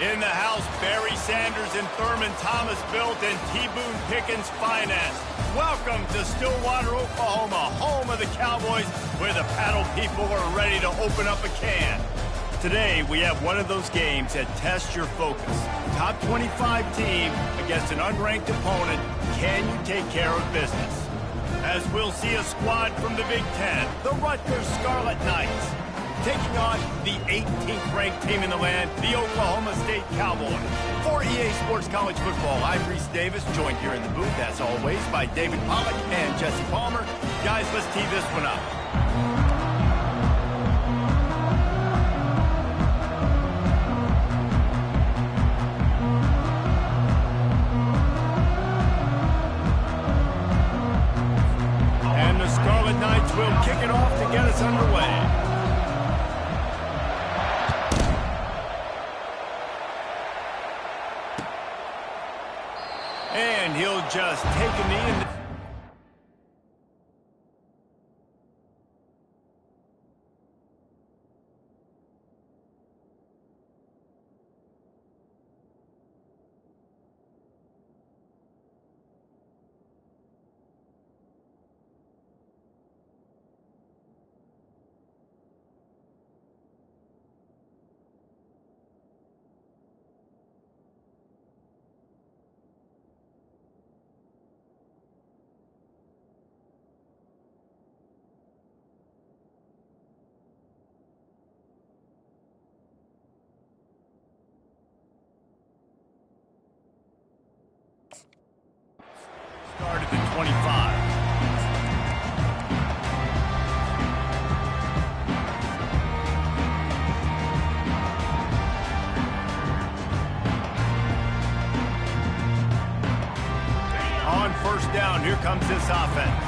In the house, Barry Sanders and Thurman Thomas built and T. Boone Pickens financed. Welcome to Stillwater, Oklahoma, home of the Cowboys, where the paddle people are ready to open up a can. Today, we have one of those games that tests your focus. Top 25 team against an unranked opponent. Can you take care of business? As we'll see a squad from the Big Ten, the Rutgers Scarlet Knights, taking on the 18th ranked team in the land, the Oklahoma State Cowboys. For EA Sports College Football, I'm Reese Davis, joined here in the booth, as always, by David Pollack and Jesse Palmer. Guys, let's tee this one up. And the Scarlet Knights will kick it off to get us underway. And he'll just take a knee and... started at 25. On first down, here comes this offense.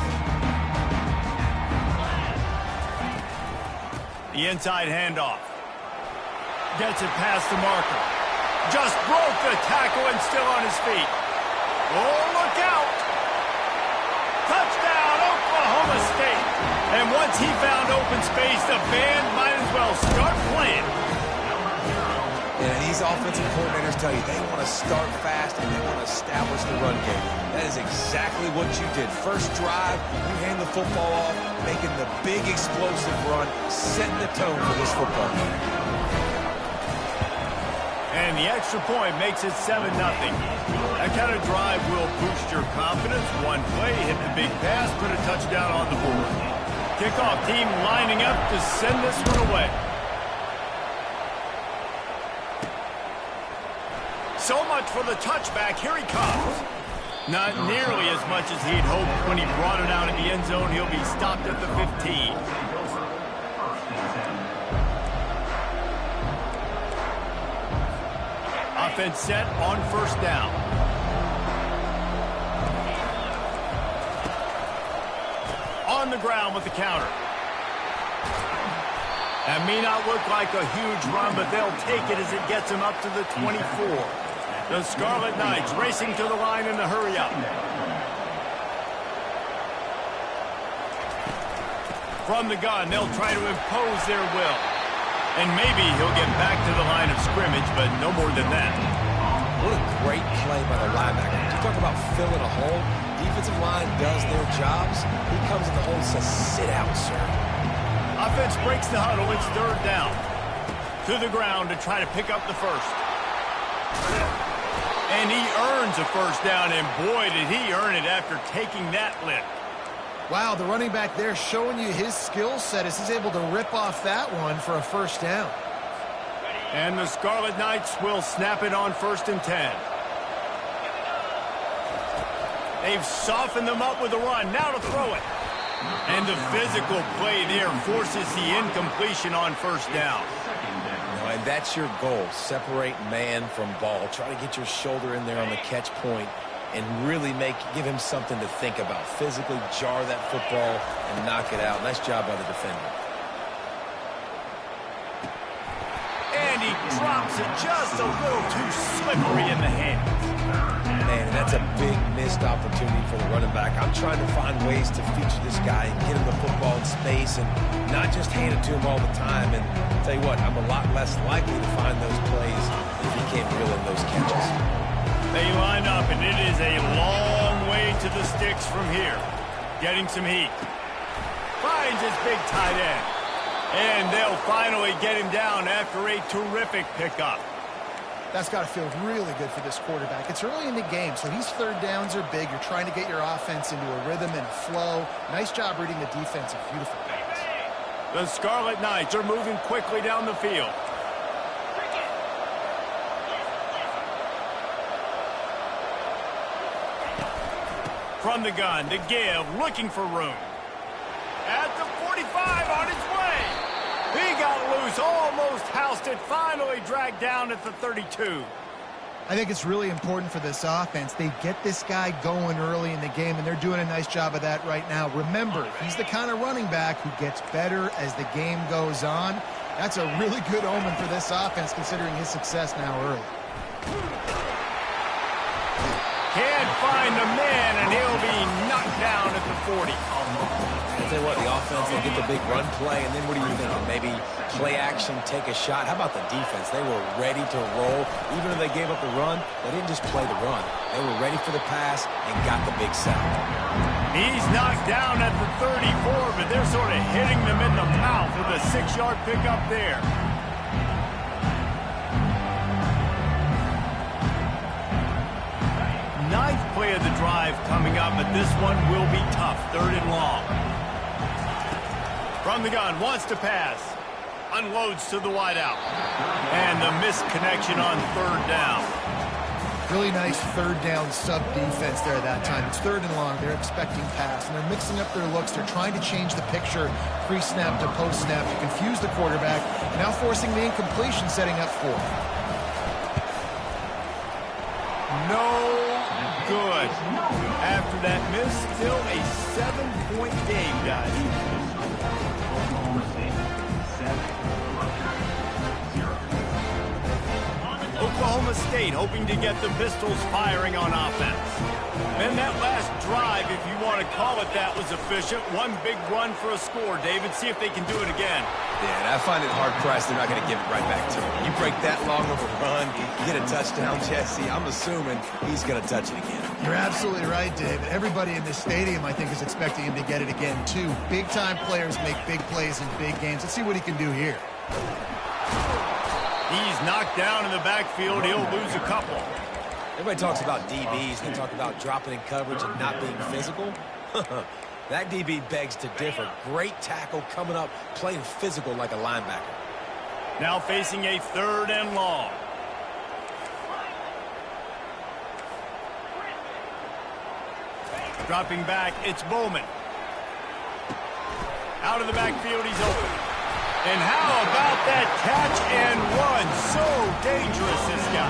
The inside handoff. Gets it past the marker. Just broke the tackle and still on his feet. Oh, look out! Touchdown, Oklahoma State. And once he found open space, the band might as well start playing. And these offensive coordinators tell you they want to start fast and they want to establish the run game. That is exactly what you did. First drive, you hand the football off, making the big explosive run, setting the tone for this football game. And the extra point makes it 7-0. That kind of drive will boost your confidence. One play, hit the big pass, put a touchdown on the board. Kickoff team lining up to send this one away. So much for the touchback. Here he comes. Not nearly as much as he'd hoped when he brought it out in the end zone. He'll be stopped at the 15. Offense set on first down. On the ground with the counter. That may not look like a huge run, but they'll take it as it gets them up to the 24. The Scarlet Knights racing to the line in the hurry-up. From the gun, they'll try to impose their will. And maybe he'll get back to the line of scrimmage, but no more than that. What a great play by the linebacker. You talk about filling a hole. Defensive line does their jobs. He comes in the hole and says, sit out, sir. Offense breaks the huddle. It's third down. To the ground to try to pick up the first. And he earns a first down, and boy, did he earn it after taking that lift. Wow, the running back there showing you his skill set as he's able to rip off that one for a first down. And the Scarlet Knights will snap it on 1st and 10. They've softened them up with a run. Now to throw it. And the physical play there forces the incompletion on first down. And that's your goal. Separate man from ball. Try to get your shoulder in there on the catch point and really give him something to think about. Physically jar that football and knock it out. Nice job by the defender. And he drops it just a little too slippery in the hands. Man, and that's a big missed opportunity for the running back. I'm trying to find ways to feature this guy and get him the football in space and not just hand it to him all the time. And I'll tell you what, I'm a lot less likely to find those plays if he can't reel in those catches. They line up, and it is a long way to the sticks from here. Getting some heat. Finds his big tight end. And they'll finally get him down after a terrific pickup. That's got to feel really good for this quarterback. It's early in the game, so these third downs are big. You're trying to get your offense into a rhythm and a flow. Nice job reading the defense. A beautiful pass. The Scarlet Knights are moving quickly down the field. From the gun, the give, looking for room. At the 45, on its way. He got loose, almost housed it, finally dragged down at the 32. I think it's really important for this offense. They get this guy going early in the game, and they're doing a nice job of that right now. Remember, he's the kind of running back who gets better as the game goes on. That's a really good omen for this offense, considering his success now early. Can't find the man, and he'll be knocked down at the 40. I'll tell you what, the offense, they get the big run play, and then what are you thinking? Maybe play action, take a shot. How about the defense? They were ready to roll. Even if they gave up the run, they didn't just play the run. They were ready for the pass and got the big sack. He's knocked down at the 34, but they're sort of hitting them in the mouth with a 6-yard pickup there. Ninth play of the drive coming up, but this one will be tough. 3rd and long. From the gun, wants to pass. Unloads to the wideout. And the missed connection on 3rd down. Really nice 3rd down sub defense there that time. It's 3rd and long. They're expecting pass, and they're mixing up their looks. They're trying to change the picture pre-snap to post-snap to confuse the quarterback, now forcing the incompletion, setting up 4th. No good. After that miss, still a 7-point game, guys. Oklahoma State hoping to get the Pistols firing on offense. And that last drive, if you want to call it that, was efficient. One big run for a score. David, see if they can do it again. Yeah, and I find it hard-pressed they're not going to give it right back to him. You break that long of a run, you get a touchdown, Jesse, I'm assuming he's going to touch it again. You're absolutely right, David. Everybody in this stadium, I think, is expecting him to get it again, too. Big-time players make big plays in big games. Let's see what he can do here. He's knocked down in the backfield. He'll lose a couple. Everybody talks about DBs. They talk about dropping in coverage and not being physical. That DB begs to differ. Great tackle coming up, playing physical like a linebacker. Now facing a 3rd and long. Dropping back, it's Bowman. Out of the backfield, he's open. And how about that catch and run? So dangerous, this guy.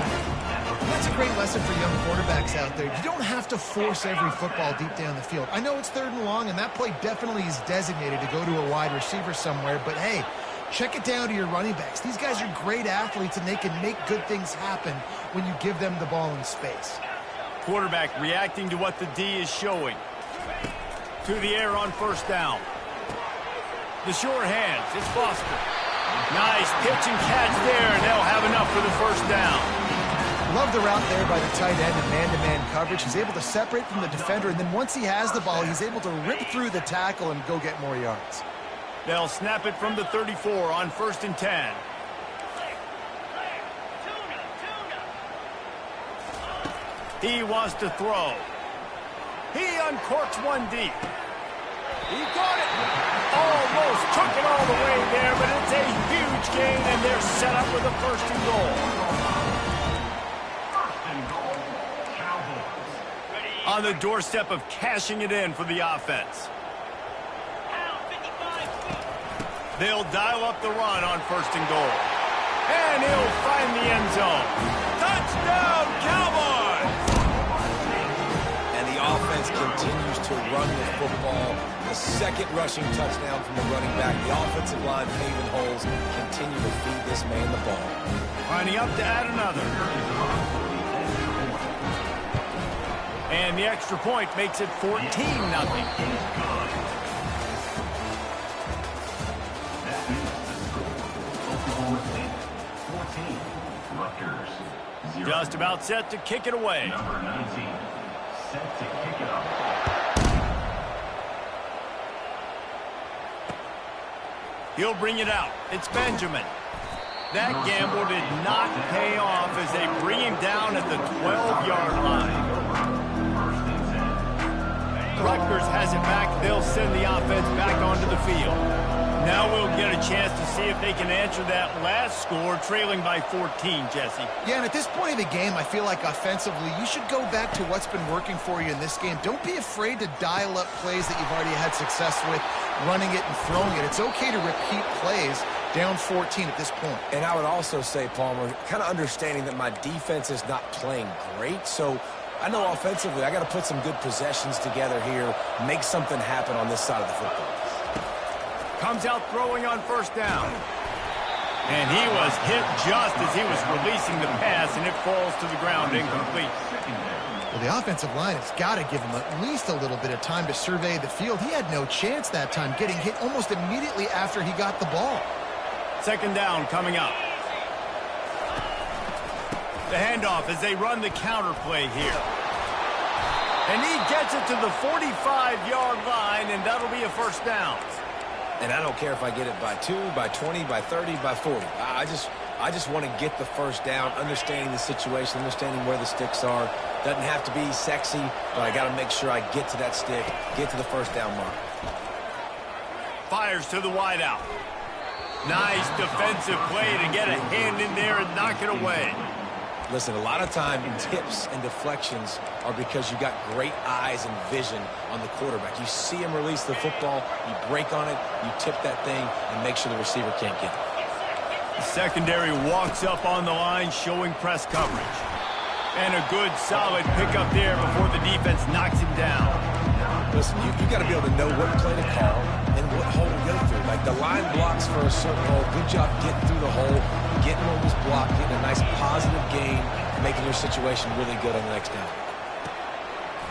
That's a great lesson for young quarterbacks out there. You don't have to force every football deep down the field. I know it's 3rd and long, and that play definitely is designated to go to a wide receiver somewhere, but hey, check it down to your running backs. These guys are great athletes, and they can make good things happen when you give them the ball in space. Quarterback reacting to what the D is showing. To the air on 1st down. The short hands, it's Foster. Nice pitch and catch there, and they'll have enough for the 1st down. Love the route there by the tight end in man-to-man coverage. He's able to separate from the defender, and then once he has the ball, he's able to rip through the tackle and go get more yards. They'll snap it from the 34 on 1st and 10. He wants to throw. He uncorks one deep. He got it. Almost took it all the way there, but it's a huge gain, and they're set up with a 1st and goal. On the doorstep of cashing it in for the offense. They'll dial up the run on 1st and goal. And he'll find the end zone. Touchdown, Cowboys! And the offense continues to run the football. The 2nd rushing touchdown from the running back. The offensive line paving holes. Continue to feed this man the ball. Lining up to add another. And the extra point makes it 14-0. Just about set to kick it away. Number 19, set to kick it off. He'll bring it out. It's Benjamin. That gamble did not pay off as they bring him down at the 12-yard line. Rutgers has it back. They'll send the offense back onto the field. Now we'll get a chance to see if they can answer that last score, trailing by 14, Jesse. Yeah, and at this point of the game, I feel like offensively, you should go back to what's been working for you in this game. Don't be afraid to dial up plays that you've already had success with, running it and throwing it. It's okay to repeat plays down 14 at this point. And I would also say, Palmer, kind of understanding that my defense is not playing great, so I know offensively I got to put some good possessions together here, make something happen on this side of the football. Comes out throwing on first down. And he was hit just as he was releasing the pass, and it falls to the ground incomplete. Well, the offensive line has got to give him at least a little bit of time to survey the field. He had no chance that time, getting hit almost immediately after he got the ball. Second down coming up. The handoff as they run the counter play here. And he gets it to the 45-yard line, and that'll be a first down. And I don't care if I get it by 2, by 20, by 30, by 40. I just want to get the first down, understanding the situation, understanding where the sticks are. Doesn't have to be sexy, but I got to make sure I get to that stick, get to the first down mark. Fires to the wideout. Nice defensive play to get a hand in there and knock it away. Listen, a lot of time tips and deflections are because you got great eyes and vision on the quarterback. You see him release the football, you break on it, you tip that thing, and make sure the receiver can't get it. The secondary walks up on the line, showing press coverage. And a good, solid pickup there before the defense knocks him down. Listen, you got to be able to know what play to call and what hole to go through. Like the line blocks for a certain hole. Good job getting through the hole, getting what was blocked, getting a nice positive gain, making your situation really good on the next down.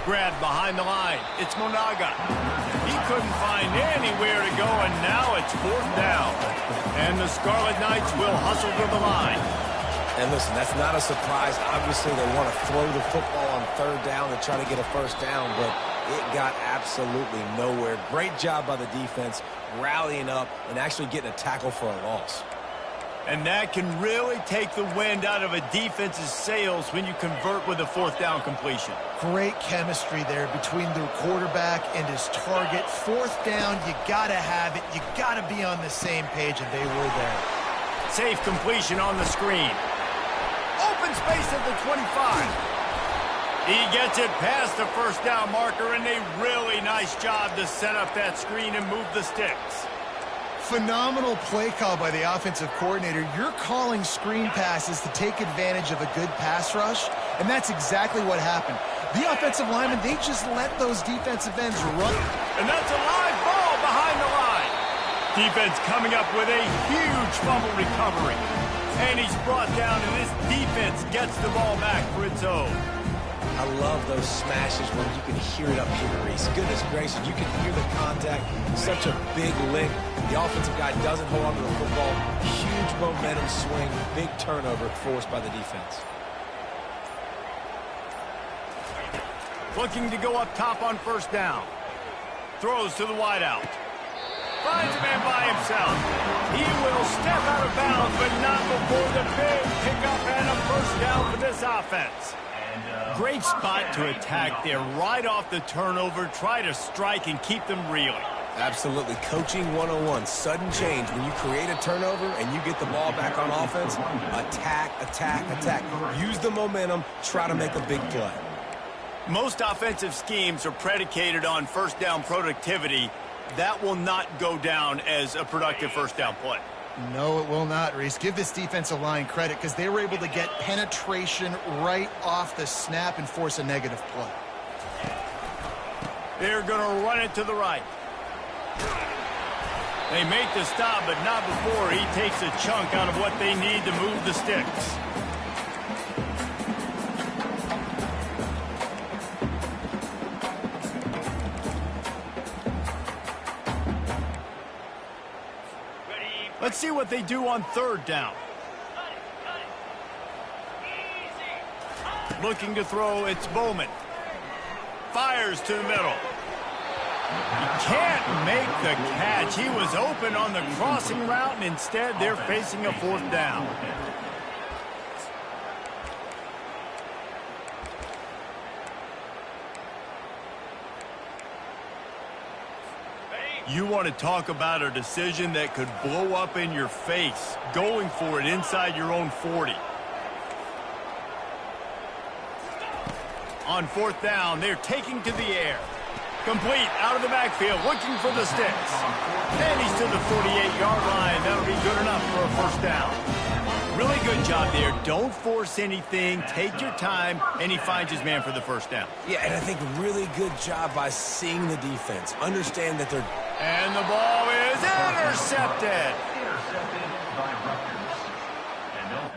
Grab behind the line. It's Monaga. He couldn't find anywhere to go, and now it's fourth down. And the Scarlet Knights will hustle to the line. And listen, that's not a surprise. Obviously, they want to throw the football on third down and try to get a first down, but it got absolutely nowhere. Great job by the defense, rallying up and actually getting a tackle for a loss. And that can really take the wind out of a defense's sails when you convert with a fourth down completion. Great chemistry there between the quarterback and his target. Fourth down, you got to have it. You got to be on the same page, and they were there. Safe completion on the screen. Open space at the 25. He gets it past the first down marker, and a really nice job to set up that screen and move the sticks. Phenomenal play call by the offensive coordinator. You're calling screen passes to take advantage of a good pass rush, and that's exactly what happened. The offensive linemen, they just let those defensive ends run. And that's a live ball behind the line. Defense coming up with a huge fumble recovery. And he's brought down, and this defense gets the ball back for its own. I love those smashes when you can hear it up here, Reese. Goodness gracious, you can hear the contact. Such a big lick. The offensive guy doesn't hold on to the football. Huge momentum swing, big turnover forced by the defense. Looking to go up top on first down. Throws to the wideout. Finds a man by himself. He will step out of bounds, but not before the big pickup and a first down for this offense. Great spot to attack there right off the turnover. Try to strike and keep them reeling. Absolutely. Coaching 101. Sudden change. When you create a turnover and you get the ball back on offense, attack, attack, attack. Use the momentum. Try to make a big play. Most offensive schemes are predicated on first down productivity. That will not go down as a productive first down play. No, it will not, Reese. Give this defensive line credit because they were able to get penetration right off the snap and force a negative play. They're going to run it to the right. They make the stop, but not before he takes a chunk out of what they need to move the sticks. Let's see what they do on third down. Looking to throw, it's Bowman. Fires to the middle. He can't make the catch. He was open on the crossing route, and instead they're facing a 4th down. You want to talk about a decision that could blow up in your face, going for it inside your own 40. On 4th down, they're taking to the air. Complete, out of the backfield, looking for the sticks. And he's to the 48-yard line. That'll be good enough for a 1st down. Really good job there. Don't force anything. Take your time, and he finds his man for the 1st down. Yeah, and I think really good job by seeing the defense. Understand that they're... And the ball is intercepted. Intercepted by Rutgers. And no.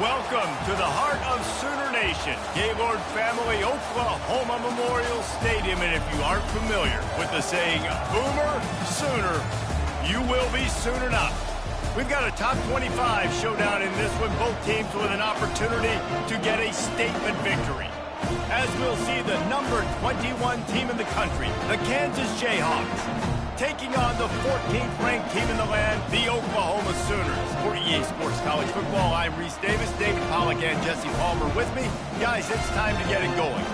Welcome to the heart of Sooner Nation, Gaylord Family Oklahoma Memorial Stadium. And if you aren't familiar with the saying, Boomer Sooner, you will be soon enough. We've got a top 25 showdown in this one, both teams with an opportunity to get a statement victory. As we'll see the number 21 team in the country, the Kansas Jayhawks, taking on the 14th ranked team in the land, the Oklahoma Sooners. For EA Sports College Football, I'm Reese Davis, David Pollack and Jesse Palmer with me. Guys, it's time to get it going.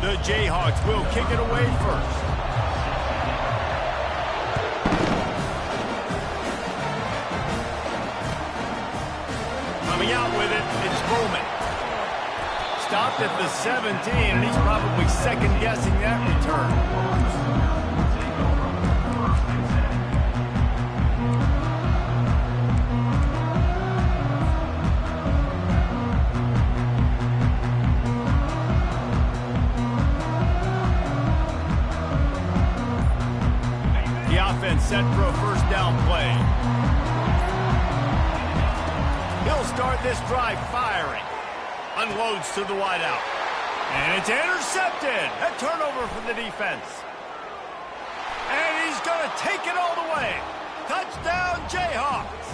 The Jayhawks will kick it away first. Coming out with it, it's Bowman. Stopped at the 17, and he's probably second-guessing that return. The offense set for a first down play. He'll start this drive firing. Unloads to the wideout. And it's intercepted. A turnover for the defense. And he's going to take it all the way. Touchdown, Jayhawks.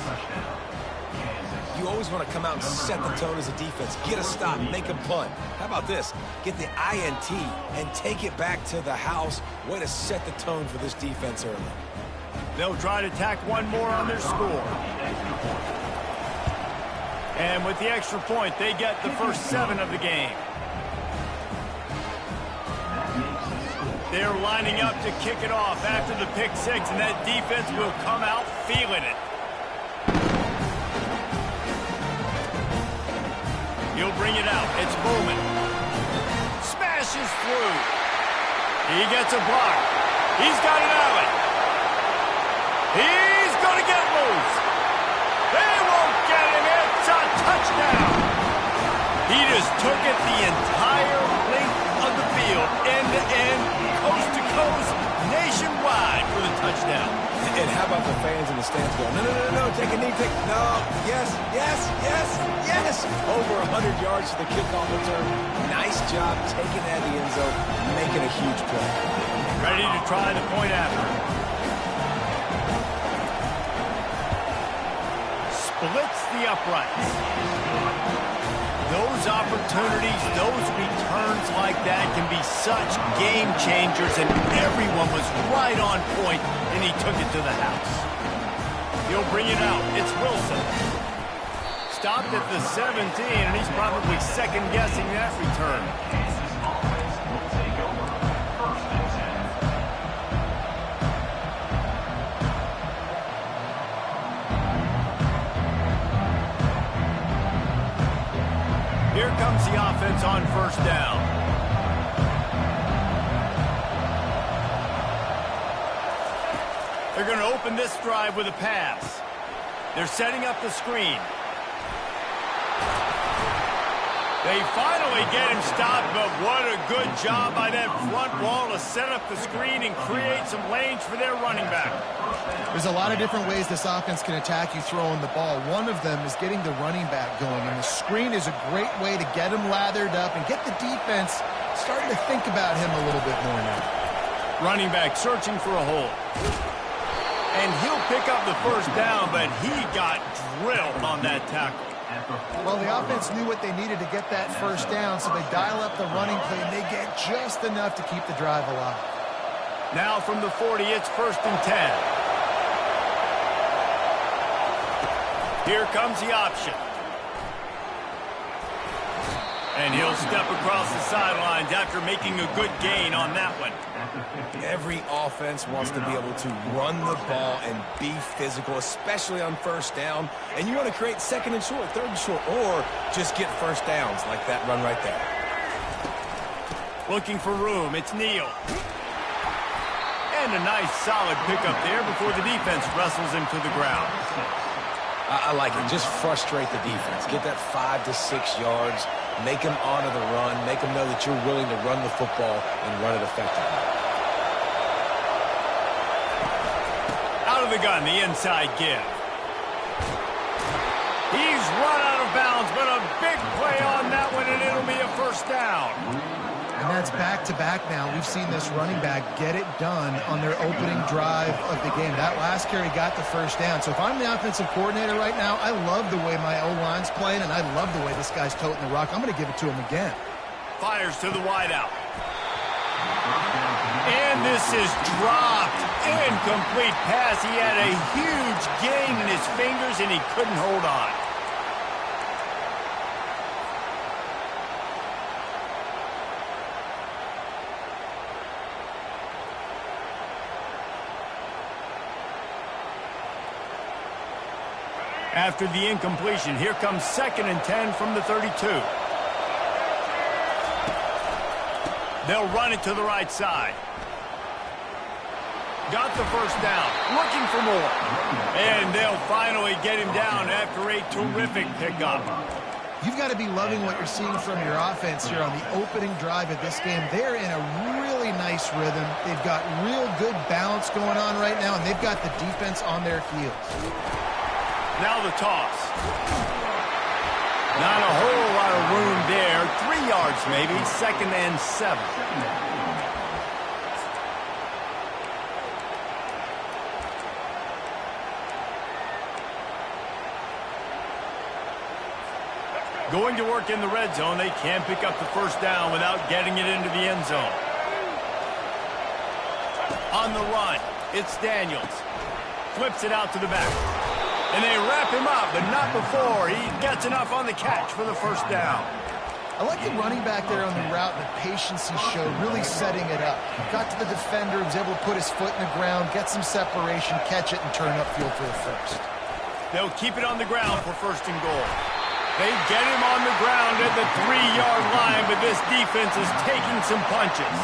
You always want to come out and set the tone as a defense. Get a stop, make a punt. How about this? Get the INT and take it back to the house. Way to set the tone for this defense early. They'll try to tack one more on their score. And with the extra point, they get the first 7 of the game. They're lining up to kick it off after the pick 6, and that defense will come out feeling it. He'll bring it out. It's Bowman. Smashes through. He gets a block. He's got an alley. He's going to get loose. They won't get him. It's a touchdown. He just took it the entire length of the field, end to end, coast to coast, nationwide for the touchdown. And how about the fans in the stands going, no, take a knee, no, yes. Over 100 yards to the kickoff return. Nice job taking that in the end zone, making a huge play. Ready to try the point after. Splits the uprights. Those opportunities, those returns like that can be such game changers, and everyone was right on point, and he took it to the house. He'll bring it out. It's Wilson. Stopped at the 17, and he's probably second-guessing that return. Here comes the offense on first down. They're going to open this drive with a pass. They're setting up the screen. They finally get him stopped, but what a good job by that front wall to set up the screen and create some lanes for their running back. There's a lot of different ways this offense can attack you throwing the ball. One of them is getting the running back going, and the screen is a great way to get him lathered up and get the defense starting to think about him a little bit more now. Running back searching for a hole. And he'll pick up the first down, but he got drilled on that tackle. Well, the offense knew what they needed to get that first down, so they dial up the running play, and they get just enough to keep the drive alive. Now from the 40, it's 1st and 10. Here comes the option. And he'll step across the sidelines after making a good gain on that one. Every offense wants to be able to run the ball and be physical, especially on first down. And you want to create 2nd and short, 3rd and short, or just get first downs like that run right there. Looking for room, it's Neal. And a nice solid pickup there before the defense wrestles him to the ground. I like it. Just frustrate the defense. Get that 5 to 6 yards. Make him honor the run. Make him know that you're willing to run the football and run it effectively. Out of the gun, the inside give. He's run out of bounds, but a big play on that one, and it'll be a first down. And that's back-to-back now. We've seen this running back get it done on their opening drive of the game. That last carry got the first down. So if I'm the offensive coordinator right now, I love the way my O-line's playing, and I love the way this guy's toting the rock. I'm going to give it to him again. Fires to the wideout. And this is dropped. Incomplete pass. He had a huge gain in his fingers, and he couldn't hold on. After the incompletion, here comes 2nd and 10 from the 32. They'll run it to the right side. Got the first down, looking for more. And they'll finally get him down after a terrific pickup. You've got to be loving what you're seeing from your offense here on the opening drive of this game. They're in a really nice rhythm. They've got real good balance going on right now, and they've got the defense on their heels. Now the toss. Not a whole lot of room there. 3 yards maybe. 2nd and 7. Going to work in the red zone. They can't pick up the first down without getting it into the end zone. On the run, it's Daniels. Flips it out to the back. And they wrap him up, but not before he gets enough on the catch for the first down. I like the running back there on the route, the patience he showed, really setting it up. Got to the defender, was able to put his foot in the ground, get some separation, catch it, and turn upfield for the first. They'll keep it on the ground for 1st and goal. They get him on the ground at the 3-yard line, but this defense is taking some punches.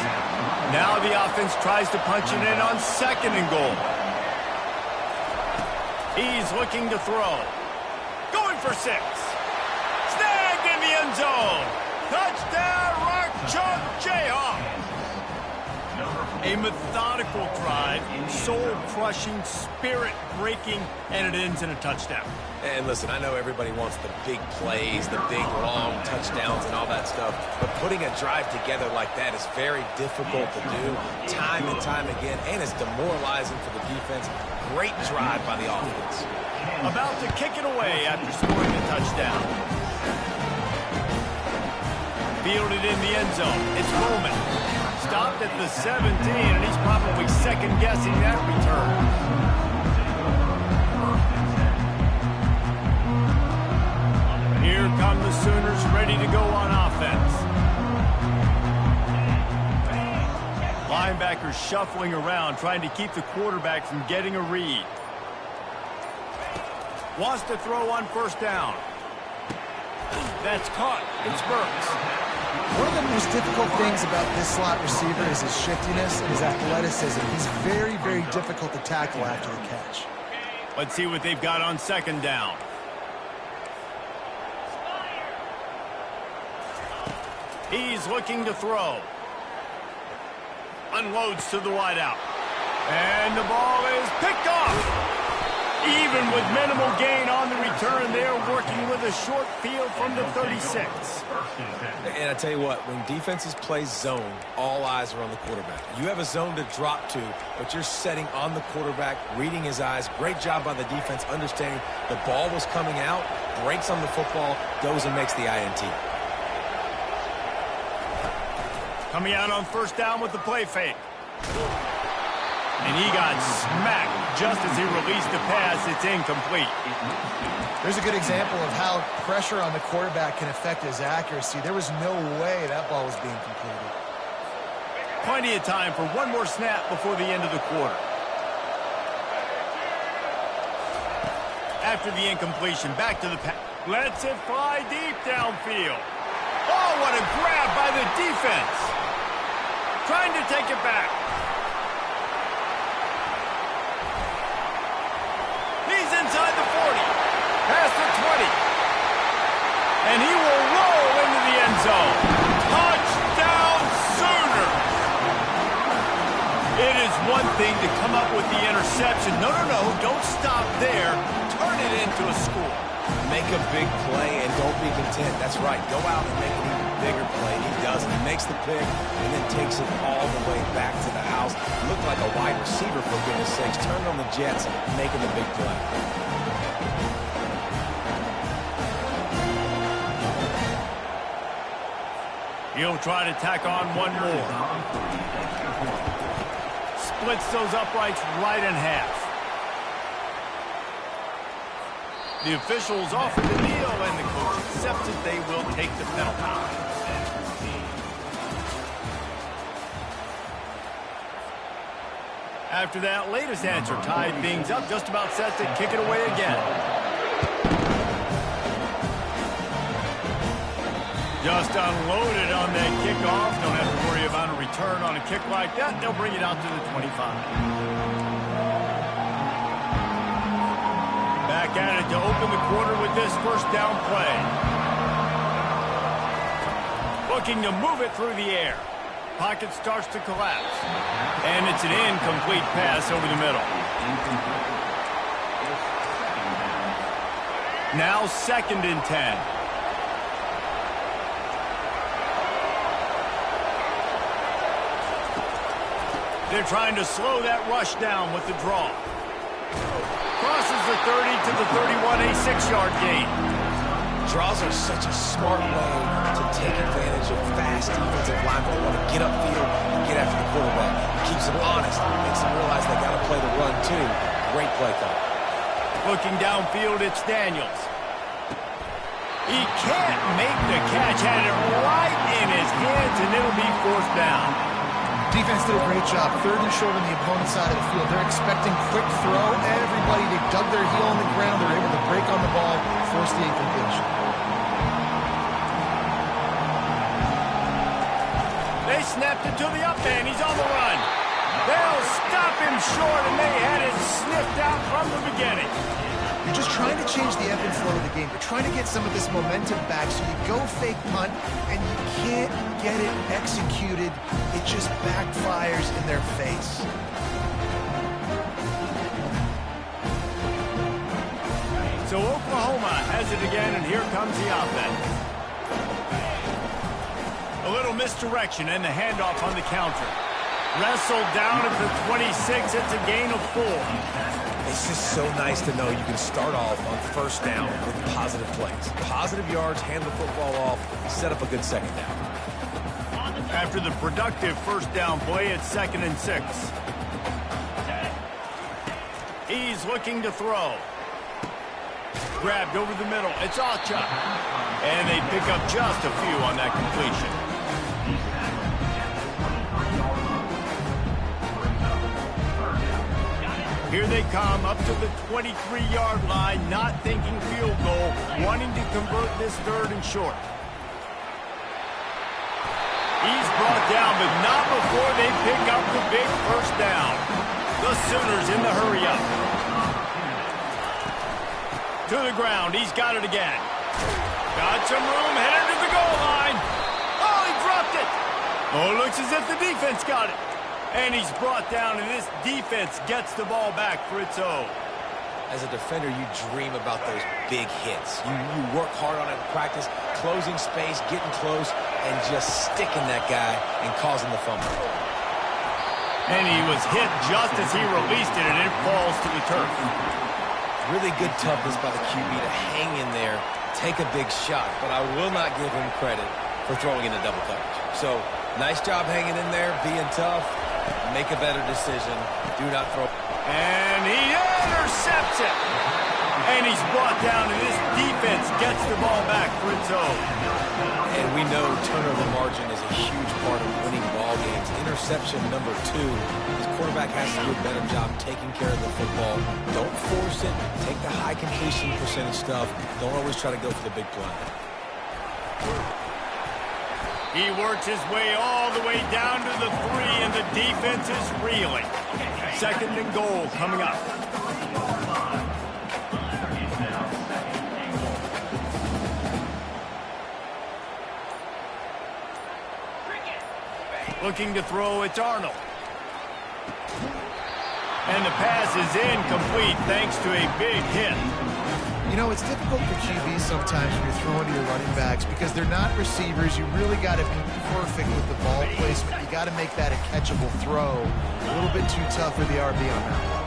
Now the offense tries to punch it in on 2nd and goal. He's looking to throw. Going for 6. Snagged in the end zone. Touchdown, Rock Chalk Jayhawks. A methodical drive, soul-crushing, spirit-breaking, and it ends in a touchdown. And listen, I know everybody wants the big plays, the big, long touchdowns and all that stuff, but putting a drive together like that is very difficult to do time and time again, and it's demoralizing for the defense. Great drive by the offense. About to kick it away after scoring a touchdown. Fielded in the end zone. It's Bowman. Stopped at the 17, and he's probably second-guessing that return. Here come the Sooners ready to go on offense. Linebackers shuffling around, trying to keep the quarterback from getting a read. Wants to throw on 1st down. That's caught. It's Burks. One of the most difficult things about this slot receiver is his shiftiness and his athleticism. He's very, very difficult to tackle after the catch. Let's see what they've got on 2nd down. He's looking to throw. Unloads to the wideout. And the ball is picked off. Even with minimal gain on the return, they're working with a short field from the 36. And I tell you what, when defenses play zone, all eyes are on the quarterback. You have a zone to drop to, but you're setting on the quarterback, reading his eyes. Great job by the defense, understanding the ball was coming out, breaks on the football, goes and makes the INT. Coming out on 1st down with the play fake. And he got smacked just as he released the pass. It's incomplete. There's a good example of how pressure on the quarterback can affect his accuracy. There was no way that ball was being completed. Plenty of time for one more snap before the end of the quarter. After the incompletion, back to the pass. Lets it fly deep downfield. Oh, what a grab by the defense. Trying to take it back. He's inside the 40. Past the 20. And he will roll into the end zone. Touchdown, Sooners! It is one thing to come up with the interception. No, don't stop there. Turn it into a score. Make a big play and don't be content. That's right. Go out and make an even bigger play. He does it. He makes the pick and then takes it all the way back to the house. Looked like a wide receiver, for goodness sakes. Turned on the Jets, making the big play. He'll try to tack on one more. Splits those uprights right in half. The officials offer the deal, and the coach accepts it. They will take the penalty. After that latest answer tied things up, just about set to kick it away again. Just unloaded on that kickoff. Don't have to worry about a return on a kick like that. They'll bring it out to the 25. Back at it to open the quarter with this first down play. Looking to move it through the air. Pocket starts to collapse. And it's an incomplete pass over the middle. Now 2nd and 10. They're trying to slow that rush down with the draw. Crosses the 30 to the 31, a 6-yard gain. Draws are such a smart way to take advantage of fast defensive linemen who want to get upfield and get after the quarterback. It keeps them honest. It makes them realize they got to play the run, too. Great play call. Looking downfield, it's Daniels. He can't make the catch. Had it right in his hands, and it'll be 4th down. Defense did a great job. 3rd and short on the opponent's side of the field. They're expecting quick throw. Everybody, they dug their heel on the ground. They're able to break on the ball, force the incompletion. They snapped it to the up end. He's on the run. They'll stop him short, and they had it sniffed out from the beginning. You're just trying to change the ebb and flow of the game. You're trying to get some of this momentum back, so you go fake punt, and you can't get it executed. It just backfires in their face. So Oklahoma has it again, and here comes the offense. A little misdirection and the handoff on the counter. Wrestled down at the 26. It's a gain of 4. It's just so nice to know you can start off on 1st down with positive plays. Positive yards, hand the football off, set up a good 2nd down. After the productive 1st down play, it's 2nd and 6. He's looking to throw. Grabbed over the middle. It's Ight. And they pick up just a few on that completion. Here they come up to the 23-yard line, not thinking field goal, wanting to convert this 3rd and short. He's brought down, but not before they pick up the big 1st down. The Sooners in the hurry up. To the ground, he's got it again. Got some room, headed to the goal line. Oh, he dropped it. Oh, looks as if the defense got it. And he's brought down, and this defense gets the ball back for its own. As a defender, you dream about those big hits. You work hard on it in practice, closing space, getting close, and just sticking that guy and causing the fumble. And he was hit just as he released it, and it falls to the turf. Really good toughness by the QB to hang in there, take a big shot, but I will not give him credit for throwing into double coverage. So, nice job hanging in there, being tough. Make a better decision. Do not throw. And he intercepts it. And he's brought down, and this defense gets the ball back for its own. And we know turnover margin is a huge part of winning ball games. Interception number 2. His quarterback has to do a better job taking care of the football. Don't force it. Take the high completion percentage stuff. Don't always try to go for the big play. He works his way all the way down to the 3, and the defense is reeling. 2nd and goal coming up. Looking to throw, it's Arnold. And the pass is incomplete thanks to a big hit. You know, it's difficult for QBs sometimes when you're throwing to your running backs because they're not receivers. You really got to be perfect with the ball placement. You got to make that a catchable throw. A little bit too tough for the RB on that one.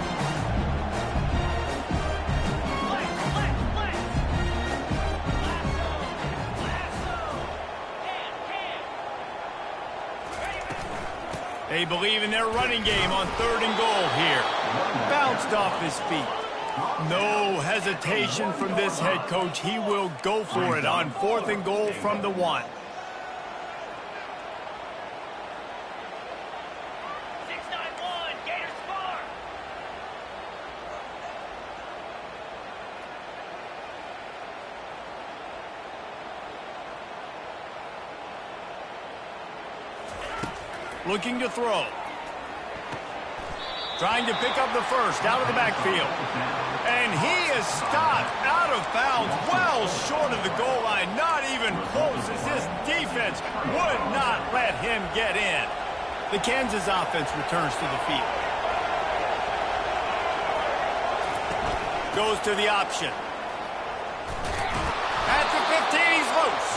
They believe in their running game on 3rd and goal here. Bounced off his feet. No hesitation from this head coach. He will go for it on 4th and goal from the 1. Looking to throw. Trying to pick up the first out of the backfield. And he is stopped out of bounds, well short of the goal line. Not even close as his defense would not let him get in. The Kansas offense returns to the field. Goes to the option. At the 15, he's loose.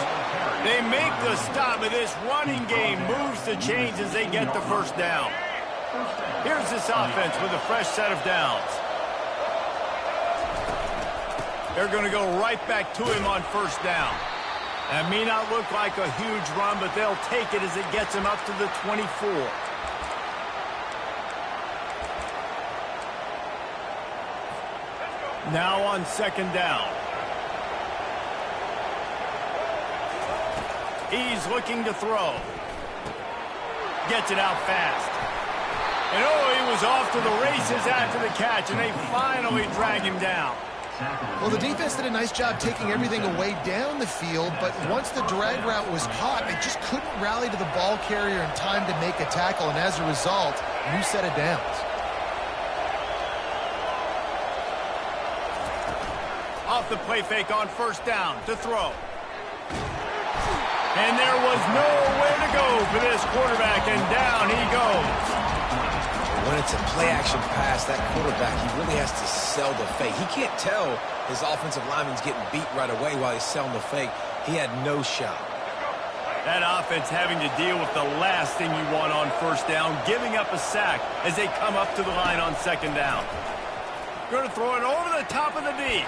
They make the stop, but this running game moves the chains as they get the first down. Here's this offense with a fresh set of downs. They're going to go right back to him on 1st down. That may not look like a huge run, but they'll take it as it gets them up to the 24. Now on 2nd down. He's looking to throw. Gets it out fast. And he was off to the races after the catch, and they finally drag him down. Well, the defense did a nice job taking everything away down the field, but once the drag route was caught, they just couldn't rally to the ball carrier in time to make a tackle, and as a result, new set of downs. Off the play fake on 1st down to throw. And there was nowhere to go for this quarterback, and down he goes. When it's a play-action pass, that quarterback, he really has to sell the fake. He can't tell his offensive lineman's getting beat right away while he's selling the fake. He had no shot. That offense having to deal with the last thing you want on 1st down, giving up a sack as they come up to the line on 2nd down. Going to throw it over the top of the D.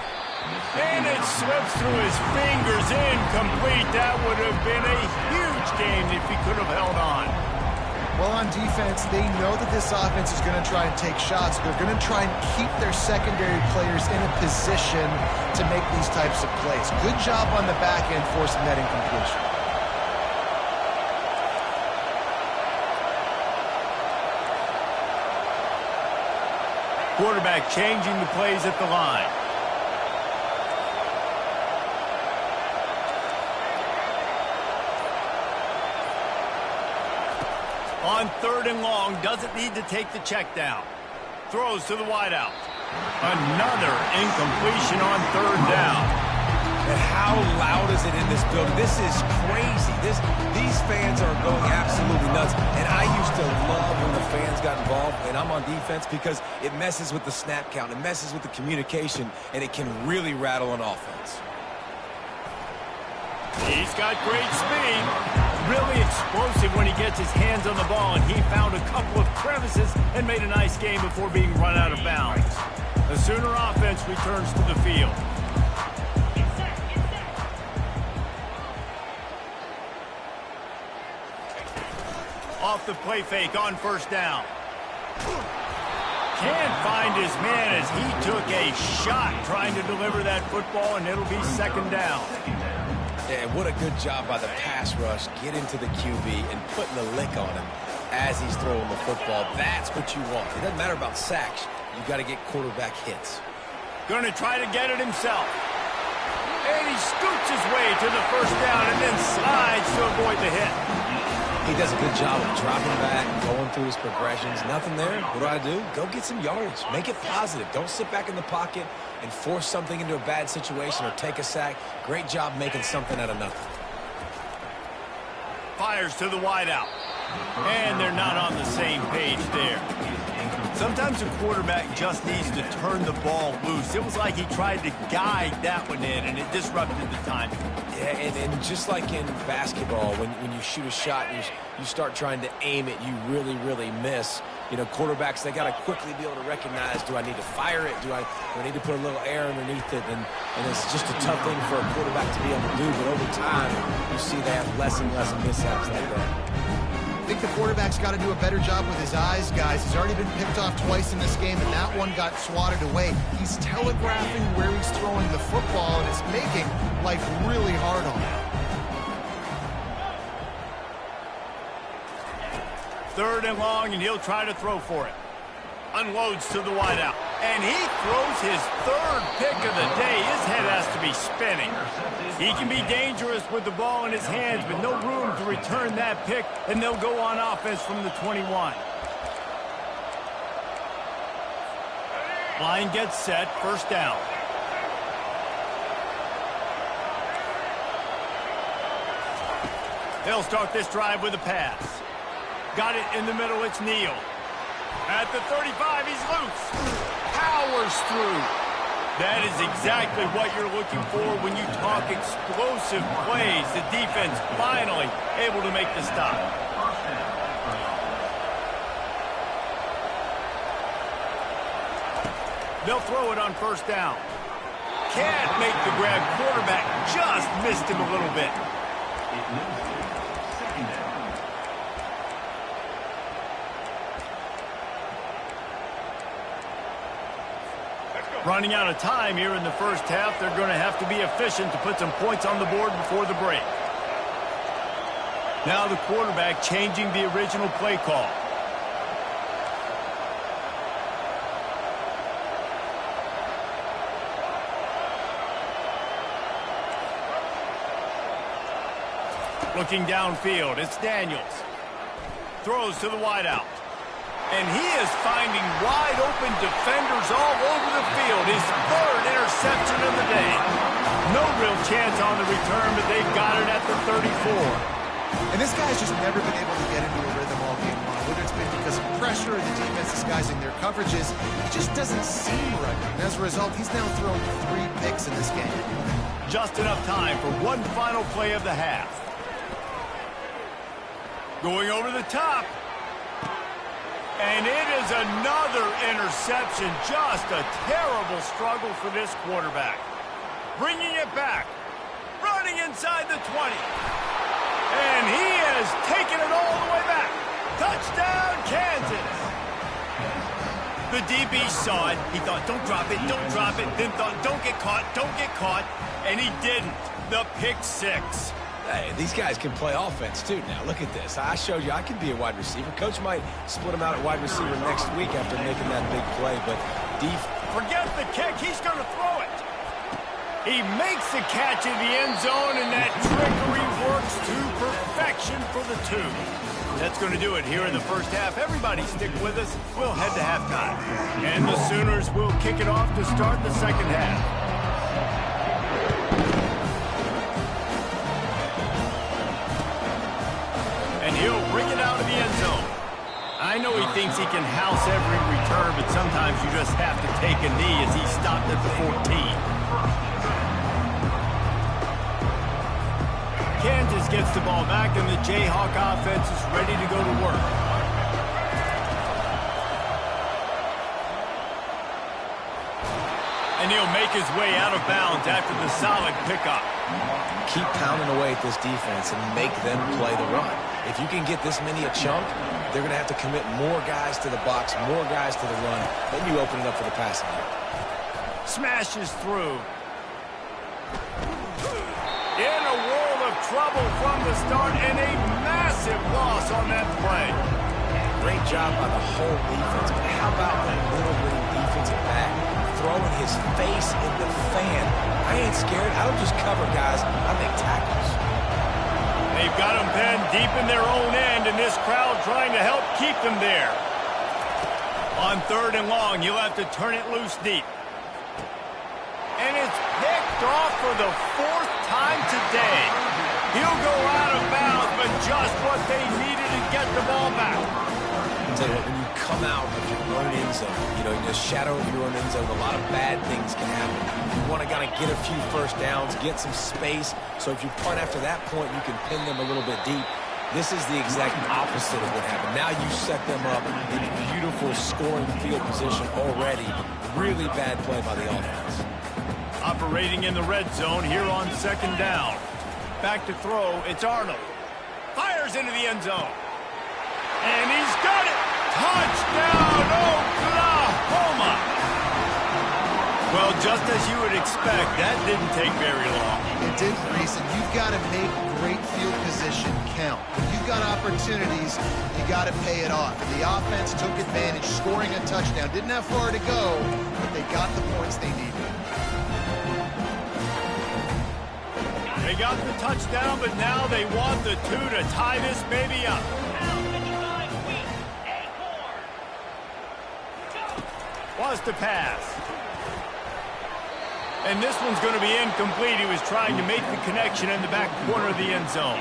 And it slips through his fingers, incomplete. That would have been a huge game if he could have held on. Well, on defense, they know that this offense is going to try and take shots. They're going to try and keep their secondary players in a position to make these types of plays. Good job on the back end forcing that incompletion. Quarterback changing the plays at the line. On 3rd and long, doesn't need to take the check down. Throws to the wideout. Another incompletion on 3rd down. And how loud is it in this building? This is crazy. These fans are going absolutely nuts. And I used to love when the fans got involved, and I'm on defense because it messes with the snap count. It messes with the communication, and it can really rattle an offense. He's got great speed. Really explosive when he gets his hands on the ball, and he found a couple of crevices and made a nice game before being run out of bounds. The Sooner offense returns to the field. Off the play fake on 1st down. Can't find his man as he took a shot trying to deliver that football, and it'll be 2nd down. Yeah, what a good job by the pass rush. Get into the QB and putting the lick on him as he's throwing the football. That's what you want. It doesn't matter about sacks. You got to get quarterback hits. Going to try to get it himself. And he scoots his way to the 1st down and then slides to avoid the hit. He does a good job of dropping back, going through his progressions. Nothing there. What do? Go get some yardage. Make it positive. Don't sit back in the pocket and force something into a bad situation or take a sack. Great job making something out of nothing. Fires to the wideout. And they're not on the same page there. Sometimes a quarterback just needs to turn the ball loose. It was like he tried to guide that one in, and it disrupted the timing. Yeah, and just like in basketball, when you shoot a shot and you start trying to aim it, you really miss. You know, quarterbacks, they got to quickly be able to recognize, do I need to fire it? Do I need to put a little air underneath it? And it's just a tough thing for a quarterback to be able to do. But over time, you see they have less and less mishaps like that. I think the quarterback's got to do a better job with his eyes, guys. He's already been picked off twice in this game, and that one got swatted away. He's telegraphing where he's throwing the football, and it's making life really hard on him. Third and long, and he'll try to throw for it. Unloads to the wideout. And he throws his third pick of the day. His head has to be spinning. He can be dangerous with the ball in his hands, but no room to return that pick, and they'll go on offense from the 21. Line gets set, first down. They'll start this drive with a pass. Got it in the middle, it's Neal. At the 35, he's loose. Powers through. That is exactly what you're looking for when you talk explosive plays. The defense finally able to make the stop. They'll throw it on first down. Can't make the grab. Quarterback just missed him a little bit. Running out of time here in the first half. They're going to have to be efficient to put some points on the board before the break. Now the quarterback changing the original play call. Looking downfield, it's Daniels. Throws to the wideout. And he is finding wide-open defenders all over the field. His third interception of the day. No real chance on the return, but they've got it at the 34. And this guy's just never been able to get into a rhythm all game long. Whether it's been because of pressure or the defense disguising their coverages, it just doesn't seem right. And as a result, he's now thrown 3 picks in this game. Just enough time for one final play of the half. Going over the top. And it is another interception. Just a terrible struggle for this quarterback. Bringing it back. Running inside the 20. And he has taken it all the way back. Touchdown, Kansas. The DB saw it. He thought, don't drop it, don't drop it. Then thought, don't get caught, don't get caught. And he didn't. The pick 6. Hey, these guys can play offense, too. Now, look at this. I showed you I could be a wide receiver. Coach might split him out at wide receiver next week after making that big play, but forget the kick. He's going to throw it. He makes the catch in the end zone, and that trickery works to perfection for the 2. That's going to do it here in the first half. Everybody stick with us. We'll head to halftime. And the Sooners will kick it off to start the second half. And he'll bring it out of the end zone. I know he thinks he can house every return, but sometimes you just have to take a knee as he stopped at the 14. Kansas gets the ball back, and the Jayhawk offense is ready to go to work. And he'll make his way out of bounds after the solid pickup. keep pounding away at this defense and make them play the run. If you can get this many a chunk, they're going to have to commit more guys to the box, more guys to the run. Then you open it up for the passing game. Smashes through. In a world of trouble from the start, and a massive loss on that play. Great job by the whole defense, but how about that little bitty defensive back throwing his face in the fan? I ain't scared. I don't just cover guys. I make tackles. They've got them pinned deep in their own end, and this crowd trying to help keep them there. On 3rd and long, you'll have to turn it loose deep. And it's picked picked off for the 4th time today. He'll go out of bounds, but just what they needed to get the ball back. I'll tell you what, when you come out of your own end zone, in the shadow of your own end zone, a lot of bad things can happen. You want to kind of get a few first downs, get some space, so if you punt after that point, you can pin them a little bit deep. This is the exact opposite of what happened. Now you set them up in beautiful scoring field position already. Really bad play by the offense. Operating in the red zone here on 2nd down. Back to throw, it's Arnold. Fires into the end zone. And he's got it! Touchdown, Oklahoma! Well, just as you would expect, that didn't take very long. It didn't, Reese, and you've got to make great field position count. When you've got opportunities, you got to pay it off. The offense took advantage, scoring a touchdown. Didn't have far to go, but they got the points they needed. They got the touchdown, but now they want the 2 to tie this baby up. Was to pass. And this one's going to be incomplete. He was trying to make the connection in the back corner of the end zone.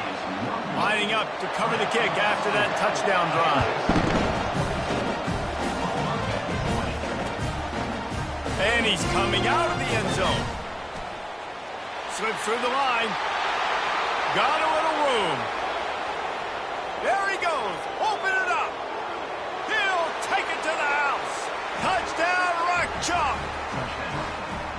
Lining up to cover the kick after that touchdown drive. And he's coming out of the end zone. Slips through the line. Got a little room. There he goes. Open it up. He'll take it to the house. Touchdown, Rock Chalk.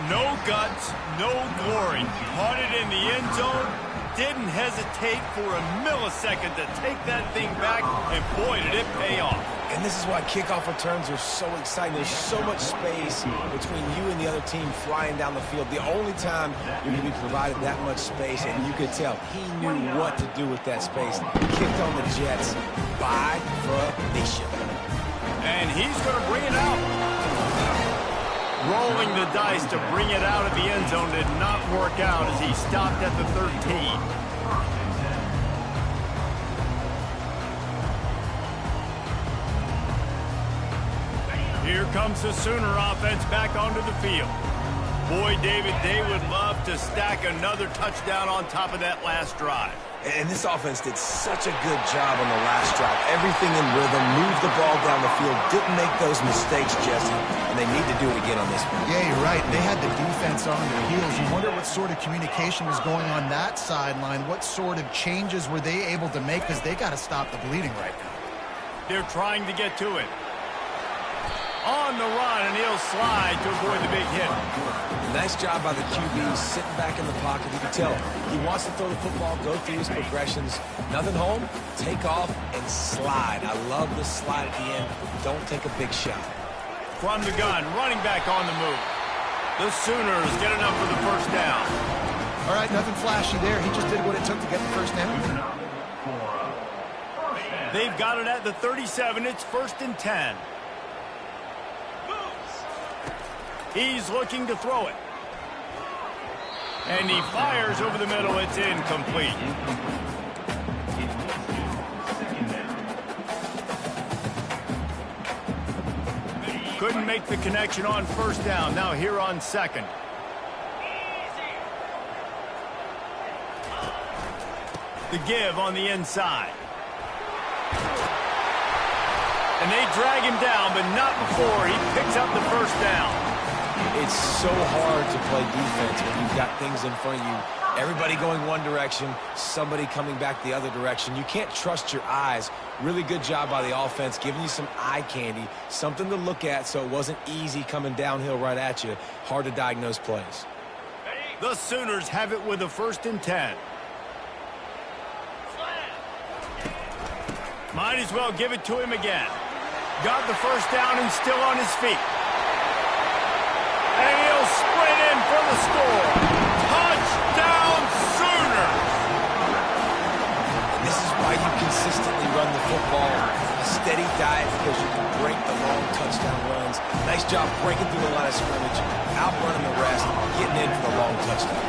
No guts, no glory. Caught it in the end zone. Didn't hesitate for a millisecond to take that thing back, and boy, did it pay off. And this is why kickoff returns are so exciting. There's so much space between you and the other team flying down the field. The only time you're going to be provided that much space, and you could tell he knew what to do with that space. Kicked on the Jets by formation. And he's going to bring it out. Rolling the dice to bring it out of the end zone did not work out as he stopped at the 13. Here comes the Sooner offense back onto the field. Boy, David, they would love to stack another touchdown on top of that last drive. And this offense did such a good job on the last drive. Everything in rhythm, moved the ball down the field, didn't make those mistakes, Jesse, and they need to do it again on this one. Yeah, you're right. They had the defense on their heels. You wonder what sort of communication was going on that sideline. What sort of changes were they able to make, because they got to stop the bleeding right now. They're trying to get to it. On the run, and he'll slide to avoid the big hit. Nice job by the QB, sitting back in the pocket. You can tell he wants to throw the football, go through his progressions. Nothing home, take off, and slide. I love the slide at the end. Don't take a big shot. From the gun, running back on the move. The Sooners get enough for the first down. All right, nothing flashy there. He just did what it took to get the first down. They've got it at the 37. It's 1st and 10. He's looking to throw it. And he fires over the middle. It's incomplete. Couldn't make the connection on first down. Now here on 2nd. The give on the inside. And they drag him down, but not before he picks up the first down. It's so hard to play defense when you've got things in front of you. Everybody going one direction, somebody coming back the other direction. You can't trust your eyes. Really good job by the offense, giving you some eye candy, something to look at so it wasn't easy coming downhill right at you. Hard to diagnose plays. The Sooners have it with a 1st and 10. Might as well give it to him again. Got the first down and still on his feet. And he'll sprint in for the score. Touchdown, Sooners! And this is why you consistently run the football. A steady diet because you can break the long touchdown runs. Nice job breaking through the line of scrimmage, outrunning the rest, getting in for the long touchdown.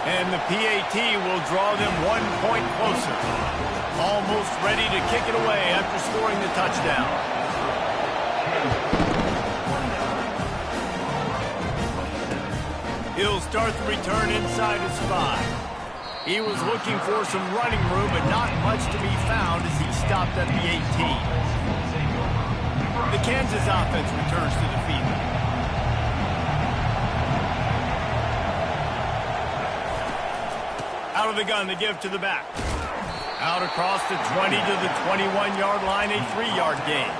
And the PAT will draw them 1 point closer. Almost ready to kick it away after scoring the touchdown. He'll start the return inside his 5. He was looking for some running room, but not much to be found as he stopped at the 18. The Kansas offense returns to the field. Out of the gun to give to the back. Out across the 20 to the 21-yard line, a 3-yard gain.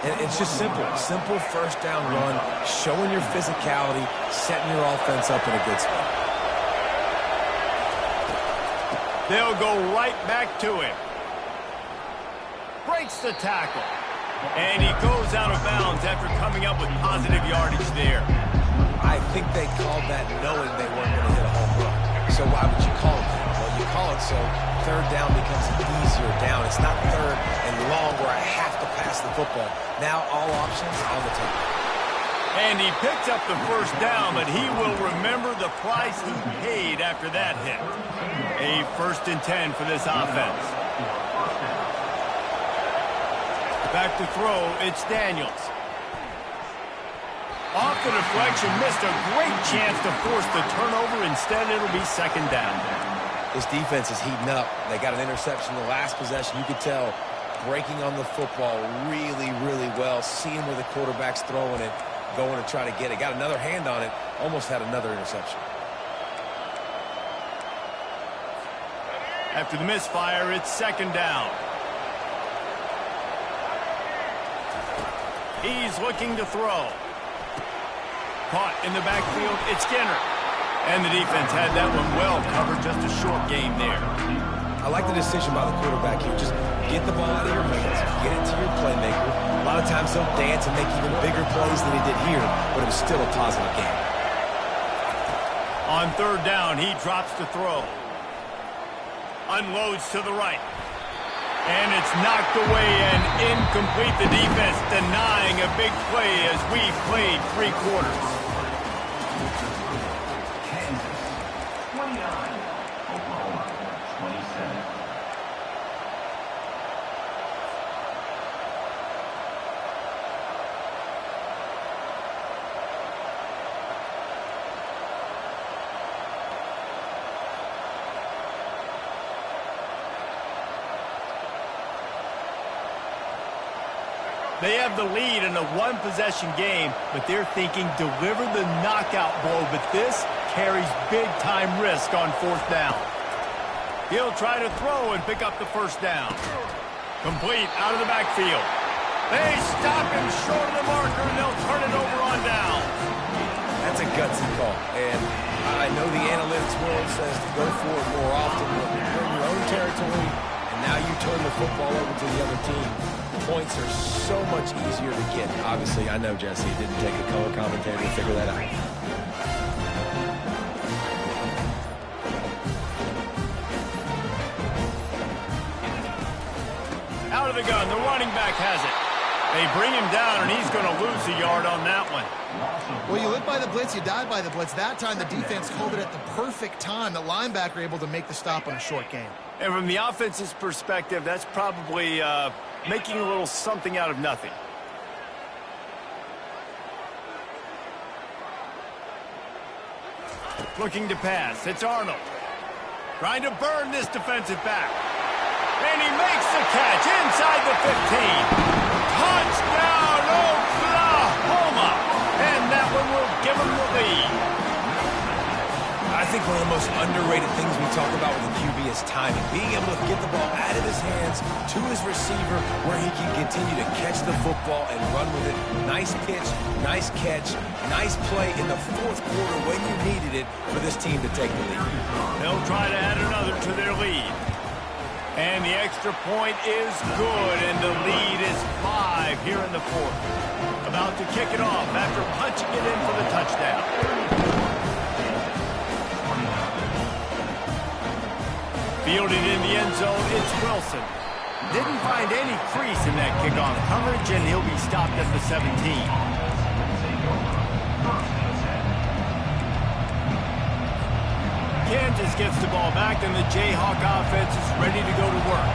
And it's just simple. Simple first down run, showing your physicality, setting your offense up in a good spot. They'll go right back to him. Breaks the tackle. And he goes out of bounds after coming up with positive yardage there. I think they called that knowing they weren't going to hit a home run. So why would you call it that? Well, you call it so third down becomes an easier down. It's not third and long where I have to pass the football. Now all options on the table. And he picked up the first down, but he will remember the price he paid after that hit. A 1st and 10 for this offense. Back to throw, it's Daniels. Off the deflection, missed a great chance to force the turnover. Instead, it'll be 2nd down. This defense is heating up. They got an interception the last possession. You could tell breaking on the football really, really well. Seeing where the quarterback's throwing it. Going to try to get it. Got another hand on it. Almost had another interception. After the misfire, it's 2nd down. He's looking to throw. Caught in the backfield, it's Skinner. And the defense had that one well covered. Just a short game there. I like the decision by the quarterback here. Just get the ball out of your hands. Get it to your playmaker. A lot of times he'll dance and make even bigger plays than he did here, but it was still a positive game. On 3rd down, he drops to throw. Unloads to the right. And it's knocked away and incomplete. The defense denying a big play as we played 3 quarters. Kansas, 29. Oklahoma, 27. They have the lead in a 1-possession game, but they're thinking deliver the knockout blow, but this carries big-time risk on 4th down. He'll try to throw and pick up the 1st down. Complete out of the backfield. They stop him short of the marker, and they'll turn it over on down. That's a gutsy call, and I know the analytics world says to go for it more often, but you're in your own territory, and now you turn the football over to the other team. Points are so much easier to get. Obviously, I know, Jesse, it didn't take a color commentator to figure that out. Out of the gun, the running back has it. They bring him down, and he's going to lose a yard on that one. Well, you live by the blitz, you die by the blitz. That time, the defense called it at the perfect time. The linebacker able to make the stop on a short game. And from the offense's perspective, that's probably making a little something out of nothing. Looking to pass. It's Arnold. Trying to burn this defensive back. And he makes the catch inside the 15. Touchdown, Oklahoma! And that one will give him the lead. I think one of the most underrated things we talk about with the QB is timing. Being able to get the ball out of his hands to his receiver where he can continue to catch the football and run with it. Nice pitch, nice catch, nice play in the 4th quarter when you needed it for this team to take the lead. They'll try to add another to their lead. And the extra point is good, and the lead is 5 here in the 4th. About to kick it off after punching it in for the touchdown. Fielded in the end zone, it's Wilson. Didn't find any crease in that kickoff coverage, and he'll be stopped at the 17. Kansas gets the ball back, and the Jayhawk offense is ready to go to work.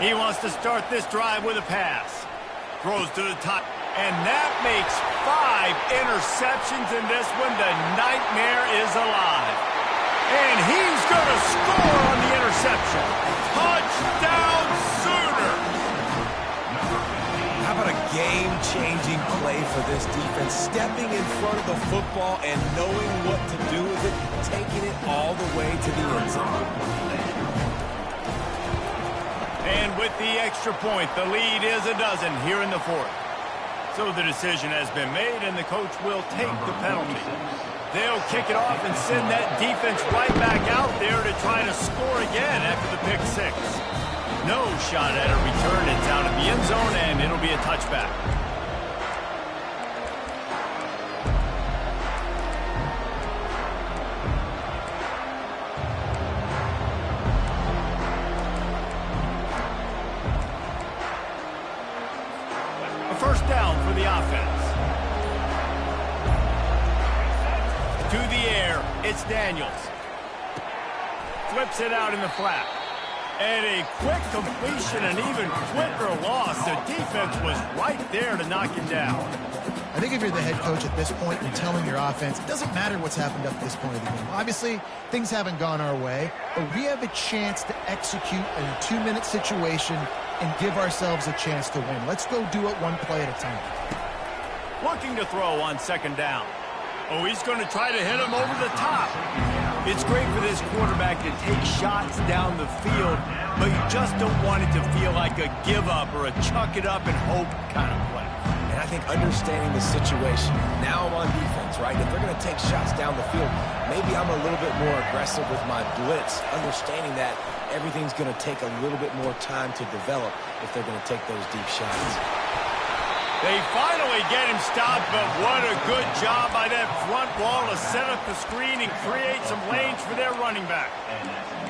He wants to start this drive with a pass. Throws to the top, And that makes 5 interceptions in this one. The nightmare is alive. And he's going to score on the interception. Touchdown Sooner! How about a game-changing play for this defense? Stepping in front of the football and knowing what to do with it, taking it all the way to the end zone. And with the extra point, the lead is a dozen here in the fourth. So the decision has been made, and the coach will take the penalty. They'll kick it off and send that defense right back out there to try to score again after the pick six. No shot at a return. It's out of the end zone, and it'll be a touchback. A first down for the offense. To the air, it's Daniels. Flips it out in the flat. And a quick completion, an even quicker loss. The defense was right there to knock him down. I think if you're the head coach at this point and telling your offense, it doesn't matter what's happened up to this point of the game. Obviously, things haven't gone our way, but we have a chance to execute in a 2-minute situation and give ourselves a chance to win. Let's go do it one play at a time. Looking to throw on second down. Oh, he's going to try to hit him over the top. It's great for this quarterback to take shots down the field, but you just don't want it to feel like a give up or a chuck it up and hope kind of play. And I think understanding the situation, now I'm on defense, right? If they're going to take shots down the field, maybe I'm a little bit more aggressive with my blitz, understanding that everything's going to take a little bit more time to develop if they're going to take those deep shots. They finally get him stopped, but what a good job by that front wall to set up the screen and create some lanes for their running back.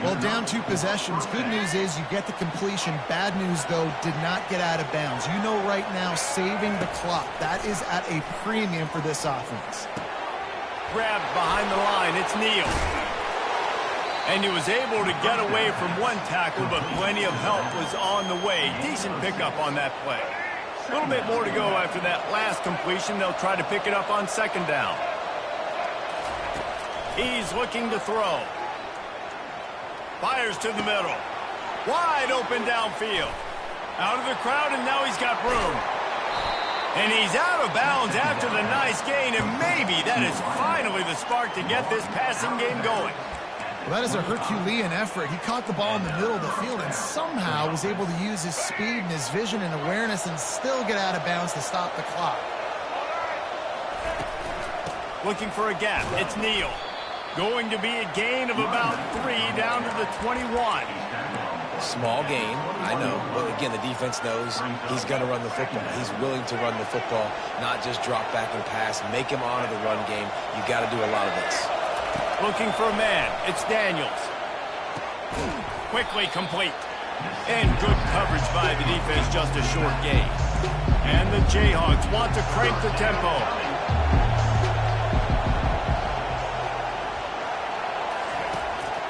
Well, down 2 possessions. Good news is you get the completion. Bad news, though, did not get out of bounds. You know right now, saving the clock. That is at a premium for this offense. Grabbed behind the line. It's Neal. And he was able to get away from one tackle, but plenty of help was on the way. Decent pickup on that play. A little bit more to go after that last completion. They'll try to pick it up on second down. He's looking to throw. Fires to the middle. Wide open downfield. Out of the crowd, and now he's got room. And he's out of bounds after the nice gain, and maybe that is finally the spark to get this passing game going. Well, that is a Herculean effort. He caught the ball in the middle of the field and somehow was able to use his speed and his vision and awareness and still get out of bounds to stop the clock. Looking for a gap. It's Neal. Going to be a gain of about 3 down to the 21. Small gain, I know, but again, the defense knows he's going to run the football. He's willing to run the football, not just drop back and pass, make him honor the run game. You got to do a lot of this. Looking for a man. It's Daniels. Quickly complete. And good coverage by the defense, just a short gain. And the Jayhawks want to crank the tempo.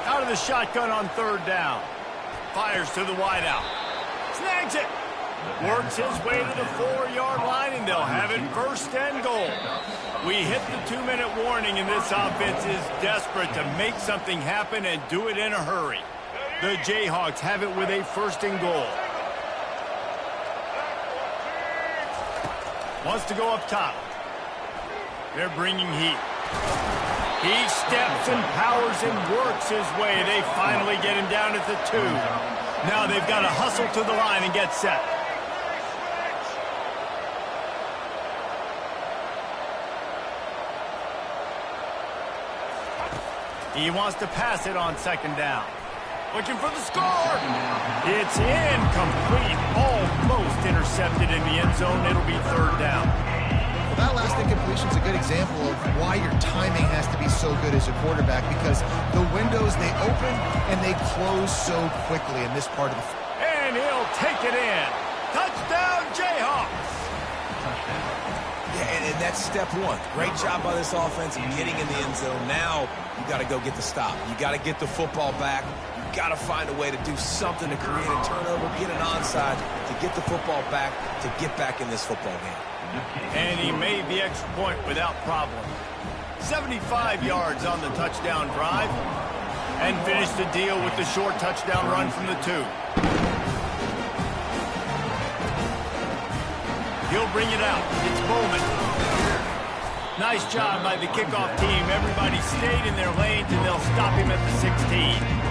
Out of the shotgun on third down. Fires to the wideout. Snags it. Works his way to the 4-yard line, and they'll have it first and goal. We hit the 2-minute warning, and this offense is desperate to make something happen and do it in a hurry. The Jayhawks have it with a first and goal. Wants to go up top. They're bringing heat. He steps and powers and works his way. They finally get him down at the 2. Now they've got to hustle to the line and get set. He wants to pass it on second down. Looking for the score. It's incomplete. Almost intercepted in the end zone. It'll be third down. Well, that last incompletion is a good example of why your timing has to be so good as a quarterback, because the windows, they open and they close so quickly in this part of the field. And he'll take it in. Touchdown, Jayhawks. Yeah, and that's step one. Great job by this offense in getting in the end zone. Now you got to go get the stop. You got to get the football back. You've got to find a way to do something to create a turnover, get an onside, to get the football back, to get back in this football game. And he made the extra point without problem. 75 yards on the touchdown drive. And finished the deal with the short touchdown run from the 2. He'll bring it out. It's Bowman. Nice job by the kickoff team. Everybody stayed in their lanes, and they'll stop him at the 16.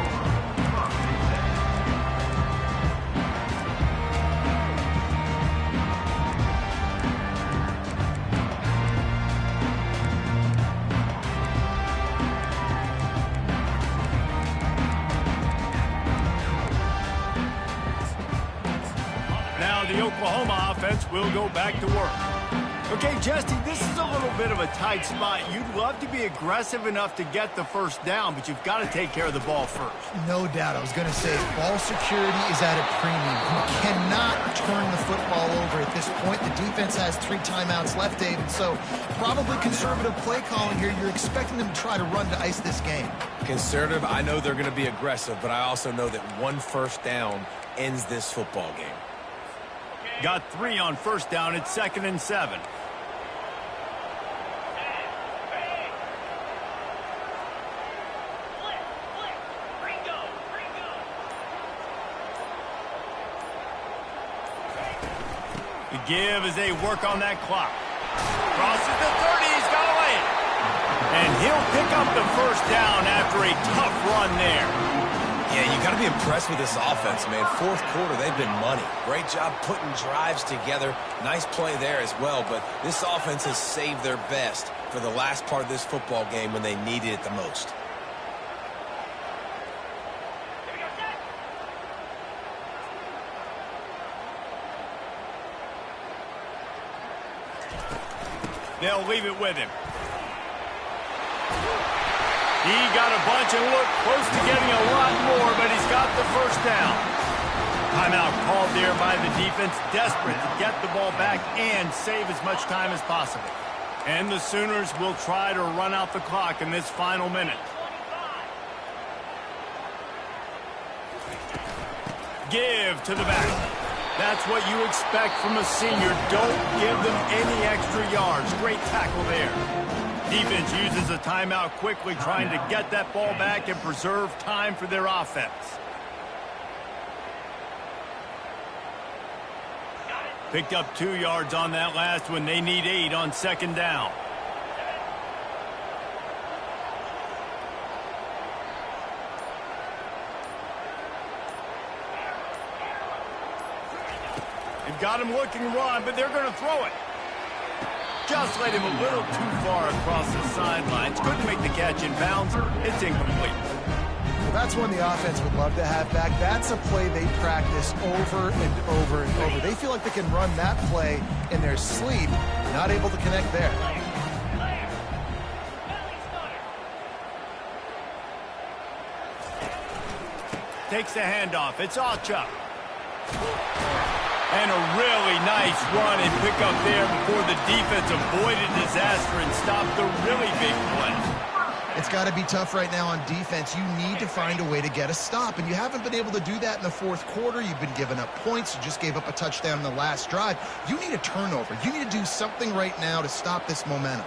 Now the Oklahoma offense will go back to work. Okay, Jesse, this is a little bit of a tight spot. You'd love to be aggressive enough to get the first down, but you've got to take care of the ball first. No doubt. I was going to say, ball security is at a premium. You cannot turn the football over at this point. The defense has 3 timeouts left, David, so probably conservative play calling here. You're expecting them to try to run to ice this game. Conservative, I know they're going to be aggressive, but I also know that 1 first down ends this football game. Got 3 on first down. It's 2nd and 7. The give as they work on that clock. Crosses the 30. He's got to lay it. And he'll pick up the first down after a tough run there. Yeah, you got to be impressed with this offense, man. 4th quarter, they've been money. Great job putting drives together. Nice play there as well, but this offense has saved their best for the last part of this football game when they needed it the most. They'll leave it with him. He got a bunch and looked close to getting a lot more, but he's got the first down. Timeout called there by the defense, desperate to get the ball back and save as much time as possible. And the Sooners will try to run out the clock in this final minute. Give to the back. That's what you expect from a senior. Don't give them any extra yards. Great tackle there. Defense uses a timeout quickly, trying to get that ball back and preserve time for their offense. Picked up 2 yards on that last one. They need 8 on 2nd down. They've got him looking to run, but they're going to throw it. Just let him a little too far across the sidelines. Couldn't make the catch in bounds. It's incomplete. Well, that's one the offense would love to have back. That's a play they practice over and over and over. They feel like they can run that play in their sleep. Not able to connect there. Takes the handoff. It's Ight. And a really nice run and pick up there before the defense avoided disaster and stopped the really big play. It's got to be tough right now on defense. You need to find a way to get a stop, and you haven't been able to do that in the 4th quarter. You've been giving up points. You just gave up a touchdown in the last drive. You need a turnover. You need to do something right now to stop this momentum.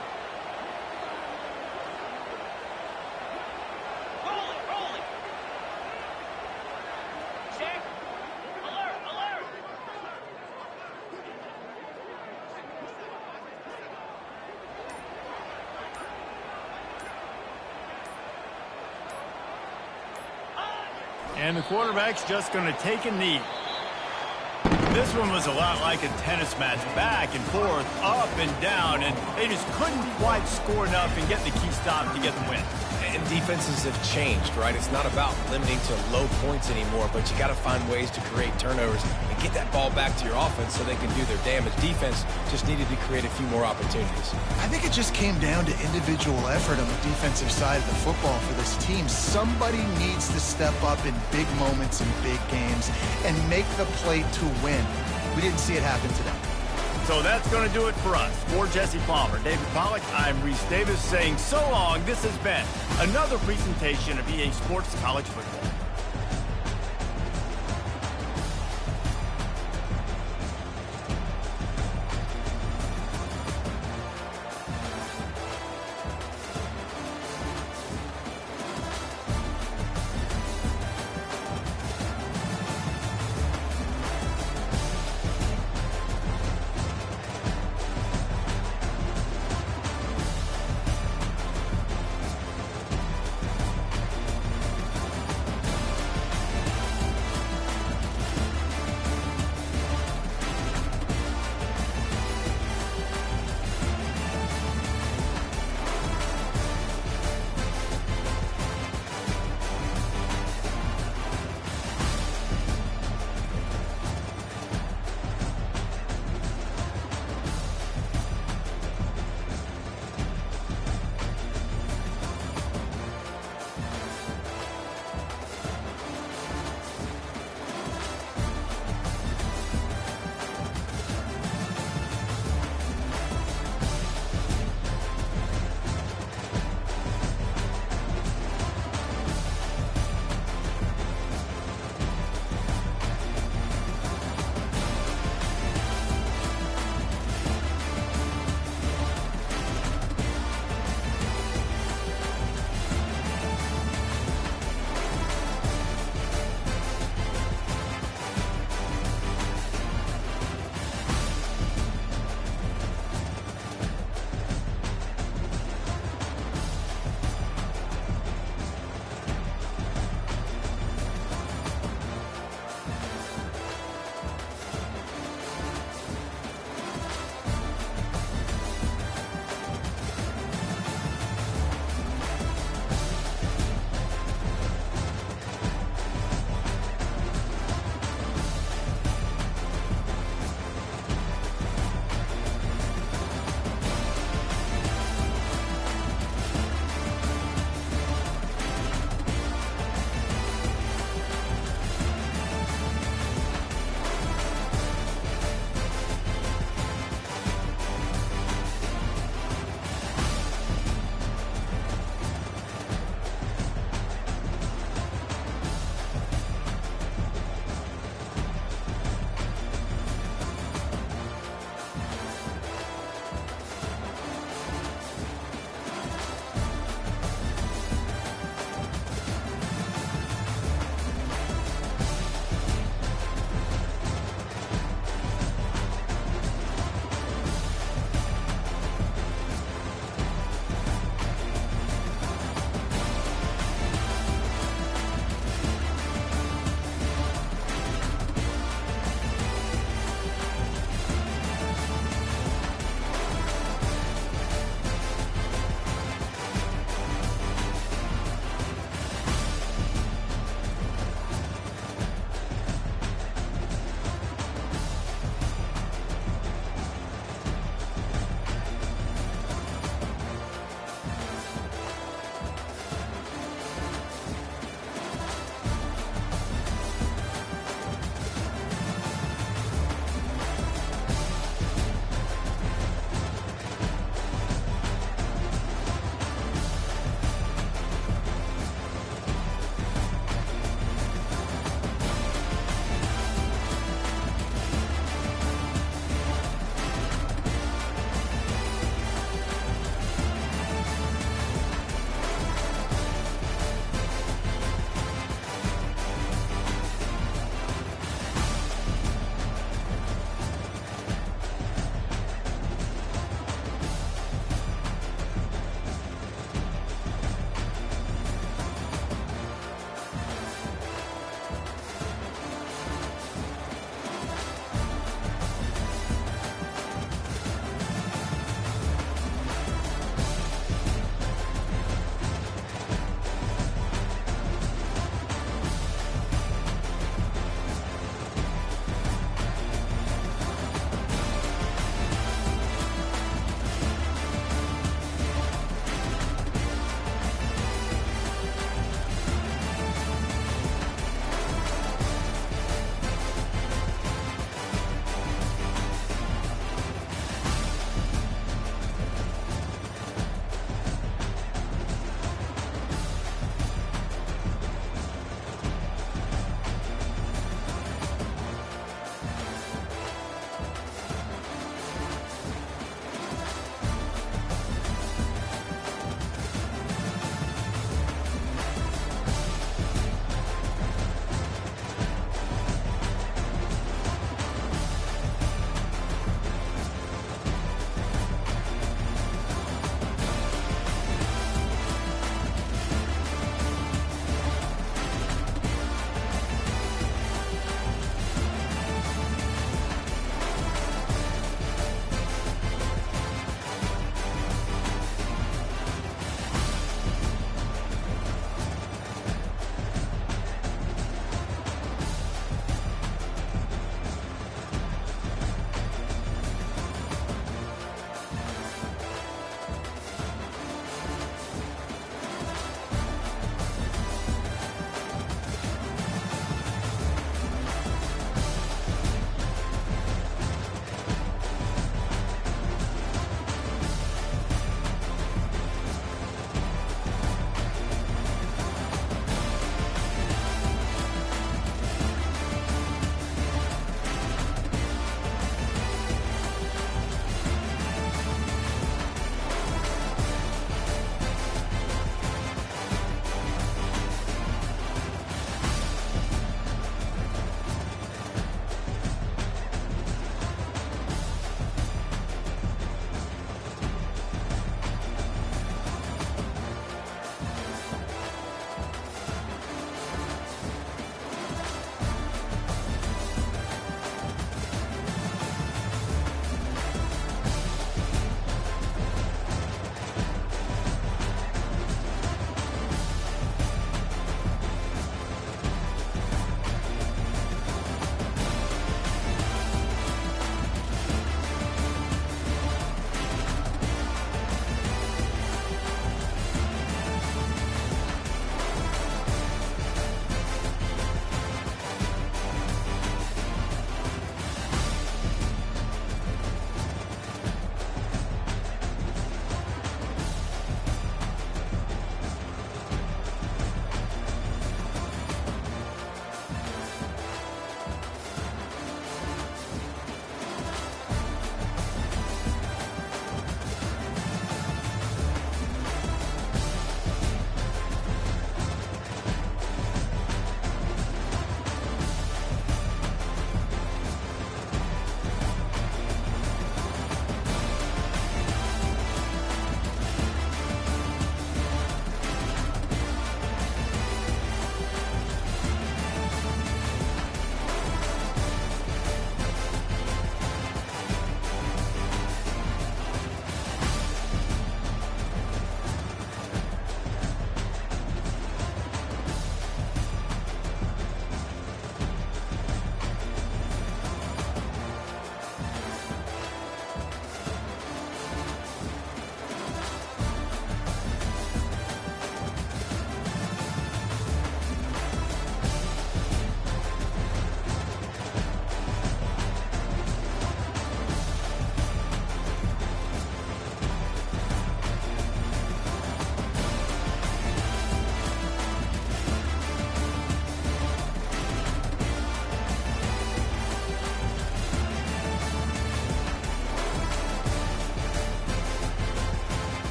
And the quarterback's just going to take a knee. This one was a lot like a tennis match, back and forth, up and down, and they just couldn't quite score enough and get the key stop to get the win. And defenses have changed, right? It's not about limiting to low points anymore, but you got to find ways to create turnovers and get that ball back to your offense so they can do their damage. Defense just needed to create a few more opportunities. I think it just came down to individual effort on the defensive side of the football for this team. Somebody needs to step up in big moments in big games and make the play to win. We didn't see it happen today. So that's going to do it for us. For Jesse Palmer, David Pollack, I'm Reese Davis saying so long. This has been another presentation of EA Sports College Football.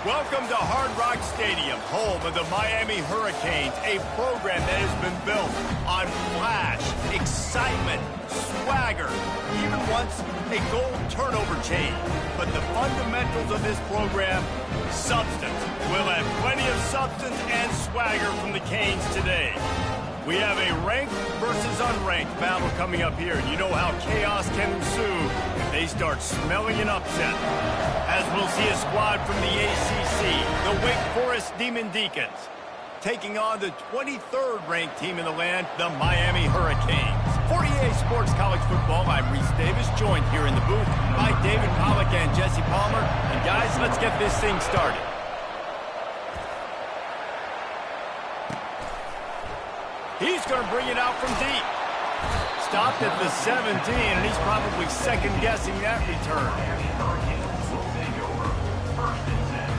Welcome to Hard Rock Stadium, home of the Miami Hurricanes, a program that has been built on flash, excitement, swagger, even once a goal turnover chain. But the fundamentals of this program, substance. We'll have plenty of substance and swagger from the Canes today. We have a ranked versus unranked battle coming up here. You know how chaos can ensue if they start smelling an upset. As we'll see a squad from the ACC, the Wake Forest Demon Deacons, taking on the 23rd ranked team in the land, the Miami Hurricanes. 48 Sports College Football, I'm Reese Davis, joined here in the booth by David Pollack and Jesse Palmer. And guys, let's get this thing started. He's going to bring it out from deep. Stopped at the 17, and he's probably second-guessing that return. Will take over. First and 10.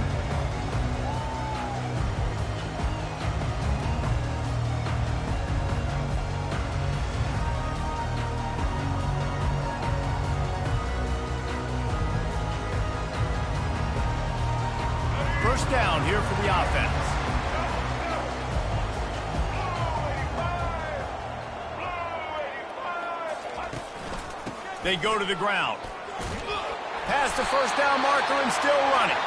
First down here for the offense. They go to the ground. Past the first down marker and still running.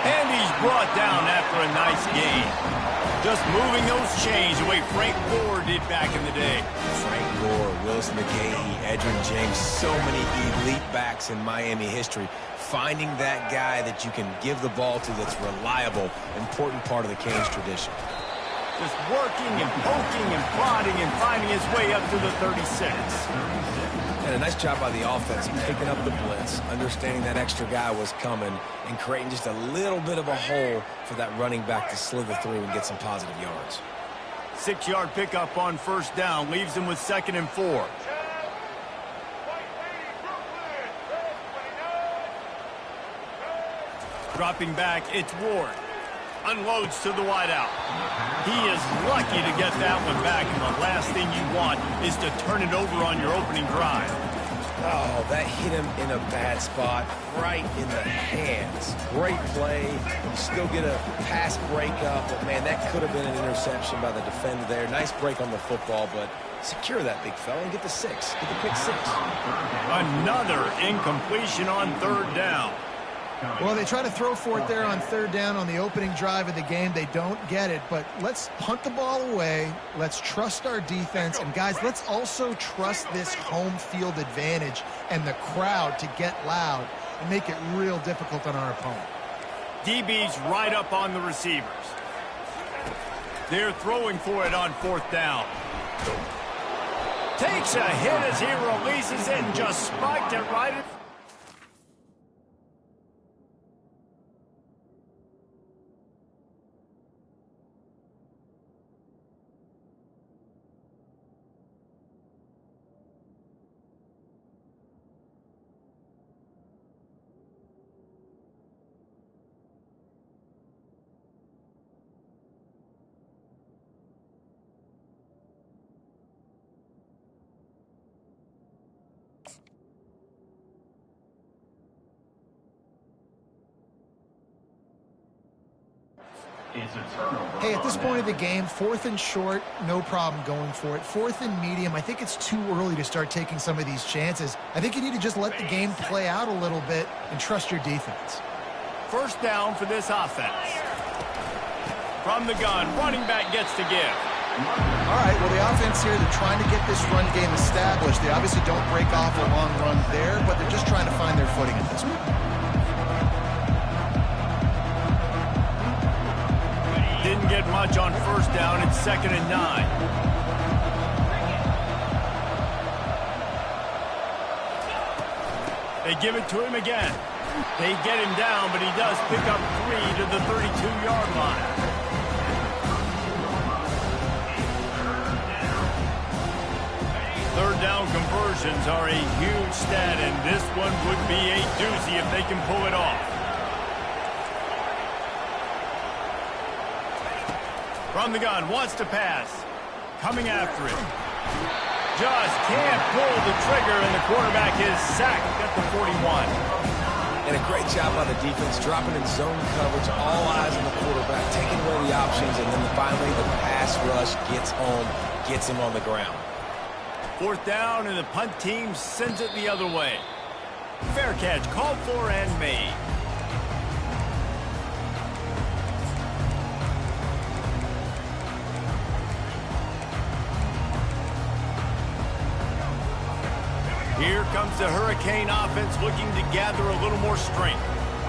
And he's brought down after a nice gain. Just moving those chains the way Frank Gore did back in the day. Frank Gore, Willis McGahee, Edgerrin James, so many elite backs in Miami history. Finding that guy that you can give the ball to that's reliable, important part of the Canes tradition. Just working and poking and prodding and finding his way up to the 36. And a nice job by the offense picking up the blitz, understanding that extra guy was coming, and creating just a little bit of a hole for that running back to slither through and get some positive yards. 6-yard pickup on first down leaves him with 2nd and 4. Dropping back, it's Ward. Unloads to the wideout. He is lucky to get that one back, and the last thing you want is to turn it over on your opening drive. Oh, that hit him in a bad spot, right in the hands. Great play. You still get a pass breakup, but, man, that could have been an interception by the defender there. Nice break on the football, but secure that big fella and get the 6. Get the pick 6. Another incompletion on third down. Well, they try to throw for it there on third down on the opening drive of the game. They don't get it, but let's punt the ball away. Let's trust our defense. And, guys, let's also trust this home field advantage and the crowd to get loud and make it real difficult on our opponent. DB's right up on the receivers. They're throwing for it on fourth down. Takes a hit as he releases it and just spiked it right in. Hey, at this point of the game, 4th and short, no problem going for it. 4th and medium, I think it's too early to start taking some of these chances. I think you need to just let the game play out a little bit and trust your defense. First down for this offense. From the gun, running back gets to give. All right, well, the offense here, they're trying to get this run game established. They obviously don't break off a long run there, but they're just trying to find their footing at this point. Didn't get much on first down. It's 2nd and 9. They give it to him again. They get him down, but he does pick up 3 to the 32-yard line. Third down conversions are a huge stat, and this one would be a doozy if they can pull it off. From the gun, wants to pass. Coming after it. Just can't pull the trigger, and the quarterback is sacked at the 41. And a great job by the defense, dropping in zone coverage, all eyes on the quarterback, taking away the options, and then finally the pass rush gets home, gets him on the ground. 4th down, and the punt team sends it the other way. Fair catch called for and made. Here comes the Hurricane offense looking to gather a little more strength.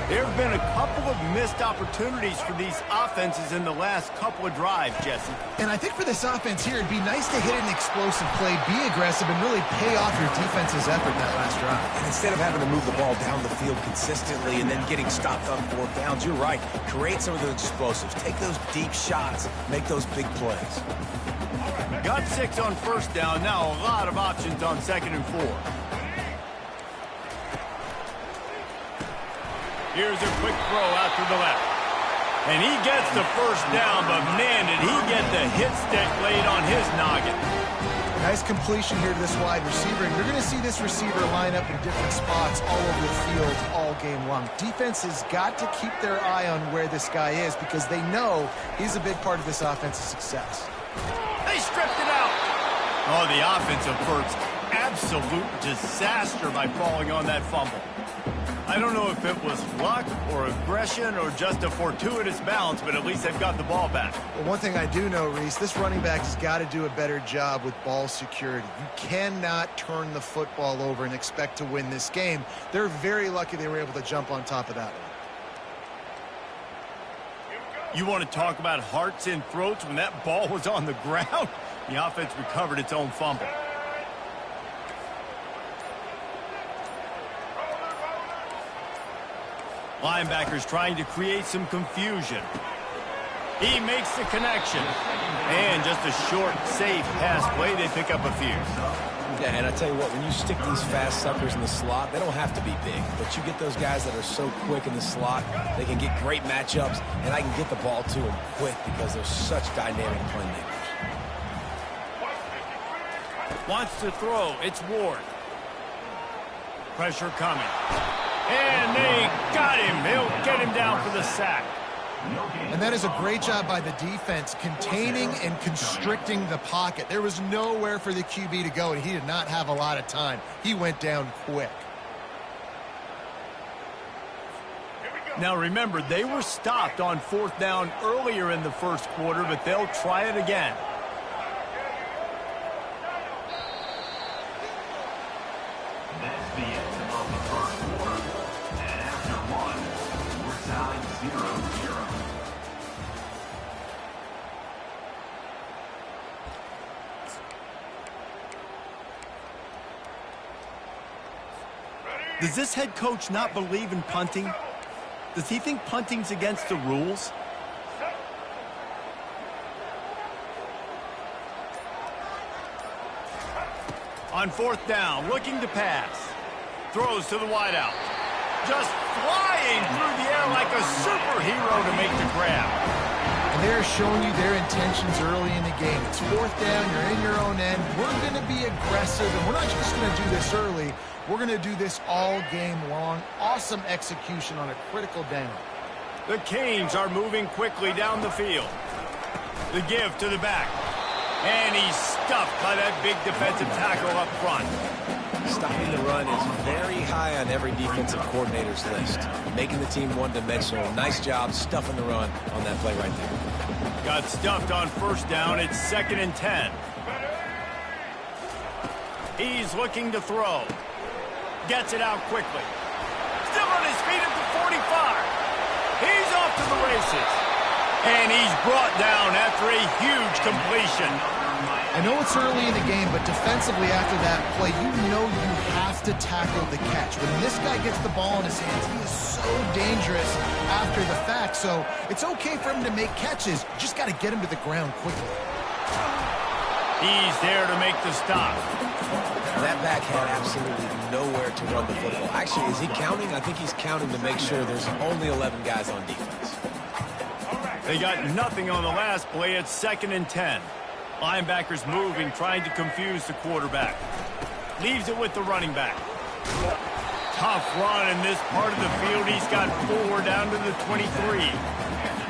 There have been a couple of missed opportunities for these offenses in the last couple of drives, Jesse. And I think for this offense here, it'd be nice to hit an explosive play, be aggressive, and really pay off your defense's effort in that last drive. And instead of having to move the ball down the field consistently and then getting stopped on 4th downs, you're right. Create some of those explosives. Take those deep shots. Make those big plays. Got 6 on 1st down. Now a lot of options on 2nd and 4. Here's a quick throw out to the left. And he gets the 1st down, but man, did he get the hit stick laid on his noggin. Nice completion here to this wide receiver, and you're going to see this receiver line up in different spots all over the field all game long. Defense has got to keep their eye on where this guy is because they know he's a big part of this offense's success. They stripped it out. Oh, the offensive first absolute disaster by falling on that fumble. I don't know if it was luck or aggression or just a fortuitous bounce, but at least they've got the ball back. Well, one thing I do know, Reese, this running back has got to do a better job with ball security. You cannot turn the football over and expect to win this game. They're very lucky they were able to jump on top of that one. You want to talk about hearts and throats when that ball was on the ground? The offense recovered its own fumble. Linebackers trying to create some confusion. He makes the connection. And just a short, safe pass play, they pick up a few. Yeah, and I tell you what, when you stick these fast suckers in the slot, they don't have to be big. But you get those guys that are so quick in the slot, they can get great matchups, and I can get the ball to them quick because they're such dynamic playmakers. Wants to throw. It's Ward. Pressure coming. And they got him. He'll get him down for the sack. And that is a great job by the defense, containing and constricting the pocket. There was nowhere for the QB to go, and he did not have a lot of time. He went down quick. Now remember, they were stopped on 4th down earlier in the first quarter, but they'll try it again. That's the end of the first quarter. And after one, we're tied 0-0. Does this head coach not believe in punting? Does he think punting's against the rules? On 4th down, looking to pass. Throws to the wideout. Just flying through the air like a superhero to make the grab. And they're showing you their intentions early in the game. It's 4th down, you're in your own end. We're going to be aggressive, and we're not just going to do this early. We're going to do this all game long. Awesome execution on a critical down. The Canes are moving quickly down the field. The give to the back. And he's stuffed by that big defensive tackle up front. Stopping the run is very high on every defensive coordinator's list. Making the team one-dimensional. Nice job stuffing the run on that play right there. Got stuffed on 1st down. It's 2nd and 10. He's looking to throw. Gets it out quickly. Still on his feet at the 45. He's off to the races. And he's brought down after a huge completion. I know it's early in the game, but defensively after that play, you know you have to tackle the catch. When this guy gets the ball in his hands, he is so dangerous after the fact. So it's okay for him to make catches. You just got to get him to the ground quickly. He's there to make the stop. That back had absolutely nowhere to run the football. Actually, is he counting? I think he's counting to make sure there's only 11 guys on defense. They got nothing on the last play. It's 2nd and 10. Linebackers moving, trying to confuse the quarterback. Leaves it with the running back. tough run in this part of the field. He's got 4 down to the 23.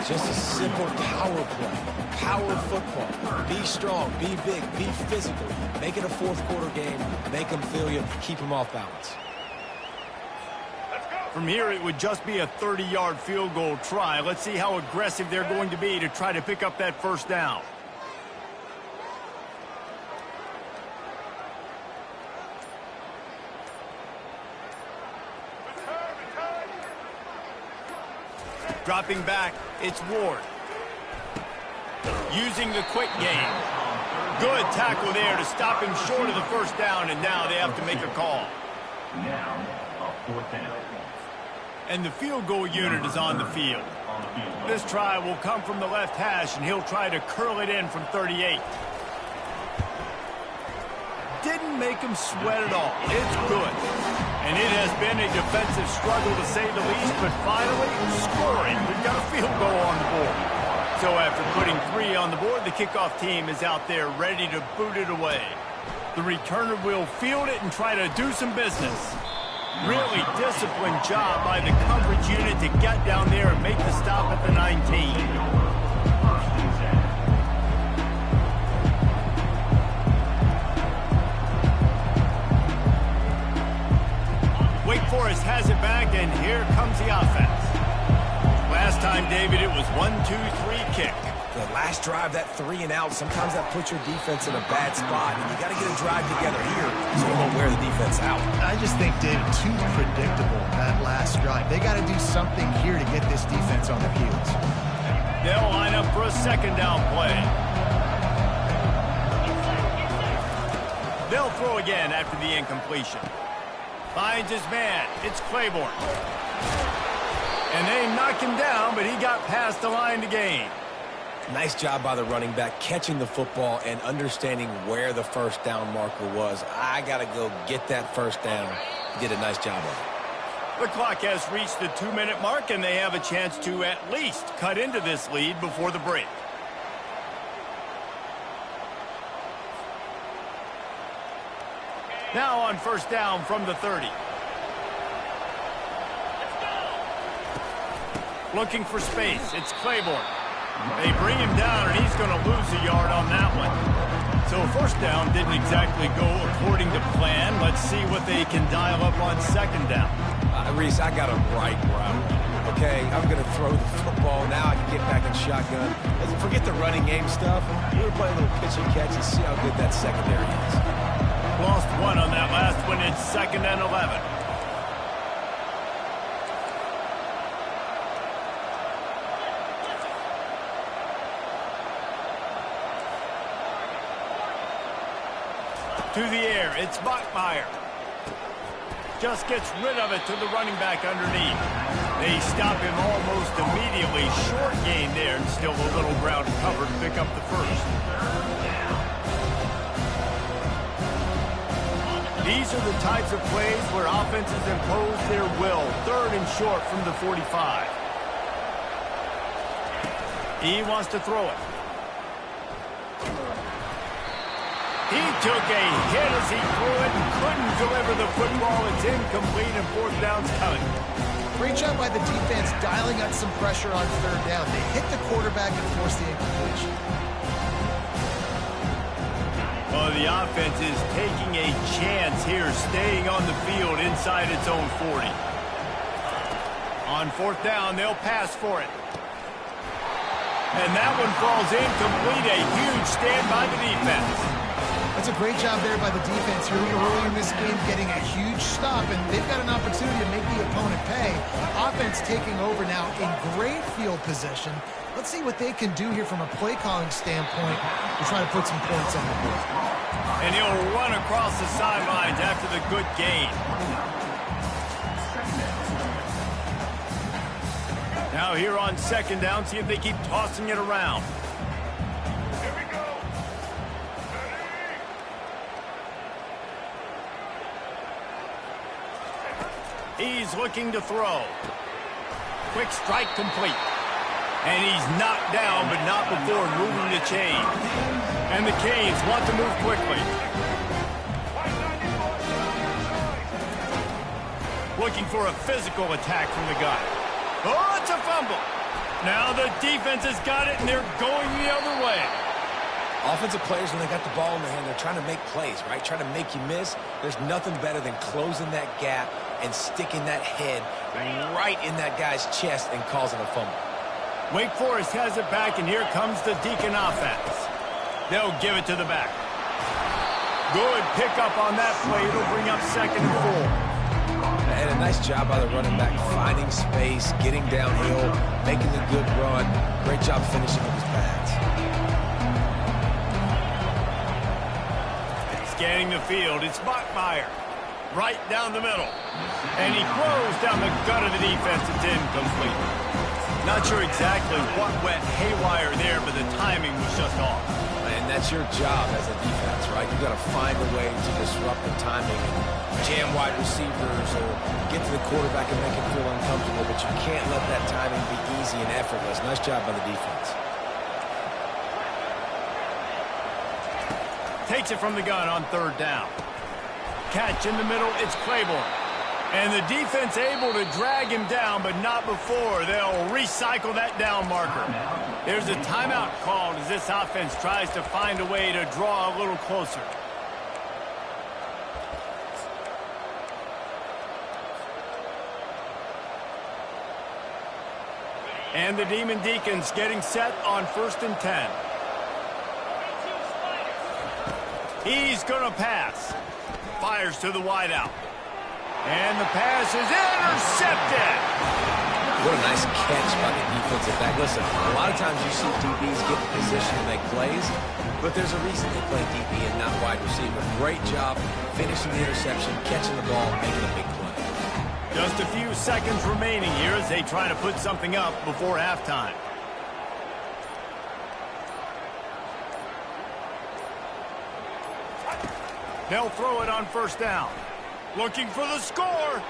Just a simple power play. Power football. Be strong, be big, be physical. Make it a fourth quarter game. Make them feel you. Keep them off balance. From here, it would just be a 30-yard field goal try. Let's see how aggressive they're going to be to try to pick up that first down. Dropping back, it's Ward. Using the quick game. Good tackle there to stop him short of the first down, and now they have to make a call. Now, a 4th down. And the field goal unit is on the field. This try will come from the left hash, and he'll try to curl it in from 38. Didn't make him sweat at all. It's good. And it has been a defensive struggle to say the least, but finally, scoring. We've got a field goal on the board. So after putting 3 on the board, the kickoff team is out there ready to boot it away. The returner will field it and try to do some business. Really disciplined job by the coverage unit to get down there and make the stop at the 19. Wake Forest has it back, and here comes the offense. Last time, David, it was 1-2-3 kick. The last drive, that 3 and out, sometimes that puts your defense in a bad spot, and you got to get a drive together here so you don't wear the defense out. I just think, David, too predictable, that last drive. They got to do something here to get this defense on their heels. They'll line up for a second down play. They'll throw again after the incompletion. Finds his man. It's Claiborne. And they knock him down, but he got past the line to gain. Nice job by the running back, catching the football and understanding where the first down marker was. I got to go get that first down. He did a nice job of it. The clock has reached the 2-minute mark, and they have a chance to at least cut into this lead before the break. Now on first down from the 30. Looking for space. It's Claiborne. They bring him down, and he's going to lose a yard on that one. So first down didn't exactly go according to plan. Let's see what they can dial up on second down. Reese, I got a right route. Okay, I'm going to throw the football. Now I can get back in shotgun. Forget the running game stuff. We're going to play a little pitch and catch and see how good that secondary is. Lost 1 on that last one. It's 2nd and 11. To the air, it's Bachmeier. Just gets rid of it to the running back underneath. They stop him almost immediately. Short gain there, and still a little ground cover to pick up the first. These are the types of plays where offenses impose their will. 3rd and short from the 45. He wants to throw it. He took a hit as he threw it and couldn't deliver the football. It's incomplete, and 4th down's coming. Great job by the defense dialing up some pressure on 3rd down. They hit the quarterback and forced the incompletion. Well, the offense is taking a chance here, staying on the field inside its own 40. On 4th down, they'll pass for it. And that one falls incomplete. A huge stand by the defense. That's a great job there by the defense here early in this game, getting a huge stop, and they've got an opportunity to make the opponent pay. Offense taking over now in great field position. Let's see what they can do here from a play calling standpoint to try to put some points on the board. And he'll run across the sidelines after the good gain. Now here on second down, see if they keep tossing it around. He's looking to throw. Quick strike complete. And he's knocked down, but not before moving the chain. And the Canes want to move quickly. looking for a physical attack from the gun. Oh, it's a fumble. Now the defense has got it, and they're going the other way. Offensive players, when they got the ball in their hand, they're trying to make plays, right? Trying to make you miss. There's nothing better than closing that gap and sticking that head right in that guy's chest and causing a fumble. Wake Forest has it back, and here comes the Deacon offense. They'll give it to the back. Good pickup on that play. It'll bring up 2nd and 4. And a nice job by the running back, finding space, getting downhill, making a good run. Great job finishing with his pads. Scanning the field, it's Bachmeyer. Right down the middle. And he throws down the gut of the defense. It's incomplete. Not sure exactly what went haywire there, but the timing was just off. And that's your job as a defense, right? You've got to find a way to disrupt the timing and jam wide receivers or get to the quarterback and make him feel uncomfortable, but you can't let that timing be easy and effortless. Nice job by the defense. Takes it from the gun on 3rd down. Catch in the middle, it's Claiborne. And the defense able to drag him down, but not before. They'll recycle that down marker. There's a timeout called as this offense tries to find a way to draw a little closer. And the Demon Deacons getting set on 1st and 10. He's going to pass. Fires to the wideout. And the pass is intercepted. What a nice catch by the defensive back. Listen, a lot of times you see DBs get in position to make plays, but there's a reason they play DB and not wide receiver. Great job finishing the interception, catching the ball, making a big play. Just a few seconds remaining here as they try to put something up before halftime. They'll throw it on 1st down. Looking for the score.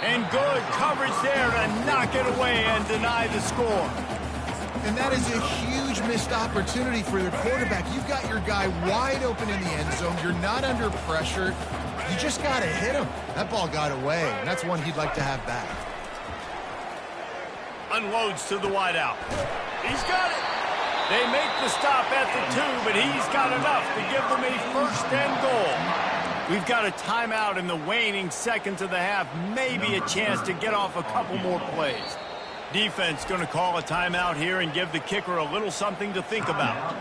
And good coverage there to knock it away and deny the score. And that is a huge missed opportunity for your quarterback. You've got your guy wide open in the end zone. You're not under pressure. You just got to hit him. That ball got away, and that's one he'd like to have back. Unloads to the wideout. He's got it. They make the stop at the 2, but he's got enough to give them a 1st and goal. We've got a timeout in the waning seconds of the half. Maybe a chance to get off a couple more plays. Defense going to call a timeout here and give the kicker a little something to think about.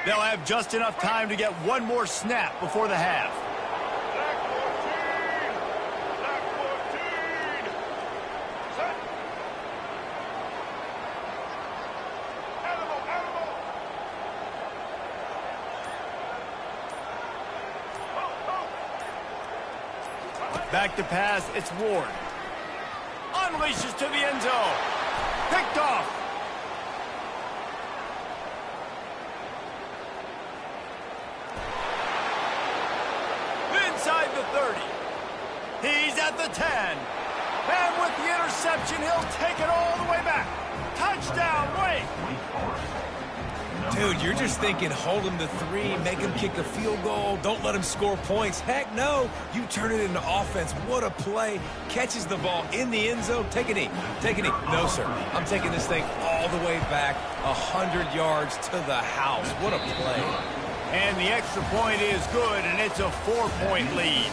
They'll have just enough time to get one more snap before the half. Back to pass, it's Ward. Unleashes to the end zone. Picked off. Inside the 30. He's at the 10. And with the interception, he'll take it all the way back. Touchdown, Wake. Dude, you're just thinking, hold him to 3, make him kick a field goal, don't let him score points. Heck no, you turn it into offense. What a play. Catches the ball in the end zone. Take a knee. Take a knee. No, sir. I'm taking this thing all the way back 100 yards to the house. What a play. And the extra point is good, and it's a 4-point lead.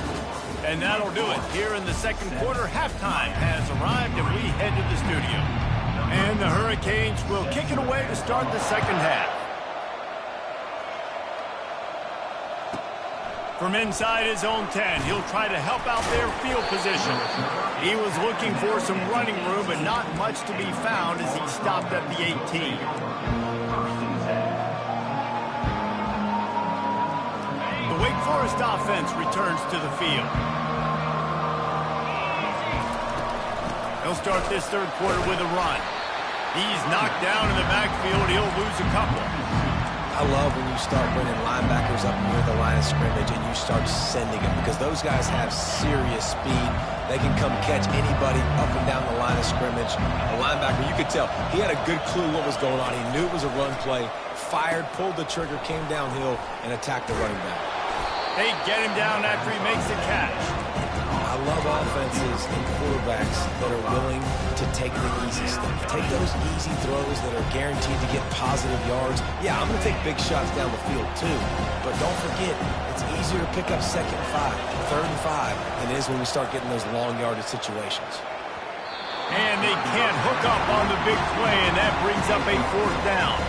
And that'll do it. Here in the 2nd quarter, halftime has arrived, and we head to the studio. And the Hurricanes will kick it away to start the 2nd half. From inside his own 10, he'll try to help out their field position. He was looking for some running room, but not much to be found as he stopped at the 18. The Wake Forest offense returns to the field. He'll start this 3rd quarter with a run. He's knocked down in the backfield. He'll lose a couple. I love when you start bringing linebackers up near the line of scrimmage and you start sending them, because those guys have serious speed. They can come catch anybody up and down the line of scrimmage. The linebacker, you could tell, he had a good clue what was going on. He knew it was a run play, fired, pulled the trigger, came downhill, and attacked the running back. They get him down after he makes the catch. I love offenses and quarterbacks that are willing to take the easy stuff. Take those easy throws that are guaranteed to get positive yards. Yeah, I'm going to take big shots down the field too. But don't forget, it's easier to pick up 2nd and 5, 3rd and 5 than it is when we start getting those long yardage situations. And they can't hook up on the big play, and that brings up a 4th down.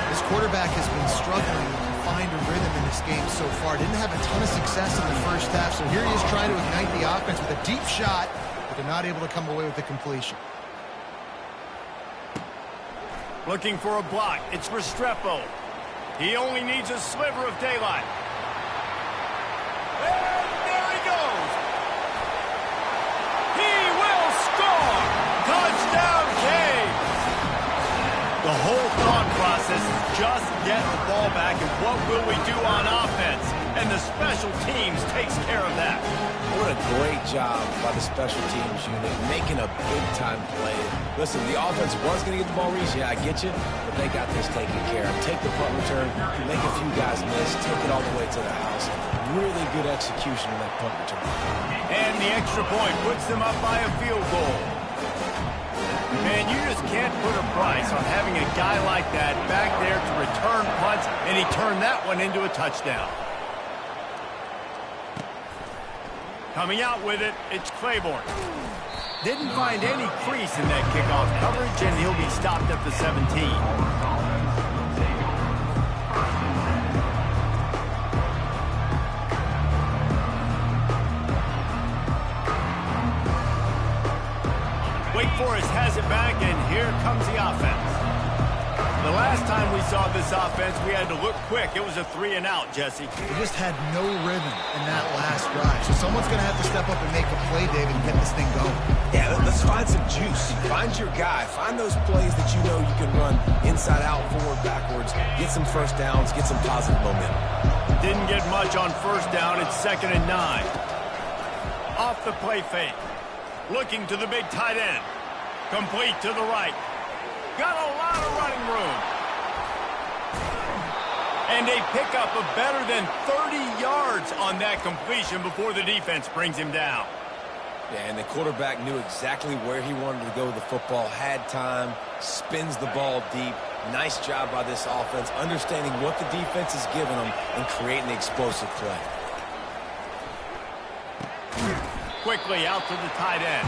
This quarterback has been struggling to find a rhythm in this game so far. Didn't have a ton of success in the first half, so here he is trying to ignite the offense with a deep shot, but they're not able to come away with the completion. Looking for a block. It's Restrepo. He only needs a sliver of daylight. And there he goes. He will score. Touchdown, Canes. The whole thought process is just get the ball back, and what will we do on offense? And the special teams takes care of that. What a great job by the special teams unit, making a big-time play. Listen, the offense was going to get the ball reached. Yeah, I get you, but they got this taken care of. Take the punt return, make a few guys miss, take it all the way to the house. Really good execution on that punt return. And the extra point puts them up by a field goal. Man, you just can't put a price on having a guy like that back there to return punts, and he turned that one into a touchdown. Coming out with it, it's Claiborne. Didn't find any crease in that kickoff coverage, and he'll be stopped at the 17. Wake Forest has it back, and here comes the offense. The last time we saw this offense, we had to look quick. It was a 3-and-out, Jesse. They just had no rhythm in that last drive. So someone's going to have to step up and make a play, David, and get this thing going. Yeah, let's find some juice. Find your guy. Find those plays that you know you can run inside out, forward, backwards. Get some first downs. Get some positive momentum. Didn't get much on first down. It's 2nd and 9. Off the play fake. Looking to the big tight end. Complete to the right. Got a lot of running room. And they pick up a better than 30 yards on that completion before the defense brings him down. Yeah, and the quarterback knew exactly where he wanted to go with the football, had time, spins the ball deep. Nice job by this offense, understanding what the defense is giving them and creating the explosive play. Quickly out to the tight end.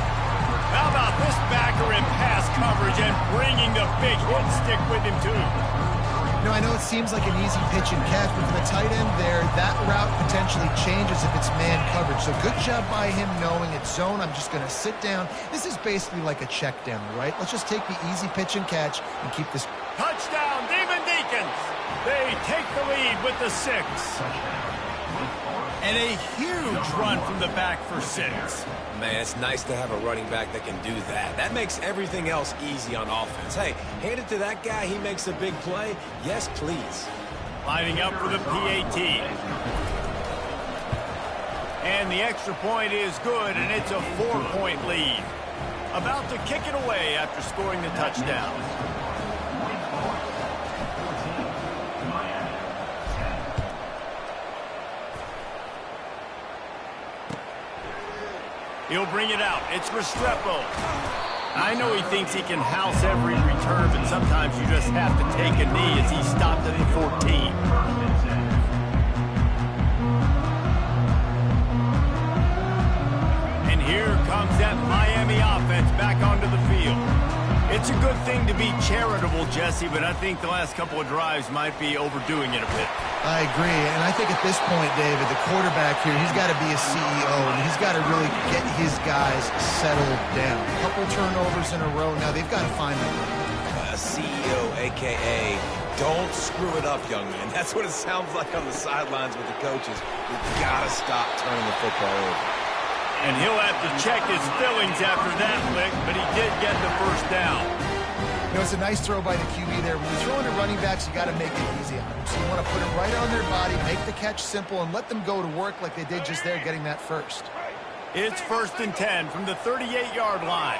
How about this backer in pass coverage and bringing the big hit stick with him, too? You know, I know it seems like an easy pitch and catch, but for the tight end there, that route potentially changes if it's man coverage. So good job by him knowing it's zone. I'm just going to sit down. This is basically like a check down, right? Let's just take the easy pitch and catch and keep this. Touchdown, Demon Deacons. They take the lead with the 6. And a huge run from the back for 6. Man, it's nice to have a running back that can do that. That makes everything else easy on offense. Hey, hand it to that guy. He makes a big play. Yes, please. Lining up for the PAT. And the extra point is good, and it's a 4-point lead. About to kick it away after scoring the touchdown. He'll bring it out. It's Restrepo. I know he thinks he can house every return, but sometimes you just have to take a knee as he stopped at the 14. And here comes that Miami offense back onto the field. It's a good thing to be charitable, Jesse, but I think the last couple of drives might be overdoing it a bit. I agree, and I think at this point, David, the quarterback here, he's got to be a CEO, and he's got to really get his guys settled down. A couple turnovers in a row. Now they've got to find them. A CEO, a.k.a. don't screw it up, young man. That's what it sounds like on the sidelines with the coaches. You've got to stop turning the football over. And he'll have to check his fillings after that lick, but he did get the first down. You know, it's a nice throw by the QB there. When you're throwing to running backs, you got to make it easy on them. So you want to put them right on their body, make the catch simple, and let them go to work like they did just there, getting that first. It's 1st and 10 from the 38-yard line.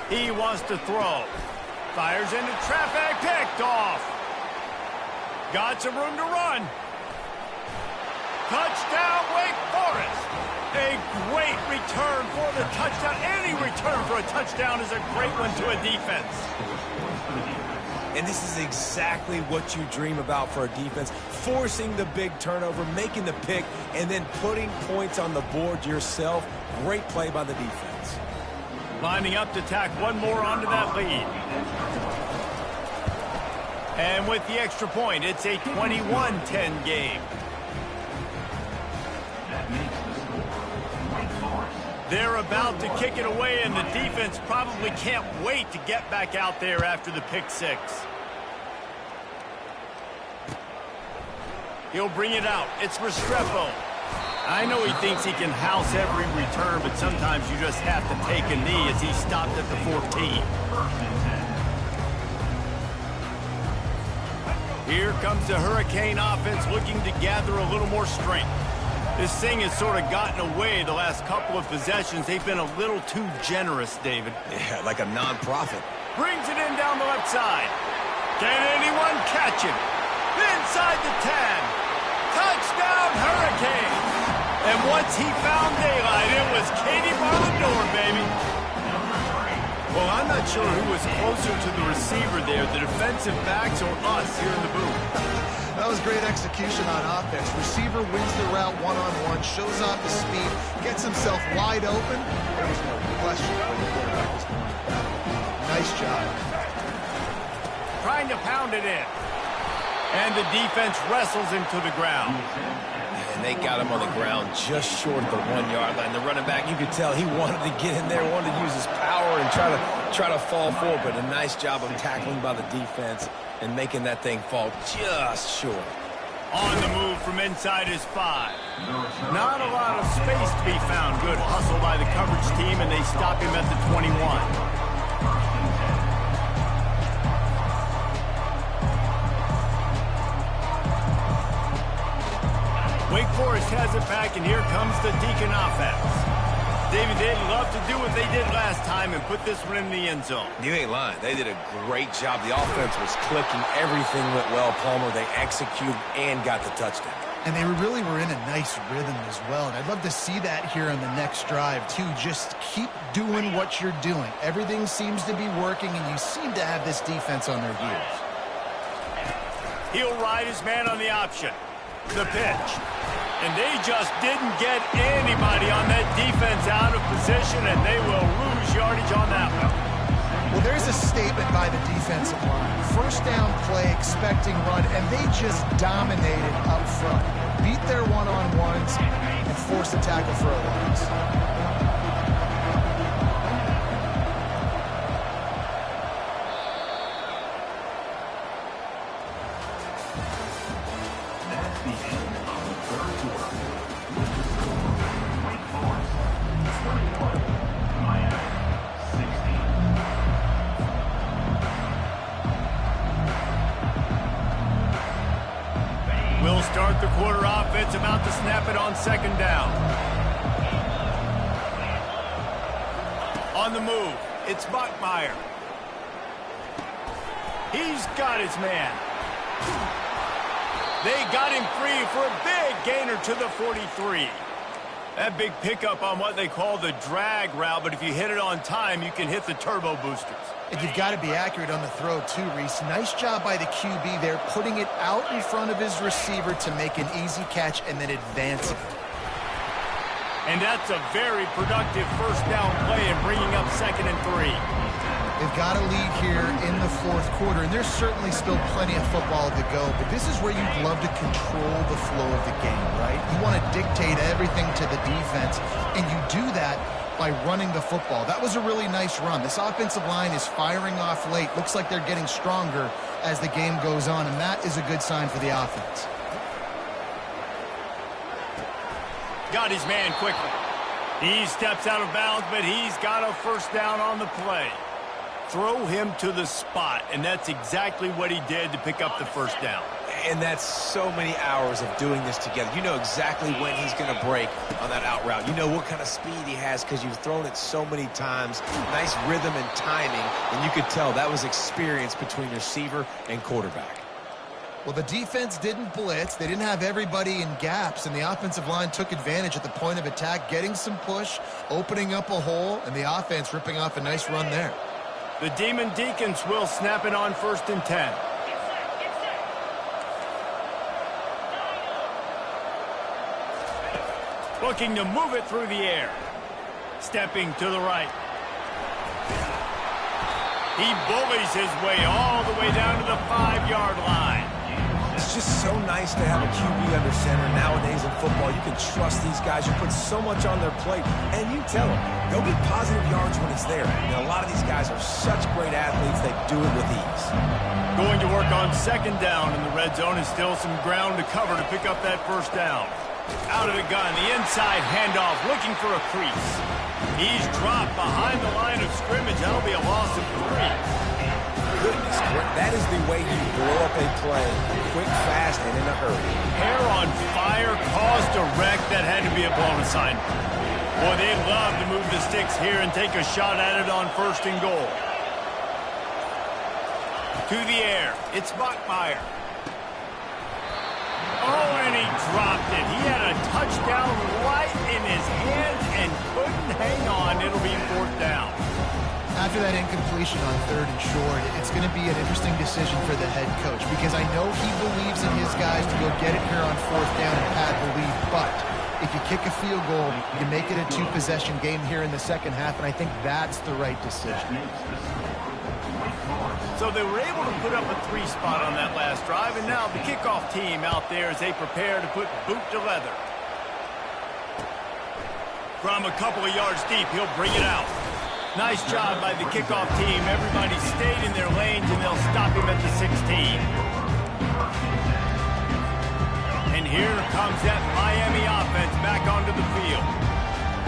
He wants to throw. Fires into traffic, picked off. Got some room to run. Touchdown, Wake Forest. A great return for the touchdown. Any return for a touchdown is a great one to a defense. And this is exactly what you dream about for a defense. Forcing the big turnover, making the pick, and then putting points on the board yourself. Great play by the defense. Lining up to tack one more onto that lead. And with the extra point, it's a 21-10 game. They're about to kick it away, and the defense probably can't wait to get back out there after the pick six. He'll bring it out. It's Restrepo. I know he thinks he can house every return, but sometimes you just have to take a knee as he stopped at the 14. Here comes the Hurricane offense looking to gather a little more strength. This thing has sort of gotten away the last couple of possessions. They've been a little too generous, David. Yeah, like a non-profit. Brings it in down the left side. Can anyone catch him? Inside the 10. Touchdown, Hurricane. And once he found daylight, it was Katie bar the door, baby. Well, I'm not sure who was closer to the receiver there, the defensive backs or us here in the booth. That was great execution on offense. Receiver wins the route one-on-one, shows off his speed, gets himself wide open. There was no question where the quarterback was going. Nice job. Trying to pound it in. And the defense wrestles him to the ground. And they got him on the ground just short of the 1-yard line. The running back, you could tell he wanted to get in there, wanted to use his power and try to fall forward, but a nice job of tackling by the defense and making that thing fall just short. On the move from inside his 5. Not a lot of space to be found. Good hustle by the coverage team, and they stop him at the 21. Wake Forest has it back, and here comes the Deacon offense. David, they'd love to do what they did last time and put this one in the end zone. You ain't lying. They did a great job. The offense was clicking. Everything went well, Palmer. They executed and got the touchdown. And they really were in a nice rhythm as well. And I'd love to see that here on the next drive, too. Just keep doing what you're doing. Everything seems to be working, and you seem to have this defense on their heels. He'll ride his man on the option. The pitch. And they just didn't get anybody on that defense out of position, and they will lose yardage on that one. Well, there's a statement by the defensive line. First down play, expecting run, and they just dominated up front. Beat their one-on-ones and forced a tackle for a loss. We'll start the quarter offense, about to snap it on 2nd down. On the move, it's Buckmeyer. He's got his man. They got him free for a big gainer to the 43. That big pickup on what they call the drag route, but if you hit it on time, you can hit the turbo boosters. And you've got to be accurate on the throw, too, Reese. Nice job by the QB there, putting it out in front of his receiver to make an easy catch and then advancing. And that's a very productive first down play and bringing up 2nd and 3. They've got a lead here in the 4th quarter, and there's certainly still plenty of football to go, but this is where you'd love to control the flow of the game, right? You want to dictate everything to the defense, and you do that by running the football. That was a really nice run. This offensive line is firing off late. Looks like they're getting stronger as the game goes on, and that is a good sign for the offense. Got his man quickly. He steps out of bounds, but he's got a first down on the play. Throw him to the spot, and that's exactly what he did to pick up the first down. And that's so many hours of doing this together. You know exactly when he's going to break on that out route. You know what kind of speed he has because you've thrown it so many times. Nice rhythm and timing, and you could tell that was experience between receiver and quarterback. Well, the defense didn't blitz. They didn't have everybody in gaps, and the offensive line took advantage at the point of attack, getting some push, opening up a hole, and the offense ripping off a nice run there. The Demon Deacons will snap it on 1st and 10. Looking to move it through the air. Stepping to the right. He bullies his way all the way down to the 5-yard line. It's just so nice to have a QB under center. Nowadays in football, you can trust these guys. You put so much on their plate, and you tell them, go get positive yards when it's there. And a lot of these guys are such great athletes, they do it with ease. Going to work on 2nd down in the red zone, and still some ground to cover to pick up that 1st down. Out of the gun, the inside handoff, looking for a crease. He's dropped behind the line of scrimmage. That'll be a loss of 3. Goodness, that is the way you blow up a play, quick, fast, and in a hurry. Hair on fire, caused a wreck. That had to be a blown assignment. Boy, they'd love to move the sticks here and take a shot at it on 1st and goal. To the air, it's Bachmeier. Oh, and he dropped it. He had a touchdown right in his hands and couldn't hang on. It'll be 4th down. After that incompletion on 3rd and short, it's going to be an interesting decision for the head coach because I know he believes in his guys to go get it here on 4th down and pad the lead, but if you kick a field goal, you make it a 2-possession game here in the 2nd half, and I think that's the right decision. So they were able to put up a 3 spot on that last drive, and now the kickoff team out there as they prepare to put boot to leather. From a couple of yards deep, he'll bring it out. Nice job by the kickoff team. Everybody stayed in their lanes, and they'll stop him at the 16. And here comes that Miami offense back onto the field.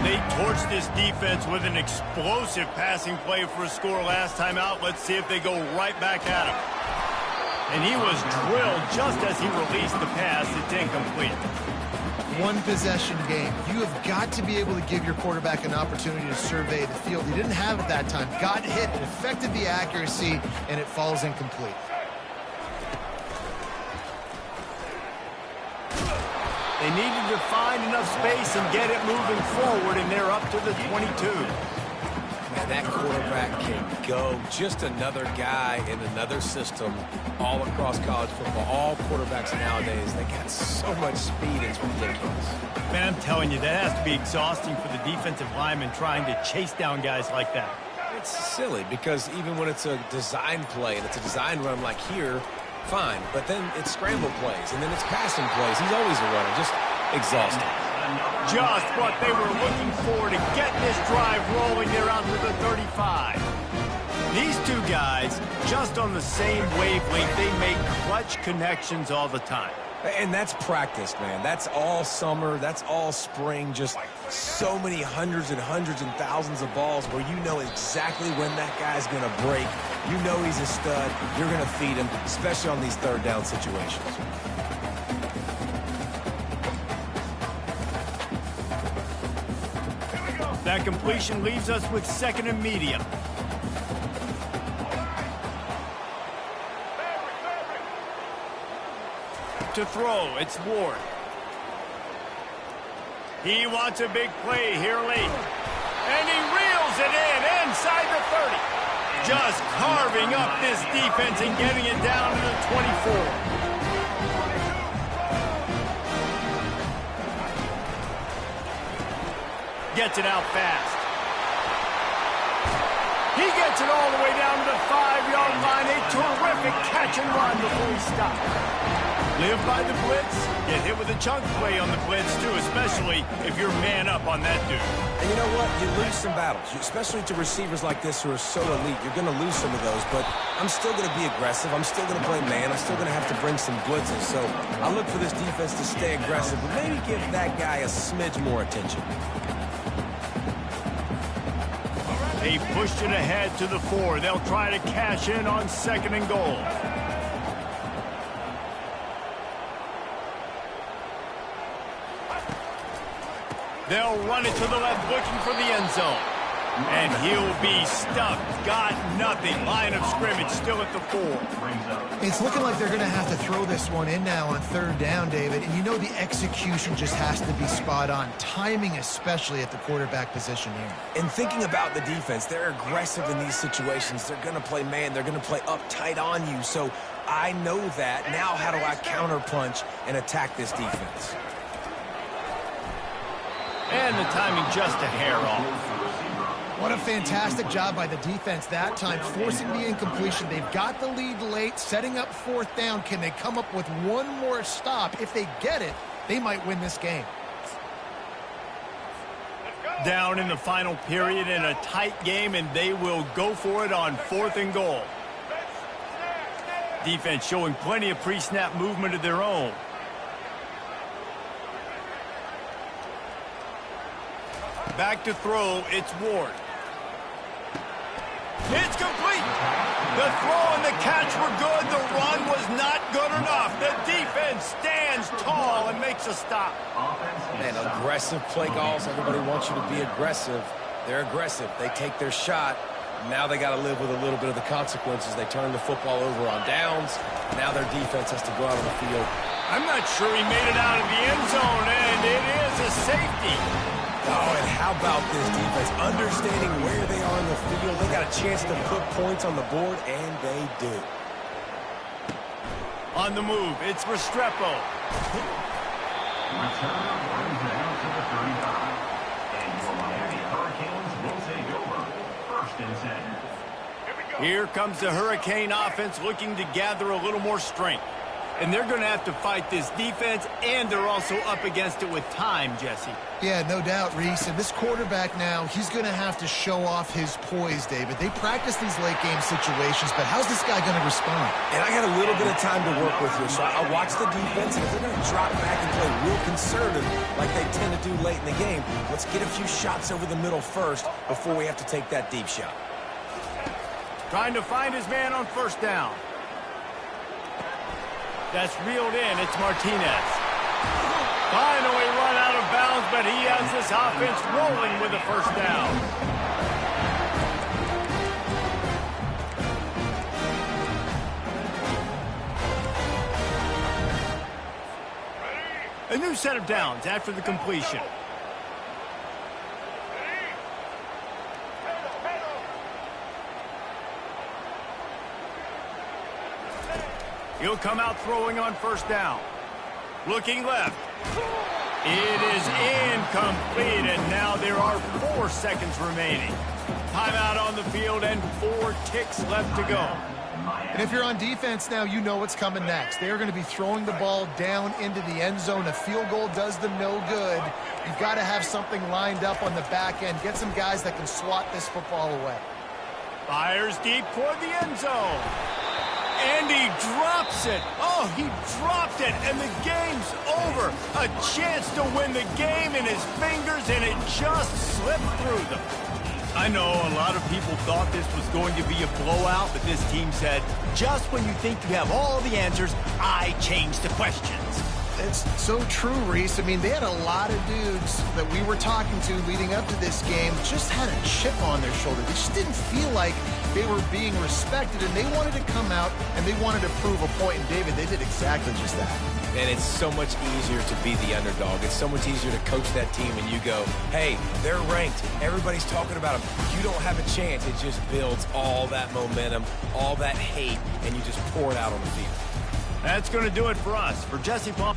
They torched this defense with an explosive passing play for a score last time out. Let's see if they go right back at him. And he was drilled just as he released the pass. It's incomplete. 1-possession game. You have got to be able to give your quarterback an opportunity to survey the field. He didn't have it that time. Got hit, it affected the accuracy, and it falls incomplete. They needed to find enough space and get it moving forward, and they're up to the 22. Man, that quarterback can go. Just another guy in another system all across college football. All quarterbacks nowadays, they got so much speed, it's ridiculous. Man, I'm telling you, that has to be exhausting for the defensive lineman trying to chase down guys like that. It's silly because even when it's a design play and it's a design run like here, fine. But then it's scramble plays, and then it's passing plays. He's always a runner. Just exhausting. Just what they were looking for to get this drive rolling. They're out to the 35. These two guys, just on the same wavelength, they make clutch connections all the time. And that's practice, man. That's all summer. That's all spring. Just so many hundreds and thousands of balls where you know exactly when that guy's going to break. You know he's a stud. You're going to feed him, especially on these 3rd down situations. That completion leaves us with 2nd and medium. To throw, it's Ward. He wants a big play here late. And he reels it in inside the 30. Just carving up this defense and getting it down to the 24. Gets it out fast. He gets it all the way down to the 5-yard line. A terrific catch and run before he stopped. Live by the blitz. Get hit with a chunk play on the blitz, too, especially if you're man up on that dude. And you know what? You lose some battles, especially to receivers like this who are so elite. You're going to lose some of those, but I'm still going to be aggressive. I'm still going to play man. I'm still going to have to bring some blitzes. So I look for this defense to stay aggressive, but maybe give that guy a smidge more attention. They pushed it ahead to the 4. They'll try to cash in on 2nd and goal. They'll run it to the left, looking for the end zone. And he'll be stuffed. Got nothing. Line of scrimmage still at the 4. It's looking like they're going to have to throw this one in now on 3rd down, David. And you know the execution just has to be spot on. Timing especially at the quarterback position here. And thinking about the defense, they're aggressive in these situations. They're going to play man. They're going to play up tight on you. So I know that. Now how do I counterpunch and attack this defense? And the timing just a hair off. What a fantastic job by the defense that time, forcing the incompletion. They've got the lead late, setting up 4th down. Can they come up with one more stop? If they get it, they might win this game. Down in the final period in a tight game, and they will go for it on 4th and goal. Defense showing plenty of pre-snap movement of their own. Back to throw, it's Ward. It's complete. The throw and the catch were good. The run was not good enough. The defense stands tall and makes a stop. Man, aggressive play calls. Everybody wants you to be aggressive. They're aggressive. They take their shot. Now they got to live with a little bit of the consequences. They turn the football over on downs. Now their defense has to go out on the field. I'm not sure he made it out of the end zone, and it is a safety. Oh, and how about this defense? Understanding where they are in the field. They got a chance to put points on the board, and they do. On the move, it's Restrepo. Return brings it out to the 35. And your Miami Hurricanes will take over. 1st and 10. Here comes the Hurricane offense looking to gather a little more strength. And they're going to have to fight this defense, and they're also up against it with time, Jesse. Yeah, no doubt, Reese. And this quarterback now, he's going to have to show off his poise, David. They practice these late-game situations, but how's this guy going to respond? And I got a little bit of time to work with here, so I watch the defense, and if they're going to drop back and play real conservative like they tend to do late in the game, let's get a few shots over the middle first before we have to take that deep shot. Trying to find his man on 1st down. That's reeled in. It's Martinez. Finally run out of bounds, but he has this offense rolling with a 1st down. A new set of downs after the completion. He'll come out throwing on 1st down. Looking left. It is incomplete, and now there are 4 seconds remaining. Timeout on the field and 4 ticks left to go. And if you're on defense now, you know what's coming next. They're going to be throwing the ball down into the end zone. A field goal does them no good. You've got to have something lined up on the back end. Get some guys that can swat this football away. Fires deep toward the end zone. And he drops it. Oh, he dropped it, and the game's over. A chance to win the game in his fingers, and it just slipped through them. I know a lot of people thought this was going to be a blowout, but this team said, just when you think you have all the answers, I change the questions. It's so true, Reese. I mean, they had a lot of dudes that we were talking to leading up to this game just had a chip on their shoulder. They just didn't feel like they were being respected, and they wanted to come out, and they wanted to prove a point. And, David, they did exactly just that. And it's so much easier to be the underdog. It's so much easier to coach that team, and you go, hey, they're ranked. Everybody's talking about them. You don't have a chance. It just builds all that momentum, all that hate, and you just pour it out on the field. That's going to do it for us. For Jesse Palm.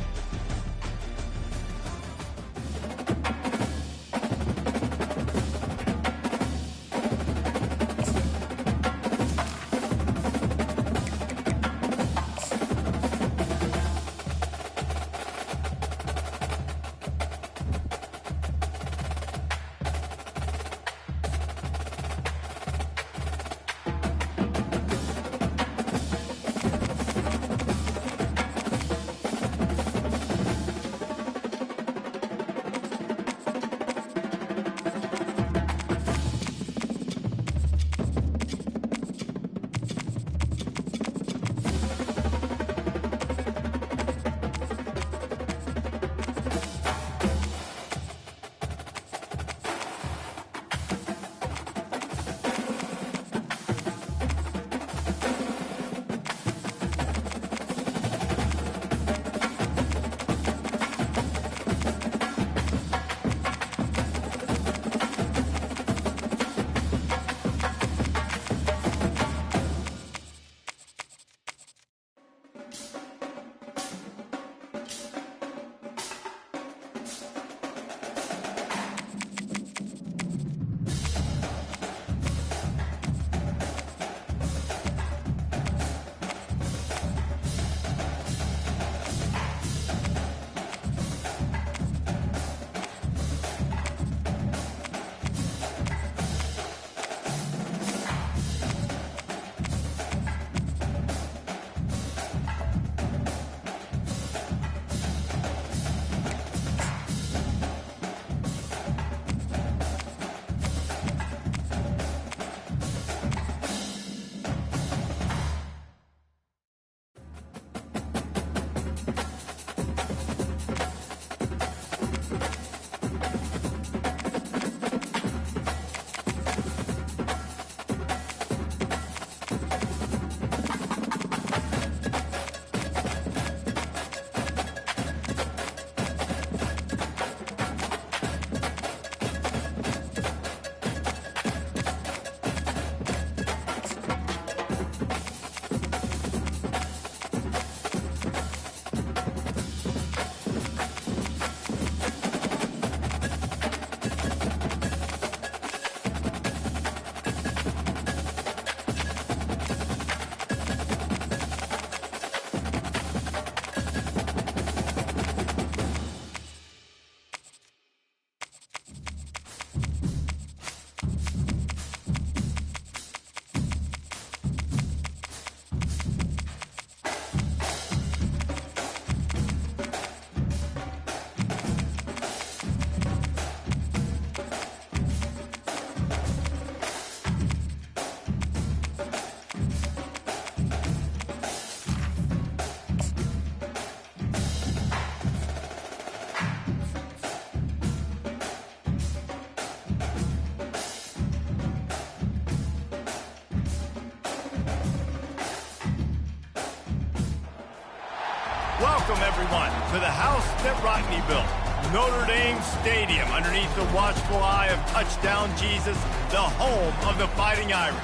Welcome, everyone, to the house that Rodney built. Notre Dame Stadium, underneath the watchful eye of Touchdown Jesus, the home of the Fighting Irish.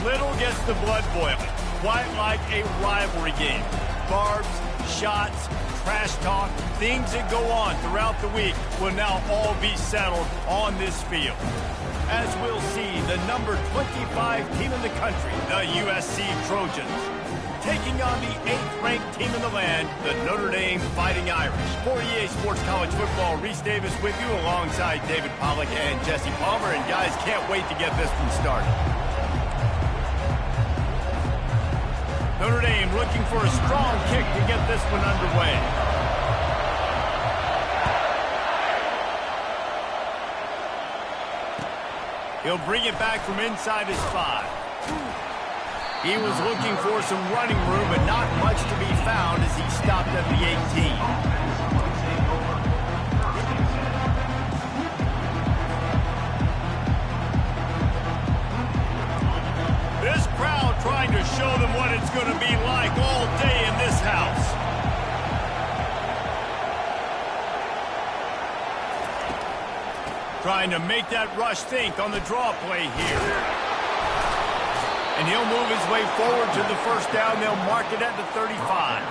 Little gets the blood boiling, quite like a rivalry game. Barbs, shots, trash talk, things that go on throughout the week will now all be settled on this field. As we'll see, the number 25 team in the country, the USC Trojans, taking on the 8th-ranked team in the land, the Notre Dame Fighting Irish. For EA Sports College Football, Reese Davis with you alongside David Pollack and Jesse Palmer. And guys, can't wait to get this one started. Notre Dame looking for a strong kick to get this one underway. He'll bring it back from inside his 5. He was looking for some running room, but not much to be found as he stopped at the 18. This crowd trying to show them what it's going to be like all day in this house. Trying to make that rush think on the draw play here. And he'll move his way forward to the first down. They'll mark it at the 35.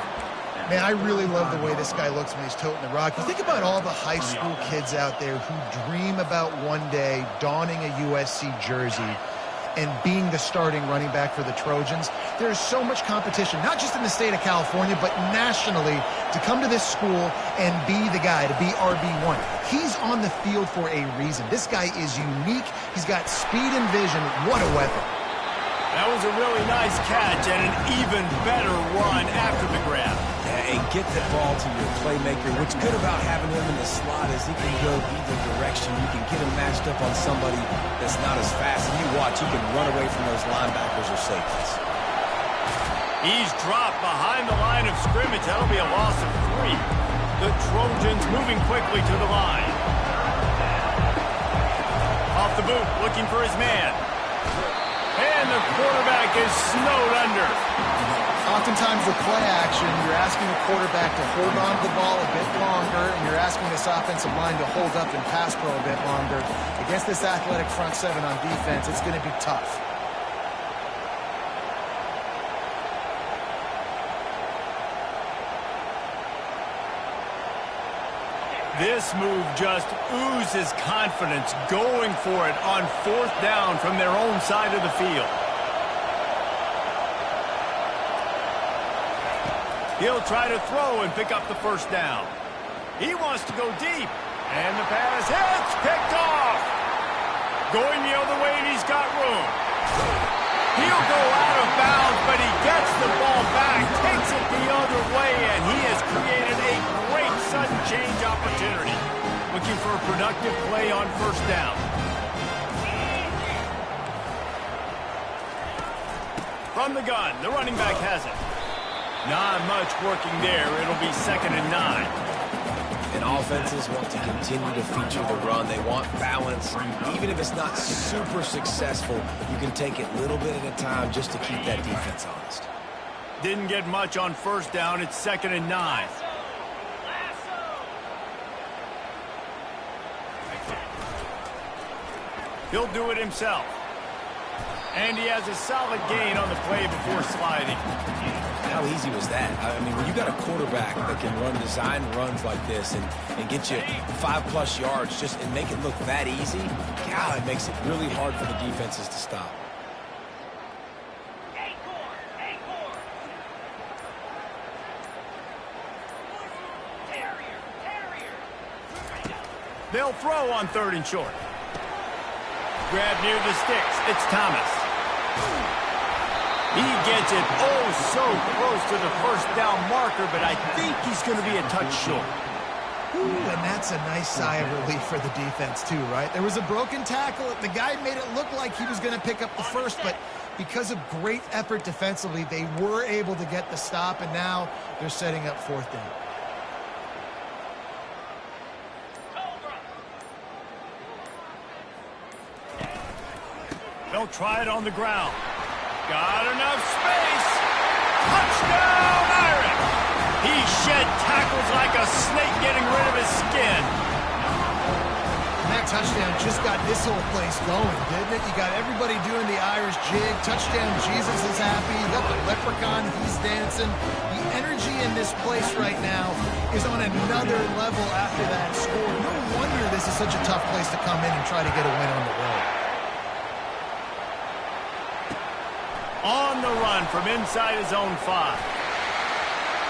Man, I really love the way this guy looks when he's toting the rock. You think about all the high school kids out there who dream about one day donning a USC jersey and being the starting running back for the Trojans. There's so much competition, not just in the state of California, but nationally, to come to this school and be the guy, to be RB1. He's on the field for a reason. This guy is unique. He's got speed and vision. What a weapon. That was a really nice catch and an even better run after the grab. Yeah, and get the ball to your playmaker. What's good about having him in the slot is he can go either direction. You can get him matched up on somebody that's not as fast. And you watch, he can run away from those linebackers or safeties. He's dropped behind the line of scrimmage. That'll be a loss of 3. The Trojans moving quickly to the line. Off the boot, looking for his man. And the quarterback is snowed under. Oftentimes with play action, you're asking the quarterback to hold on to the ball a bit longer, and you're asking this offensive line to hold up and pass pro a bit longer. Against this athletic front 7 on defense, it's going to be tough. This move just oozes confidence, going for it on 4th down from their own side of the field. He'll try to throw and pick up the first down. He wants to go deep. And the pass hits, picked off. Going the other way, and he's got room. He'll go out of bounds, but he gets the ball back, takes it the other way, and he has created a great sudden change opportunity. Looking for a productive play on 1st down. From the gun, the running back has it. Not much working there. It'll be 2nd and 9. And offenses want to continue to feature the run. They want balance. Even if it's not super successful, you can take it little bit at a time just to keep that defense honest. Didn't get much on 1st down. It's 2nd and 9. He'll do it himself. And he has a solid gain on the play before sliding. How easy was that? I mean, when you got a quarterback that can run design runs like this and get you 5+ yards just and make it look that easy, God, it makes it really hard for the defenses to stop. They'll throw on 3rd and short. Grab near the sticks. It's Thomas. He gets it so close to the 1st down marker, but I think he's going to be a touch short. Ooh, and that's a nice sigh of relief for the defense too, right? There was a broken tackle. The guy made it look like he was going to pick up the first, but because of great effort defensively, they were able to get the stop, and now they're setting up 4th down. They'll try it on the ground. Got enough space. Touchdown, Irish. He shed tackles like a snake getting rid of his skin. And that touchdown just got this whole place going, didn't it? You got everybody doing the Irish jig. Touchdown Jesus is happy. You got the leprechaun, he's dancing. The energy in this place right now is on another level after that score. No wonder this is such a tough place to come in and try to get a win on the road. On the run from inside his own 5.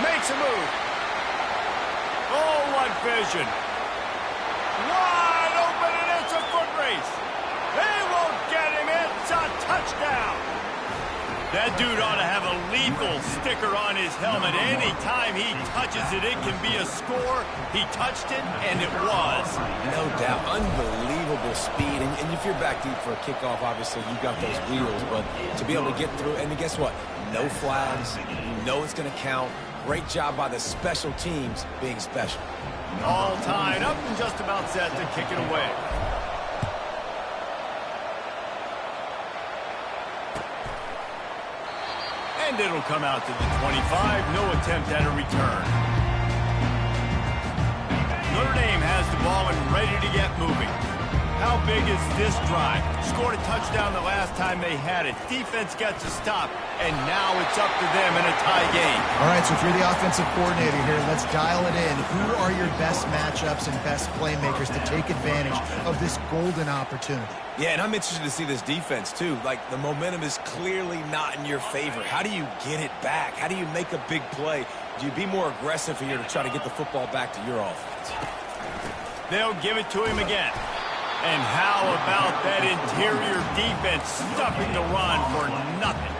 Makes a move. Oh, what vision. Wide open, and it's a foot race. They won't get him. It's a touchdown. That dude ought to have a lethal sticker on his helmet. Anytime he touches it, it can be a score. He touched it, and it was. No doubt. Unbelievable speed. And if you're back deep for a kickoff, obviously you've got those wheels. But to be able to get through, and guess what? No flags. You know it's going to count. Great job by the special teams being special. All tied up and just about set to kick it away. And it'll come out to the 25. No attempt at a return. Notre Dame has the ball and ready to get moving. How big is this drive? Scored a touchdown the last time they had it. Defense gets a stop, and now it's up to them in a tie game. All right, so if you're the offensive coordinator here, let's dial it in. Who are your best matchups and best playmakers to take advantage of this golden opportunity? Yeah, and I'm interested to see this defense, too. Like, the momentum is clearly not in your favor. How do you get it back? How do you make a big play? Do you be more aggressive here to try to get the football back to your offense? They'll give it to him again. And how about that interior defense stuffing the run for nothing?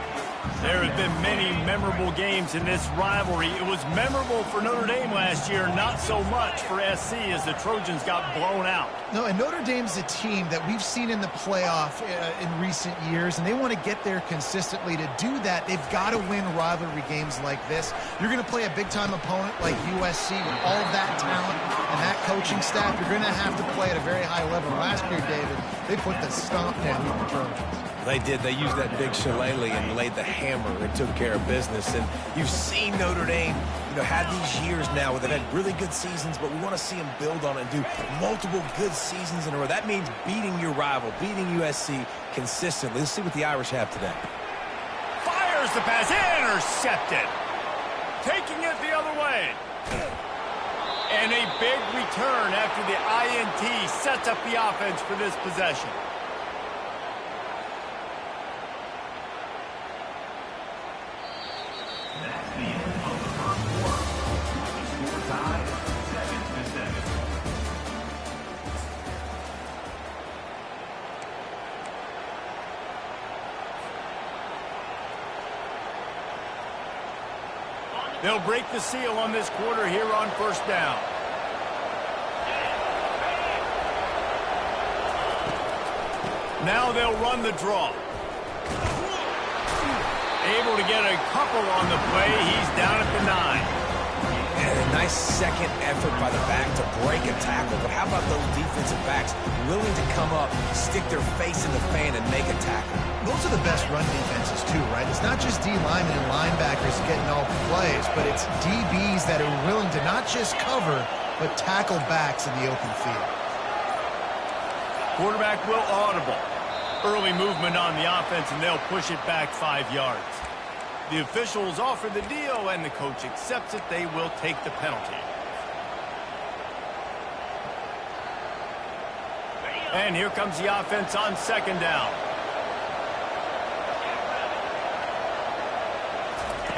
There have been many memorable games in this rivalry. It was memorable for Notre Dame last year, not so much for SC as the Trojans got blown out. No, and Notre Dame's a team that we've seen in the playoff in recent years, and they want to get there consistently. To do that, they've got to win rivalry games like this. You're going to play a big-time opponent like USC with all of that talent and that coaching staff. You're going to have to play at a very high level. Last year, David, they put the stomp down with the Trojans. They did. They used that big shillelagh and laid the hammer and took care of business. And you've seen Notre Dame, have these years now where they've had really good seasons, but we want to see them build on it and do multiple good seasons in a row. That means beating your rival, beating USC consistently. Let's see what the Irish have today. Fires the pass, intercepted. Taking it the other way. And a big return after the INT sets up the offense for this possession. They'll break the seal on this quarter here on first down. Now they'll run the draw. Able to get a couple on the play. He's down at the 9. And a nice second effort by the back to break a tackle. But how about those defensive backs willing to come up, stick their face in the fan, and make a tackle? Those are the best run defenses, too, right? It's not just D linemen and linebackers getting all the plays, but it's DBs that are willing to not just cover, but tackle backs in the open field. Quarterback will audible. Early movement on the offense, and they'll push it back 5 yards. The officials offer the deal, and the coach accepts it. They will take the penalty. And here comes the offense on second down.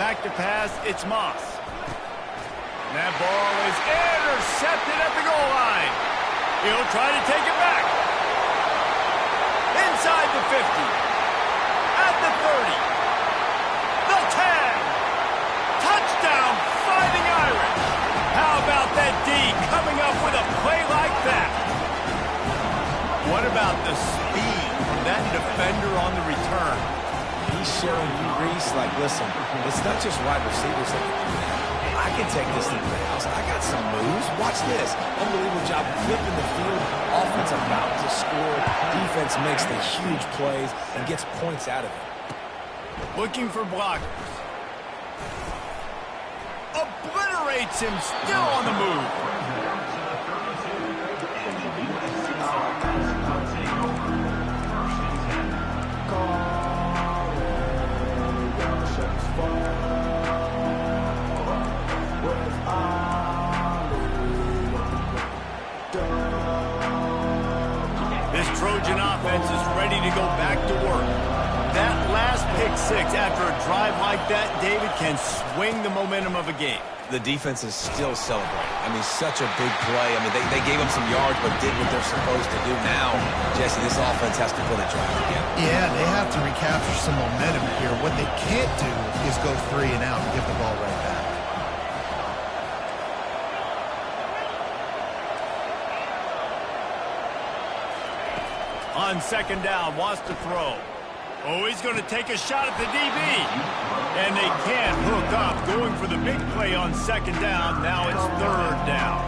Back to pass, it's Moss. And that ball is intercepted at the goal line. He'll try to take it back. Inside the 50. At the 30. The 10. Touchdown, Fighting Irish. How about that D coming up with a play like that? What about the speed from that defender on the return? He's showing you, Reese, like, listen, it's not just wide receivers that can do that. I can take this thing to the house. I got some moves. Watch this. Unbelievable job flipping the field. Offense about to score. Defense makes the huge plays and gets points out of it. Looking for blockers. obliterates him, still on the move. This Trojan offense is ready to go back to work. That last pick six after a drive like that, David, can swing the momentum of a game. The defense is still celebrating. I mean, such a big play. I mean, they gave up some yards but did what they're supposed to do. Now, Jesse, this offense has to put a drive again. Yeah, they have to recapture some momentum here. What they can't do is go 3 and out and give the ball right back. On second down, wants to throw. Oh, he's going to take a shot at the DB. And they can't hook up. Going for the big play on second down. Now it's third down.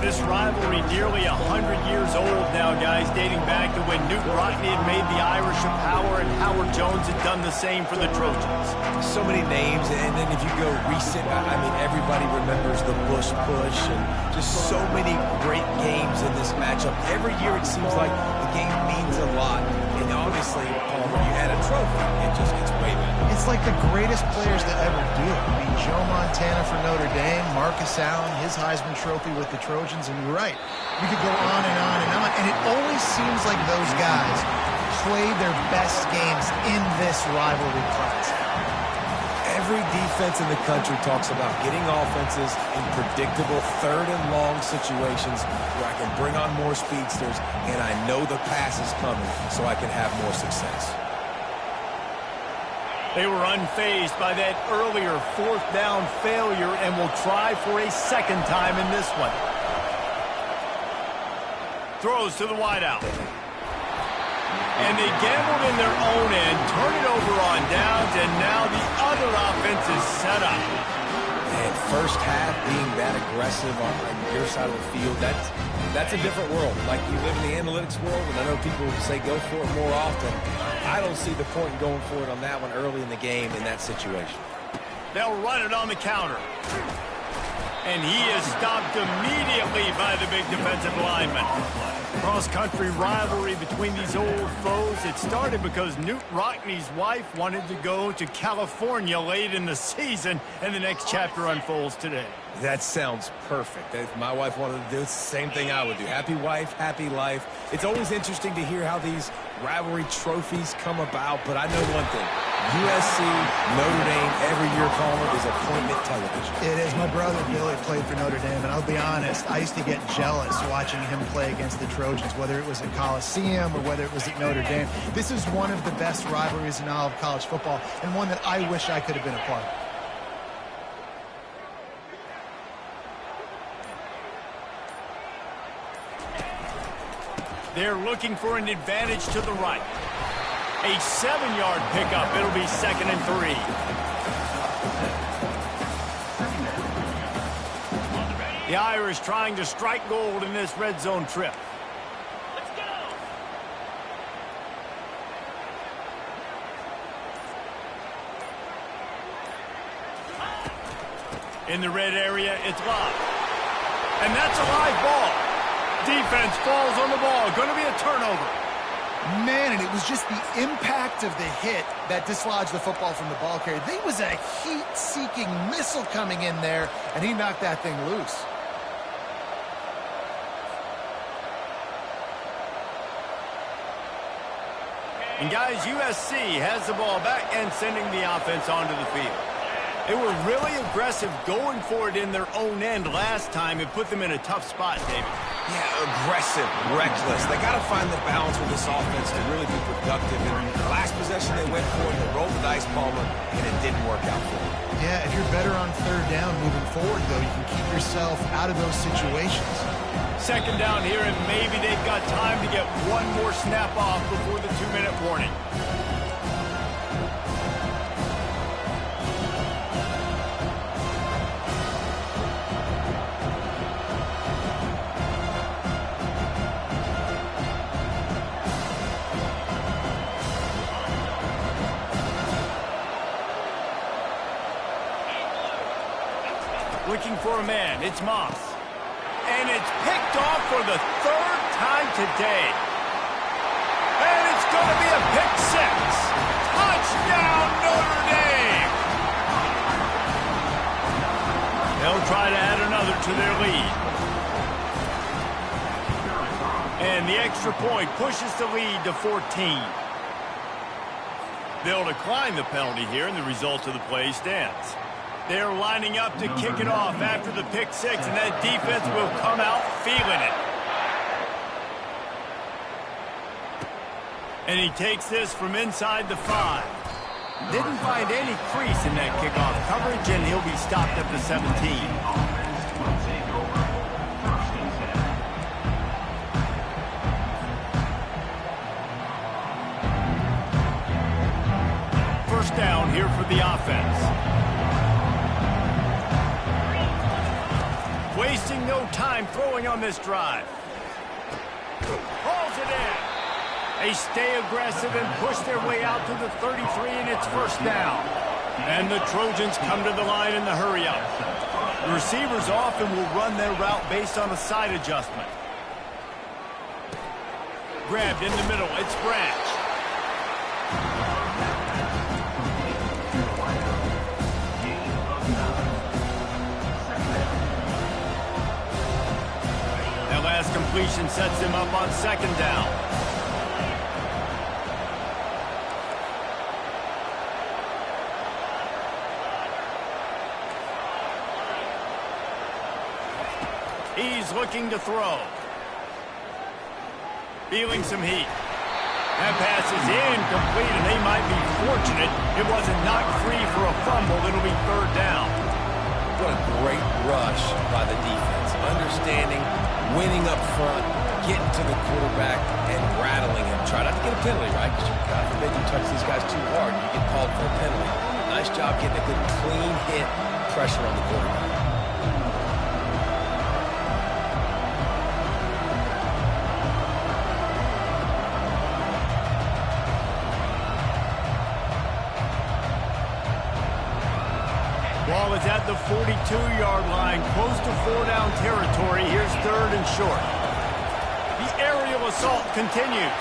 This rivalry nearly 100 years old now, guys, dating back to when Newt Rockne had made the Irish a power and Howard Jones had done the same for the Trojans. So many names, and then if you go recent, I mean, everybody remembers the Bush push and just so many great games in this matchup. Every year it seems like the game means a lot. And obviously, Palmer, you had a trophy. It just gets way better. It's like the greatest players to ever do it. I mean, Joe Montana for Notre Dame, Marcus Allen, his Heisman Trophy with the Trojans, and you're right. We could go on and on and on, and it always seems like those guys play their best games in this rivalry class. Every defense in the country talks about getting offenses in predictable third and long situations where I can bring on more speedsters and I know the pass is coming so I can have more success. They were unfazed by that earlier fourth down failure and will try for a second time in this one. Throws to the wideout. And they gambled in their own end, turn it over on downs, and now the other offense is set up. And first half being that aggressive on your side of the field, that's a different world. Like, you live in the analytics world, and I know people say go for it more often. I don't see the point in going for it on that one early in the game in that situation. They'll run it on the counter. And he is stopped immediately by the big defensive lineman. Cross-country rivalry between these old foes. It started because Newt Rockne's wife wanted to go to California late in the season, and the next chapter unfolds today. That sounds perfect. If my wife wanted to do it, it's the same thing I would do. Happy wife, happy life. It's always interesting to hear how these rivalry trophies come about, but I know one thing. USC, Notre Dame, every year, Palmer, is appointment television. It is. My brother Billy played for Notre Dame, and I'll be honest, I used to get jealous watching him play against the Trojans, whether it was at Coliseum or whether it was at Notre Dame. This is one of the best rivalries in all of college football, and one that I wish I could have been a part of. They're looking for an advantage to the right. A 7-yard pickup. It'll be 2nd and 3. The Irish trying to strike gold in this red zone trip. Let's go. In the red area, it's locked. And that's a live ball. Defense falls on the ball. Going to be a turnover. Man, and it was just the impact of the hit that dislodged the football from the ball carrier. There was a heat-seeking missile coming in there, and he knocked that thing loose. And guys, USC has the ball back and sending the offense onto the field. They were really aggressive going for it in their own end last time. It put them in a tough spot, David. Yeah, aggressive, reckless. They got to find the balance with this offense to really be productive. And the last possession they went for it, they rolled the dice, Palmer, and it didn't work out for them. Yeah, if you're better on third down moving forward, though, you can keep yourself out of those situations. Second down here, and maybe they've got time to get one more snap off before the 2-minute warning. Looking for a man. It's Moss. And it's picked off for the third time today. And it's going to be a pick six. Touchdown, Notre Dame! They'll try to add another to their lead. And the extra point pushes the lead to 14. They'll decline the penalty here, and the result of the play stands. They're lining up to kick it off after the pick six, and that defense will come out feeling it. And he takes this from inside the 5. Didn't find any crease in that kickoff coverage, and he'll be stopped at the 17. First down here for the offense. Wasting no time throwing on this drive. Hauls it in. They stay aggressive and push their way out to the 33, and it's first down. And the Trojans come to the line in the hurry-up. The receivers often will run their route based on a side adjustment. Grabbed in the middle. It's Branch. That last completion sets him up on second down. He's looking to throw. Feeling some heat. That pass is incomplete, and they might be fortunate it wasn't knocked free for a fumble. It'll be third down. What a great rush by the defense. Understanding, winning up front, getting to the quarterback, and rattling him. Try not to get a penalty, right? Because God forbid you touch these guys too hard, you get called for a penalty. Nice job getting a good, clean hit, pressure on the quarterback. Ball is at the 42-yard line, close to four-down territory. Here's third and short. The aerial assault continues.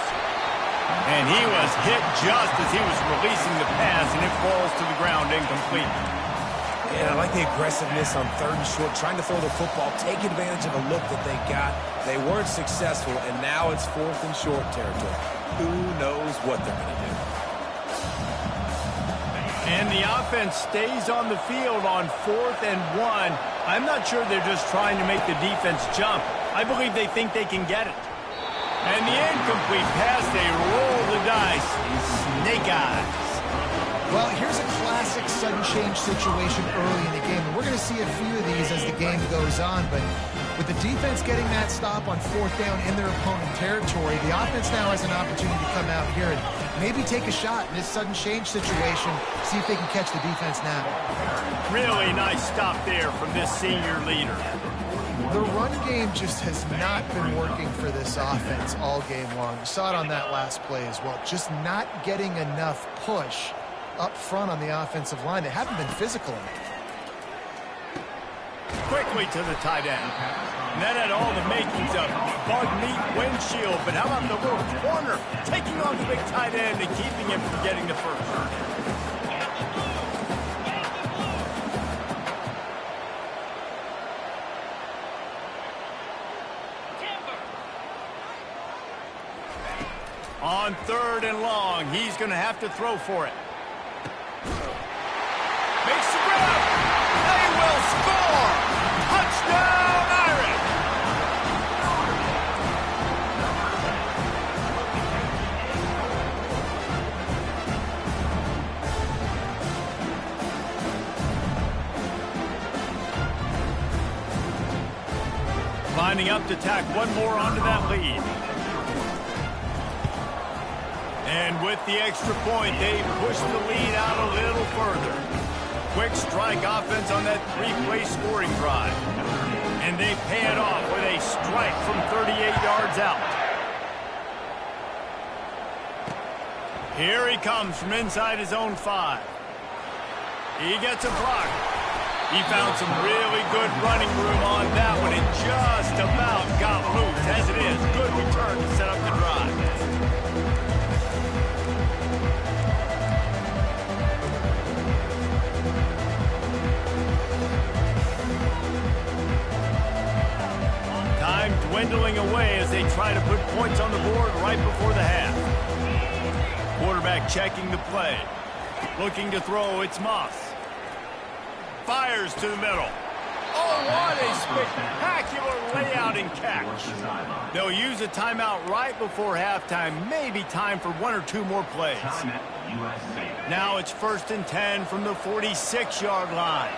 And he was hit just as he was releasing the pass, and it falls to the ground incomplete. Yeah, I like the aggressiveness on third and short, trying to throw the football, take advantage of a look that they got. They weren't successful, and now it's fourth and short territory. Who knows what they're going to do? And the offense stays on the field on 4th and 1. I'm not sure they're just trying to make the defense jump. I believe they think they can get it. And the incomplete pass, they roll the dice. Snake eyes. Well, here's a classic sudden change situation early in the game. And we're going to see a few of these as the game goes on. But with the defense getting that stop on 4th down in their opponent territory, the offense now has an opportunity to come out here and maybe take a shot in this sudden change situation, see if they can catch the defense now. Really nice stop there from this senior leader. The run game just has not been working for this offense all game long. You saw it on that last play as well. Just not getting enough push up front on the offensive line. They haven't been physical enough. Quickly to the tight end. And that had all the makings of bug meat windshield. But how about the little corner taking on the big tight end and keeping him from getting the first? On 3rd and long, he's going to have to throw for it. Makes the grab. They will score. Touchdown, Irish. Lining up to tack one more onto that lead. And with the extra point, they push the lead out a little further. Quick strike offense on that 3-play scoring drive. And they pay it off with a strike from 38 yards out. Here he comes from inside his own 5. He gets a block. He found some really good running room on that one and just about got loose. As it is, good return to set up the drive. Time dwindling away as they try to put points on the board right before the half. Quarterback checking the play. Looking to throw, it's Moss. Fires to the middle. Oh, what a spectacular layout and catch. They'll use a timeout right before halftime. Maybe time for one or two more plays. Now it's 1st and 10 from the 46-yard line.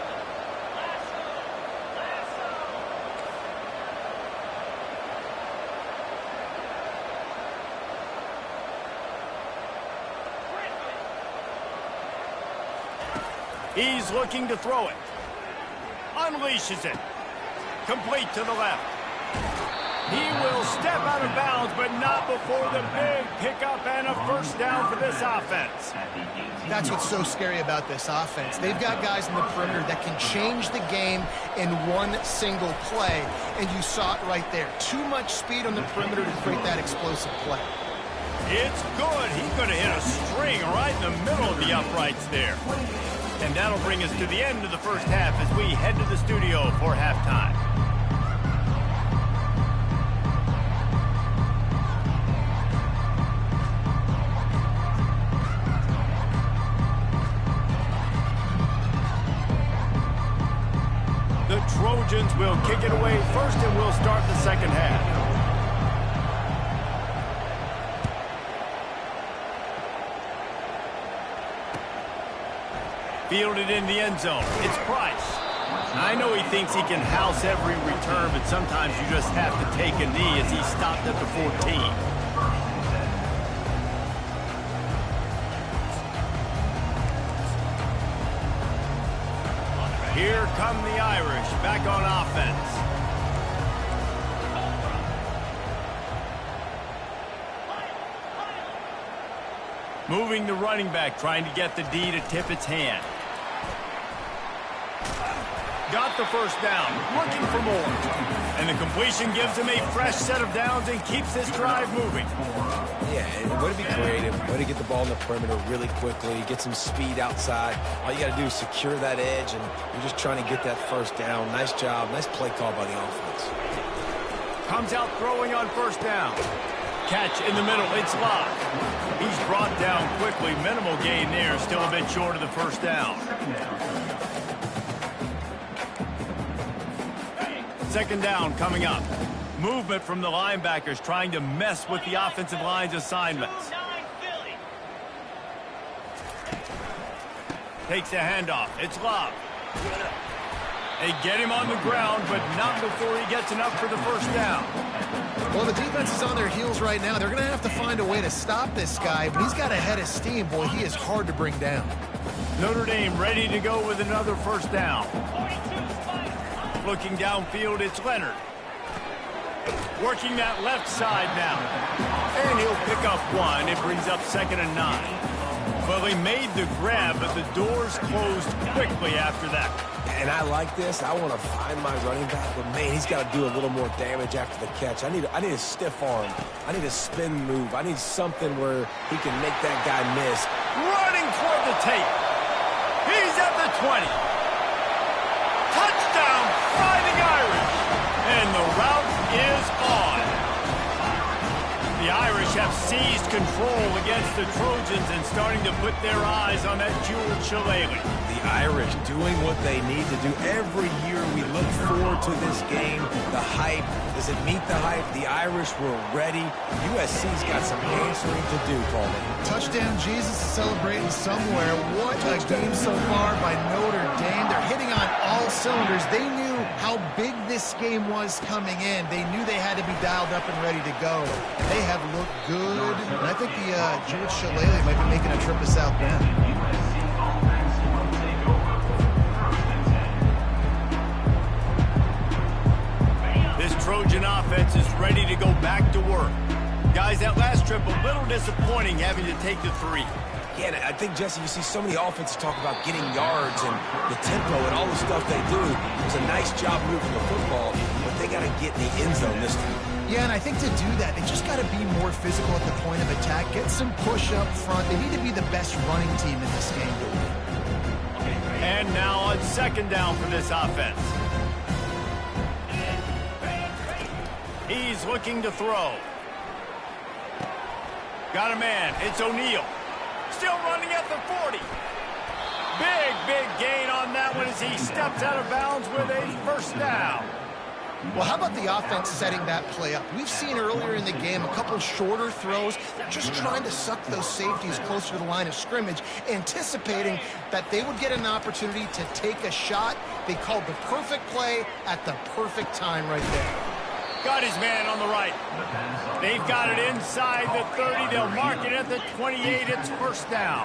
He's looking to throw it. Unleashes it. Complete to the left. He will step out of bounds, but not before the big pickup and a first down for this offense. That's what's so scary about this offense. They've got guys in the perimeter that can change the game in one single play, and you saw it right there. Too much speed on the perimeter to create that explosive play. It's good. He could have hit a string right in the middle of the uprights there. And that'll bring us to the end of the first half as we head to the studio for halftime. The Trojans will kick it away first, and we'll start the second half. Fielded in the end zone. It's Price. I know he thinks he can house every return, but sometimes you just have to take a knee as he stopped at the 14. Here come the Irish back on offense. Moving the running back, trying to get the D to tip its hand. Got the first down, looking for more. And the completion gives him a fresh set of downs and keeps this drive moving. Yeah, and way to be creative, way to get the ball in the perimeter really quickly, get some speed outside. All you got to do is secure that edge, and you're just trying to get that first down. Nice job, nice play call by the offense. Comes out throwing on first down. Catch in the middle, it's locked. He's brought down quickly, minimal gain there, still a bit short of the first down. Second down coming up. Movement from the linebackers trying to mess with the offensive line's assignments. Takes a handoff. It's Love. They get him on the ground, but not before he gets enough for the first down. Well, the defense is on their heels right now. They're going to have to find a way to stop this guy, but he's got a head of steam. Boy, he is hard to bring down. Notre Dame ready to go with another first down. Looking downfield, it's Leonard. Working that left side now. And he'll pick up one. It brings up 2nd and 9. Well, he made the grab, but the doors closed quickly after that. And I like this. I want to find my running back, but man, he's got to do a little more damage after the catch. I need a stiff arm. I need a spin move. I need something where he can make that guy miss. Running toward the tape. He's at the 20. Touchdown, Fighting Irish. And the route is on. The Irish have seized control against the Trojans and starting to put their eyes on that jeweled shillelagh. The Irish doing what they need to do. Every year we look forward to this game. The hype, does it meet the hype? The Irish were ready. USC's got some answering to do, Coleman. Touchdown Jesus is celebrating somewhere. What a game so far by Notre Dame. They're hitting on all cylinders. They knew how big this game was coming in. They knew they had to be dialed up and ready to go. They have looked good. And I think the Jewel Shillelagh might be making a trip to South Bend. This Trojan offense is ready to go back to work. Guys, that last trip, a little disappointing having to take the 3. Yeah, and I think, Jesse, you see so many offenses talk about getting yards and the tempo and all the stuff they do. It was a nice job moving the football, but they got to get in the end zone this time. Yeah, and I think to do that, they just got to be more physical at the point of attack, get some push up front. They need to be the best running team in this game to win. And now on second down for this offense. He's looking to throw. Got a man. It's O'Neal. Still running at the 40. Big gain on that one as he steps out of bounds with a first down. Well, how about the offense setting that play up? We've seen earlier in the game a couple shorter throws. They're just trying to suck those safeties closer to the line of scrimmage, anticipating that they would get an opportunity to take a shot. They called the perfect play at the perfect time right there. Got his man on the right. They've got it inside the 30. They'll mark it at the 28. It's first down.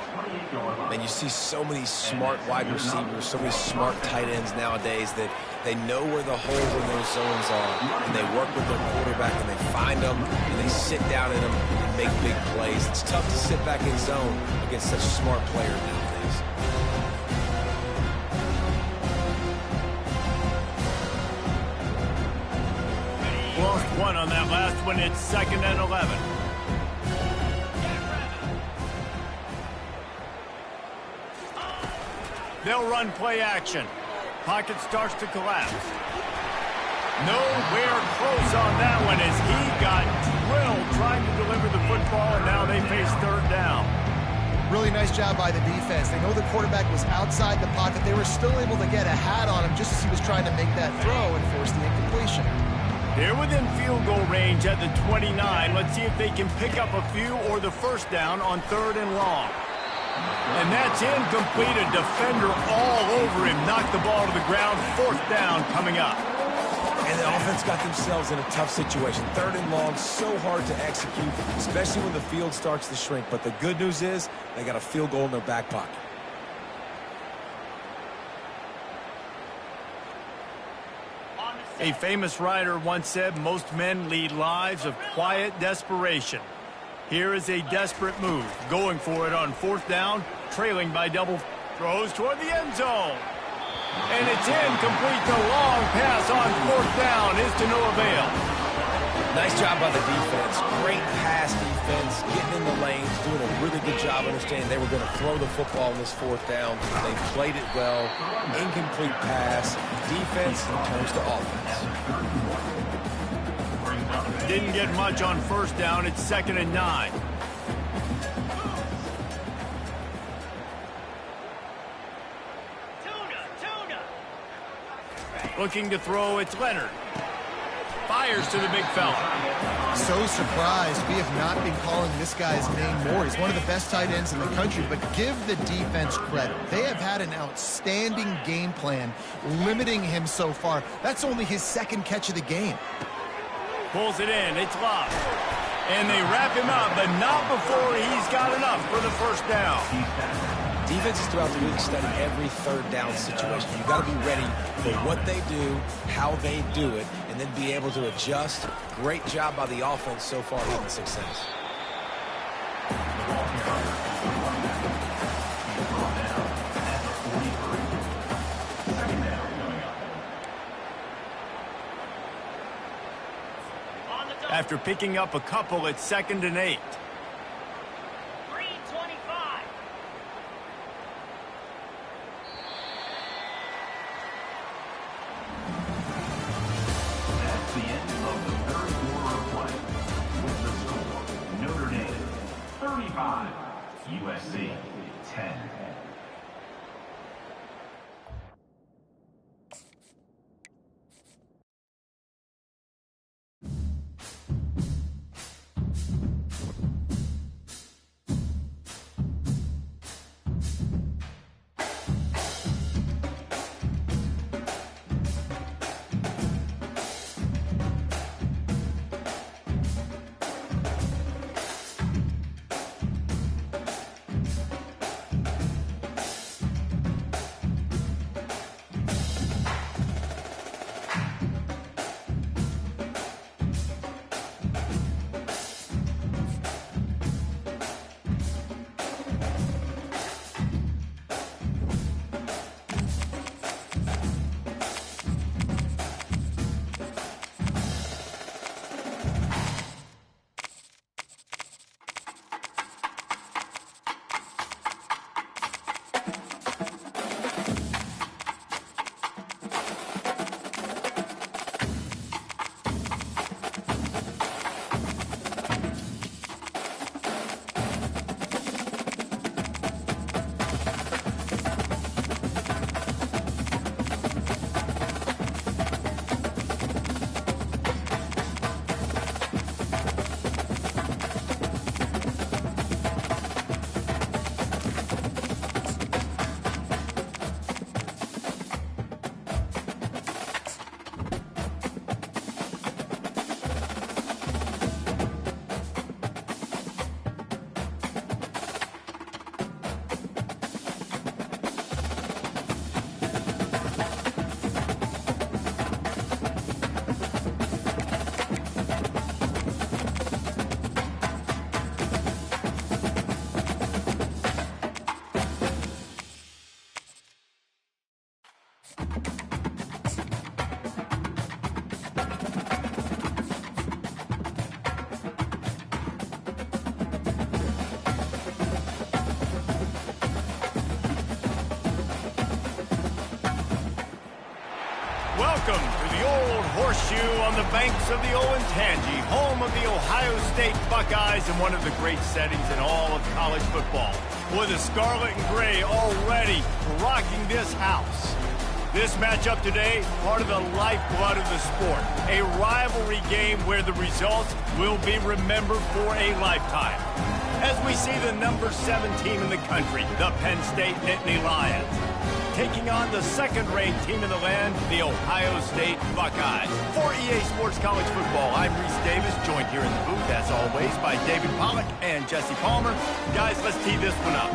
And you see so many smart wide receivers, so many smart tight ends nowadays that they know where the holes in those zones are, and they work with their quarterback, and they find them, and they sit down in them and make big plays. It's tough to sit back in zone against such smart players nowadays. Lost one on that last one. It's 2nd and 11. They'll run play action. Pocket starts to collapse. Nowhere close on that one as he got drilled trying to deliver the football, and now they face third down. Really nice job by the defense. They know the quarterback was outside the pocket. They were still able to get a hat on him just as he was trying to make that throw and force the incompletion. They're within field goal range at the 29. Let's see if they can pick up a few or the first down on 3rd and long. And that's incomplete. A defender all over him. Knocked the ball to the ground. 4th down coming up. And the offense got themselves in a tough situation. 3rd and long, so hard to execute, especially when the field starts to shrink. But the good news is they got a field goal in their back pocket. A famous writer once said, most men lead lives of quiet desperation. Here is a desperate move, going for it on 4th down, trailing by double, throws toward the end zone. And it's incomplete. The long pass on 4th down is to no avail. Nice job by the defense. Great pass defense, getting in the lanes, doing a really good job understanding they were going to throw the football in this 4th down. They played it well. Incomplete pass. Defense turns to offense. Didn't get much on 1st down. It's 2nd and 9. Looking to throw, it's Leonard. Fires to the big fella. So surprised we have not been calling this guy's name more. He's one of the best tight ends in the country, but give the defense credit. They have had an outstanding game plan limiting him so far. That's only his 2nd catch of the game. Pulls it in. It's locked. And they wrap him up, but not before he's got enough for the first down. Defenses throughout the league study every 3rd down situation. You've got to be ready for what they do, how they do it, and then be able to adjust. Great job by the offense so far having success. After picking up a couple, it's 2nd and 8. The end of the 3rd quarter of play with the score Notre Dame 35, USC 10. Welcome to the old horseshoe on the banks of the Olentangy, home of the Ohio State Buckeyes and one of the great settings in all of college football. With the scarlet and gray already rocking this house. This matchup today, part of the lifeblood of the sport. A rivalry game where the results will be remembered for a lifetime. As we see the number 7 team in the country, the Penn State Nittany Lions, taking on the second-ranked team in the land, the Ohio State Buckeyes. For EA Sports College Football, I'm Reese Davis, joined here in the booth, as always, by David Pollack and Jesse Palmer. Guys, let's tee this one up.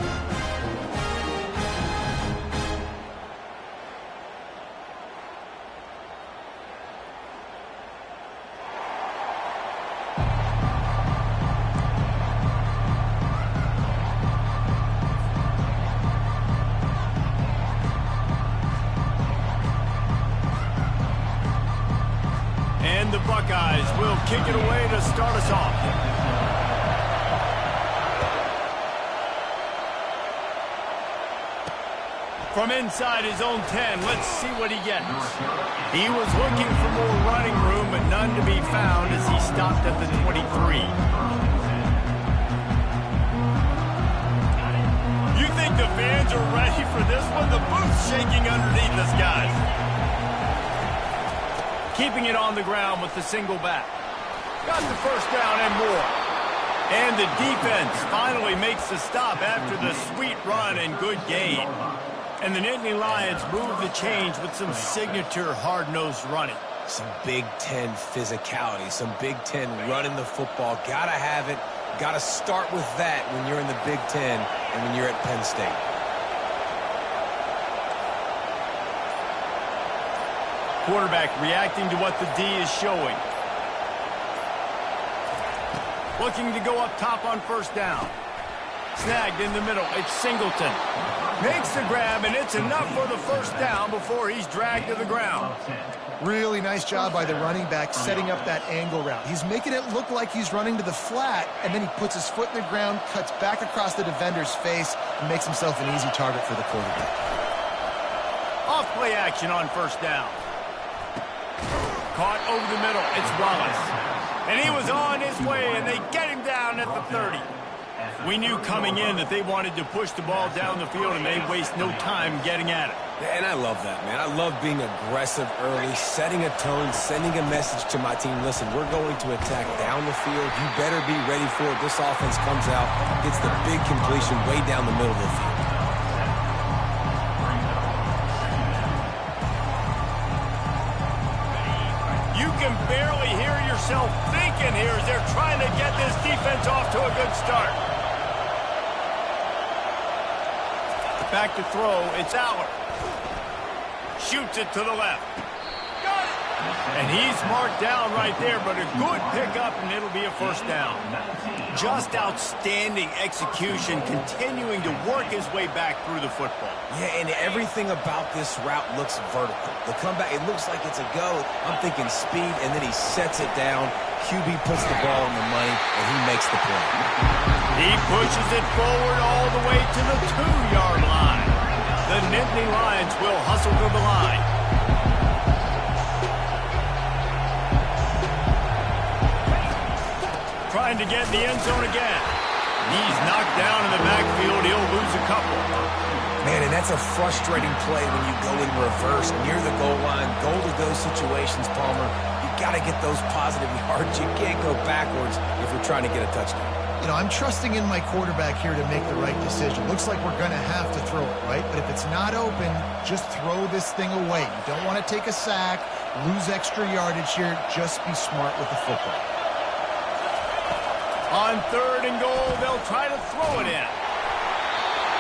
The Buckeyes will kick it away to start us off. From inside his own 10, let's see what he gets. He was looking for more running room, but none to be found as he stopped at the 23. You think the fans are ready for this one? The booth's shaking underneath us, guys. Keeping it on the ground with the single back. Got the first down and more. And the defense finally makes the stop after the sweet run and good gain. And the Nittany Lions move the change with some signature hard-nosed running. Some Big Ten physicality, some Big Ten running the football. Gotta have it. Gotta start with that when you're in the Big Ten and when you're at Penn State. Quarterback reacting to what the D is showing. Looking to go up top on first down. Snagged in the middle. It's Singleton. Makes the grab, and it's enough for the first down before he's dragged to the ground. Really nice job by the running back setting up that angle route. He's making it look like he's running to the flat, and then he puts his foot in the ground, cuts back across the defender's face, and makes himself an easy target for the quarterback. Off play action on first down. Caught over the middle. It's Wallace. And he was on his way, and they get him down at the 30. We knew coming in that they wanted to push the ball down the field, and they waste no time getting at it. And I love that, man. I love being aggressive early, setting a tone, sending a message to my team. Listen, we're going to attack down the field. You better be ready for it. This offense comes out, gets the big completion way down the middle of the field. You can barely hear yourself thinking here as they're trying to get this defense off to a good start. Back to throw, it's Aller. Shoots it to the left. Got it! And he's marked down right there, but a good pickup, and it'll be a first down. Just outstanding execution, continuing to work his way back through the football. Yeah, and everything about this route looks vertical. The comeback, it looks like it's a go. I'm thinking speed, and then he sets it down. QB puts the ball on the money, and he makes the play. He pushes it forward all the way to the 2-yard line. The Nittany Lions will hustle to the line. Trying to get in the end zone again. He's knocked down in the backfield. He'll lose a couple. Man, and that's a frustrating play when you go in reverse near the goal line. Goal to go situations, Palmer. You got to get those positive yards. You can't go backwards if we're trying to get a touchdown. You know, I'm trusting in my quarterback here to make the right decision. Looks like we're going to have to throw it, right? But if it's not open, just throw this thing away. You don't want to take a sack, lose extra yardage here. Just be smart with the football. On 3rd and goal, they'll try to throw it in.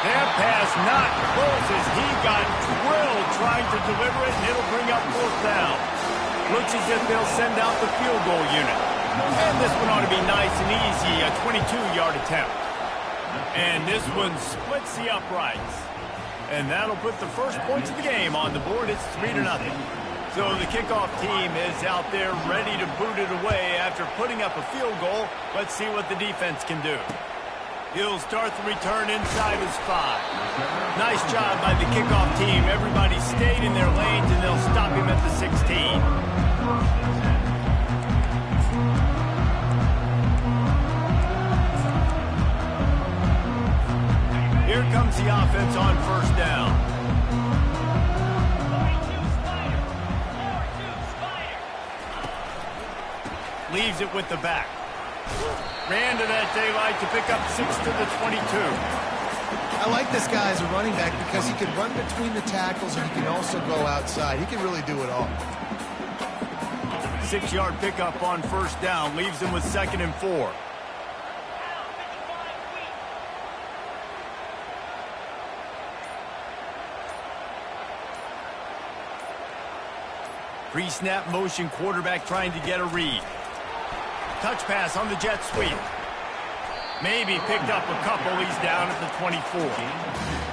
That pass not close as he got drilled trying to deliver it, and it'll bring up 4th down. Looks as if they'll send out the field goal unit. And this one ought to be nice and easy, a 22-yard attempt. And this one splits the uprights. And that'll put the first points of the game on the board. It's 3-0. So the kickoff team is out there ready to boot it away after putting up a field goal. Let's see what the defense can do. He'll start the return inside his 5. Nice job by the kickoff team. Everybody stayed in their lanes, and they'll stop him at the 16. Here comes the offense on first down. Leaves it with the back. Ran to that daylight to pick up 6 to the 22. I like this guy as a running back because he can run between the tackles and he can also go outside. He can really do it all. 6-yard pickup on first down. Leaves him with 2nd and 4. Pre-snap motion, quarterback trying to get a read. Touch pass on the jet sweep. Maybe picked up a couple. He's down at the 24.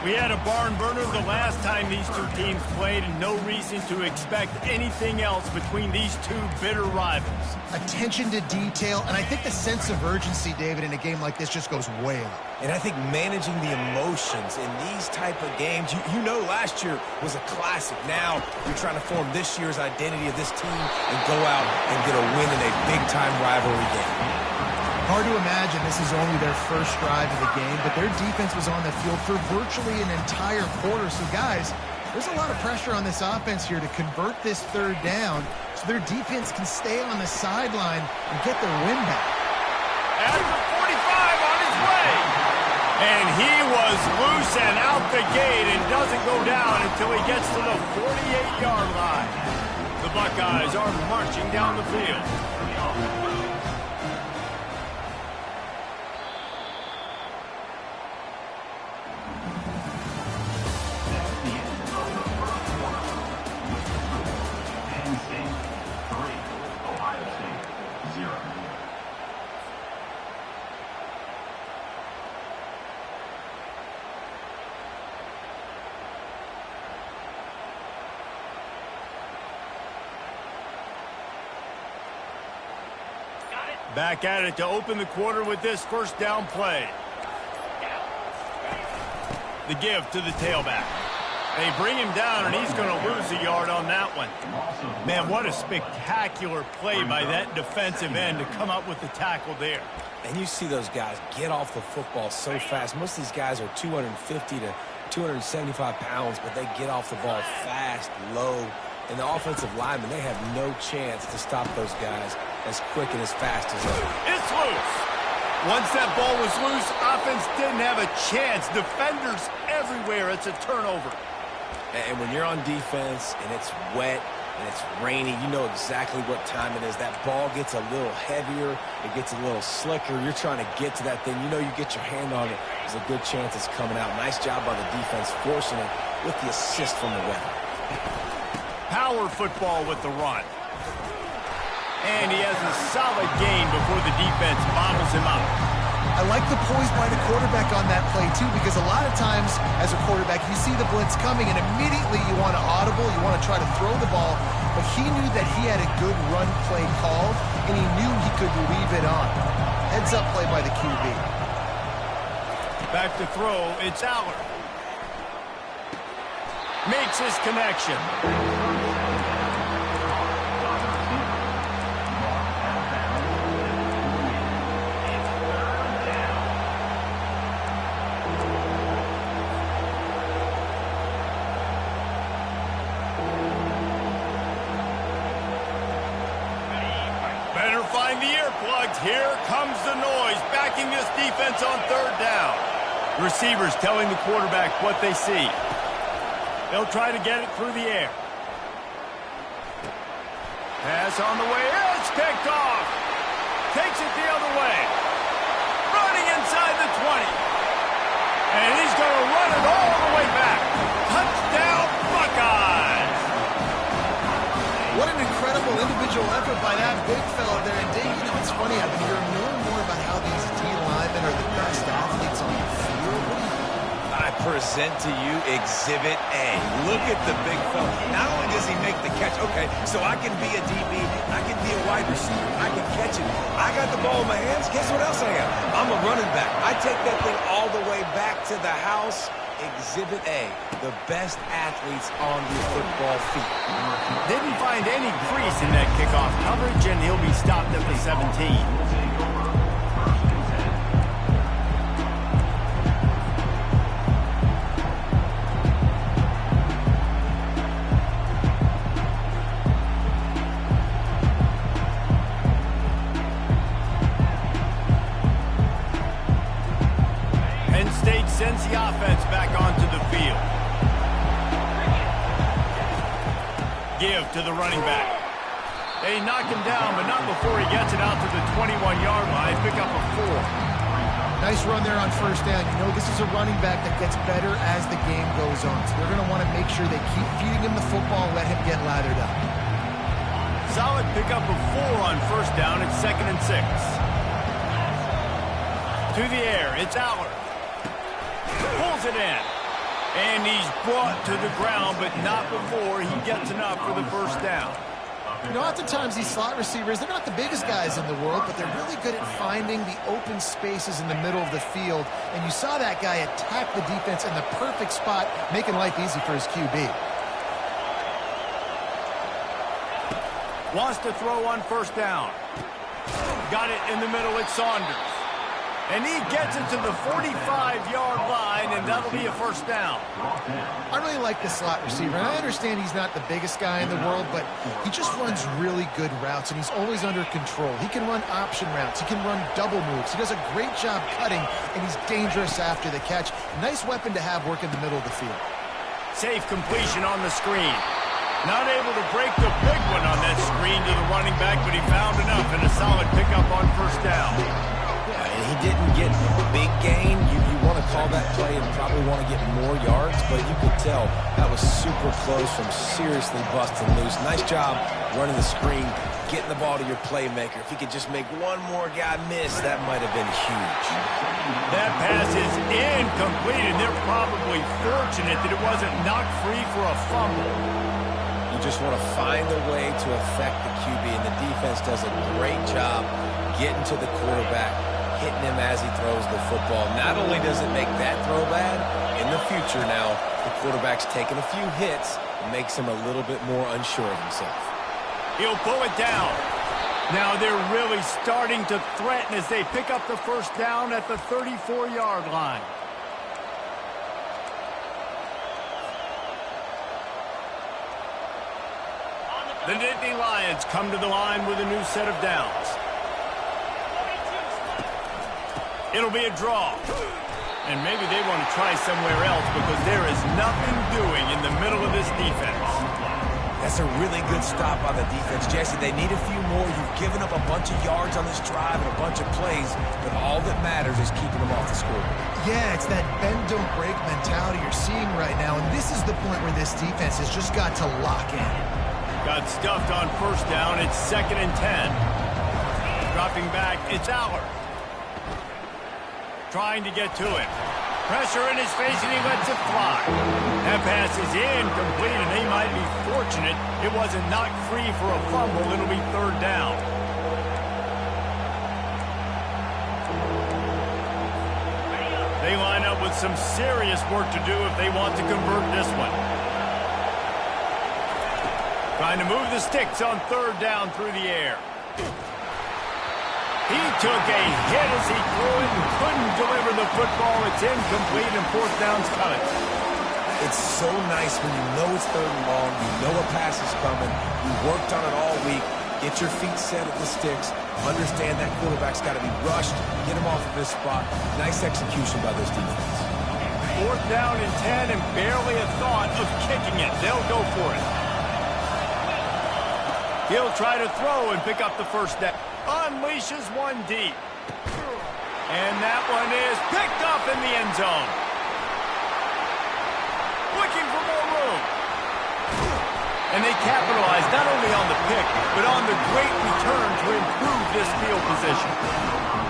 We had a barn burner the last time these two teams played, and no reason to expect anything else between these two bitter rivals. Attention to detail, and I think the sense of urgency, David, in a game like this just goes way up. And I think managing the emotions in these type of games, you know last year was a classic. Now you're trying to form this year's identity of this team and go out and get a win in a big-time rivalry game. Hard to imagine this is only their first drive of the game, but their defense was on the field for virtually an entire quarter. So, guys, there's a lot of pressure on this offense here to convert this 3rd down so their defense can stay on the sideline and get their win back. At the 45 on his way. And he was loose and out the gate and doesn't go down until he gets to the 48-yard line. The Buckeyes are marching down the field. Back at it to open the quarter with this first down play. The give to the tailback. They bring him down, and he's going to lose a yard on that one. Man, what a spectacular play by that defensive end to come up with the tackle there. And you see those guys get off the football so fast. Most of these guys are 250 to 275 pounds, but they get off the ball fast, low. And the offensive linemen, they have no chance to stop those guys as quick and as fast as they. It's loose. Once that ball was loose, offense didn't have a chance. Defenders everywhere. It's a turnover. And when you're on defense and it's wet and it's rainy, you know exactly what time it is. That ball gets a little heavier. It gets a little slicker. You're trying to get to that thing. You know you get your hand on it. There's a good chance it's coming out. Nice job by the defense forcing it with the assist from the weather. Power football with the run. And he has a solid gain before the defense bottles him up. I like the poise by the quarterback on that play, too, because a lot of times as a quarterback, you see the blitz coming, and immediately you want to audible, you want to try to throw the ball, but he knew that he had a good run play called, and he knew he could leave it on. Heads up play by the QB. Back to throw, it's Allard. Makes his connection. Better find the earplugs. Here comes the noise, backing this defense on 3rd down. Receivers telling the quarterback what they see. They'll try to get it through the air. Pass on the way. It's picked off. Takes it the other way. Running inside the 20. And he's going to run it all the way back. Touchdown, Buckeyes. What an incredible individual effort by that big fella there. And Dave, you know, it's funny. I've been hearing more and more about how these D linemen are the best athletes on the field. What do you think? I present to you Exhibit A. Look at the big fella. Not only does he make the catch, okay, so I can be a DB, I can be a wide receiver, I can catch it. I got the ball in my hands. Guess what else I am? I'm a running back. I take that thing all the way back to the house. Exhibit A, the best athletes on the football field. Didn't find any crease in that kickoff coverage, and he'll be stopped at the 17. Sends the offense back onto the field. Give to the running back. They knock him down, but not before he gets it out to the 21-yard line. Pick up a 4. Nice run there on first down. You know, this is a running back that gets better as the game goes on. So they're going to want to make sure they keep feeding him the football and let him get lathered up. Solid pick up of 4 on first down. It's 2nd and 6. To the air, it's Allard. Pulls it in. And he's brought to the ground, but not before he gets enough for the first down. You know, oftentimes these slot receivers, they're not the biggest guys in the world, but they're really good at finding the open spaces in the middle of the field. And you saw that guy attack the defense in the perfect spot, making life easy for his QB. Wants to throw on first down. Got it in the middle, it's Saunders. And he gets it to the 45-yard line, and that'll be a first down. I really like the slot receiver, and I understand he's not the biggest guy in the world, but he just runs really good routes, and he's always under control. He can run option routes. He can run double moves. He does a great job cutting, and he's dangerous after the catch. Nice weapon to have working the middle of the field. Safe completion on the screen. Not able to break the big one on that screen to the running back, but he found enough and a solid pickup on first down. And he didn't get a big gain. You want to call that play and probably want to get more yards, but you could tell that was super close from seriously busting loose. Nice job running the screen, getting the ball to your playmaker. If he could just make one more guy miss, that might have been huge. That pass is incomplete, and they're probably fortunate that it wasn't knocked free for a fumble. You just want to find a way to affect the QB, and the defense does a great job getting to the quarterback, hitting him as he throws the football. Not only does it make that throw bad, in the future now, the quarterback's taking a few hits, makes him a little bit more unsure of himself. He'll pull it down. Now they're really starting to threaten as they pick up the first down at the 34-yard line. The Nittany Lions come to the line with a new set of downs. It'll be a draw. And maybe they want to try somewhere else because there is nothing doing in the middle of this defense. That's a really good stop by the defense, Jesse. They need a few more. You've given up a bunch of yards on this drive and a bunch of plays, but all that matters is keeping them off the scoreboard. Yeah, it's that bend, don't break mentality you're seeing right now, and this is the point where this defense has just got to lock in. Got stuffed on first down. It's 2nd and 10. Dropping back, it's Allard. Trying to get to him. Pressure in his face, and he lets it fly. That pass is incomplete, and they might be fortunate it wasn't knocked free for a fumble. It'll be 3rd down. They line up with some serious work to do if they want to convert this one. Trying to move the sticks on 3rd down through the air. He took a hit as he threw it and couldn't deliver the football. It's incomplete, and 4th down's coming. It's so nice when you know it's 3rd and long, you know a pass is coming, you worked on it all week, get your feet set at the sticks, understand that quarterback's got to be rushed, get him off of his spot. Nice execution by this defense. 4th down and 10, and barely a thought of kicking it. They'll go for it. He'll try to throw and pick up the first down. Unleashes one deep. And that one is picked up in the end zone. Looking for more room. And they capitalize not only on the pick, but on the great return to improve this field position.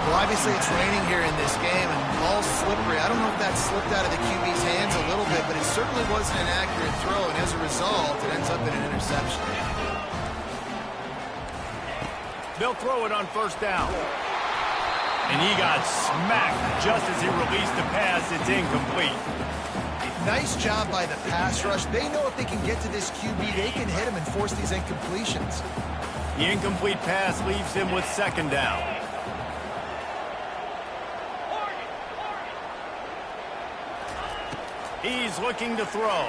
Well, obviously it's raining here in this game, and ball's slippery. I don't know if that slipped out of the QB's hand certainly wasn't an accurate throw, and as a result, it ends up in an interception. They'll throw it on first down. And he got smacked just as he released the pass. It's incomplete. Nice job by the pass rush. They know if they can get to this QB, they can hit him and force these incompletions. The incomplete pass leaves him with second down. He's looking to throw.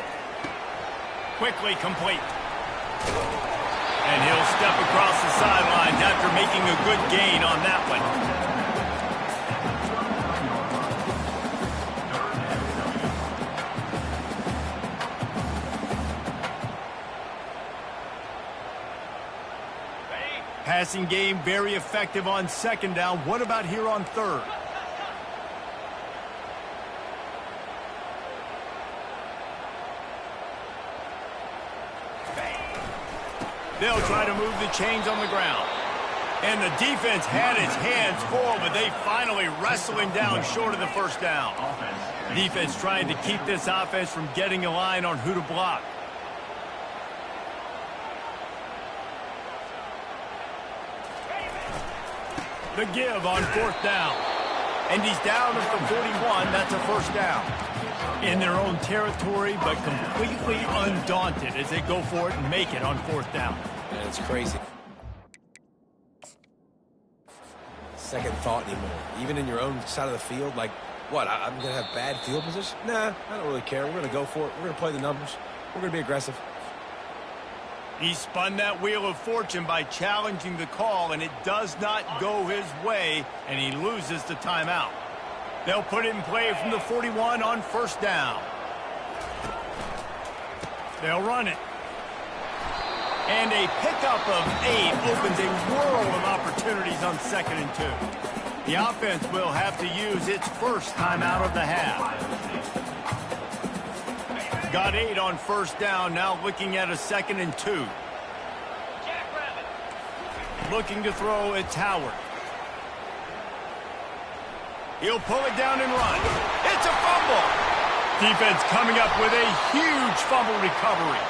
Quickly complete. And he'll step across the sidelines after making a good gain on that one. Passing game very effective on second down. What about here on third? They'll try to move the chains on the ground. And the defense had its hands full, but they finally wrestle him down short of the first down. Defense trying to keep this offense from getting a line on who to block. The give on fourth down. And he's down at the 41. That's a first down. In their own territory, but completely undaunted as they go for it and make it on fourth down. Man, it's crazy. Second thought anymore. Even in your own side of the field, like, what, I'm going to have bad field position? Nah, I don't really care. We're going to go for it. We're going to play the numbers. We're going to be aggressive. He spun that wheel of fortune by challenging the call, and it does not go his way, and he loses the timeout. They'll put it in play from the 41 on first down. They'll run it. And a pickup of 8 opens a world of opportunities on 2nd and 2. The offense will have to use its first timeout of the half. Got 8 on first down, now looking at a 2nd and 2. Looking to throw, it's Howard. He'll pull it down and run. It's a fumble. Defense coming up with a huge fumble recovery.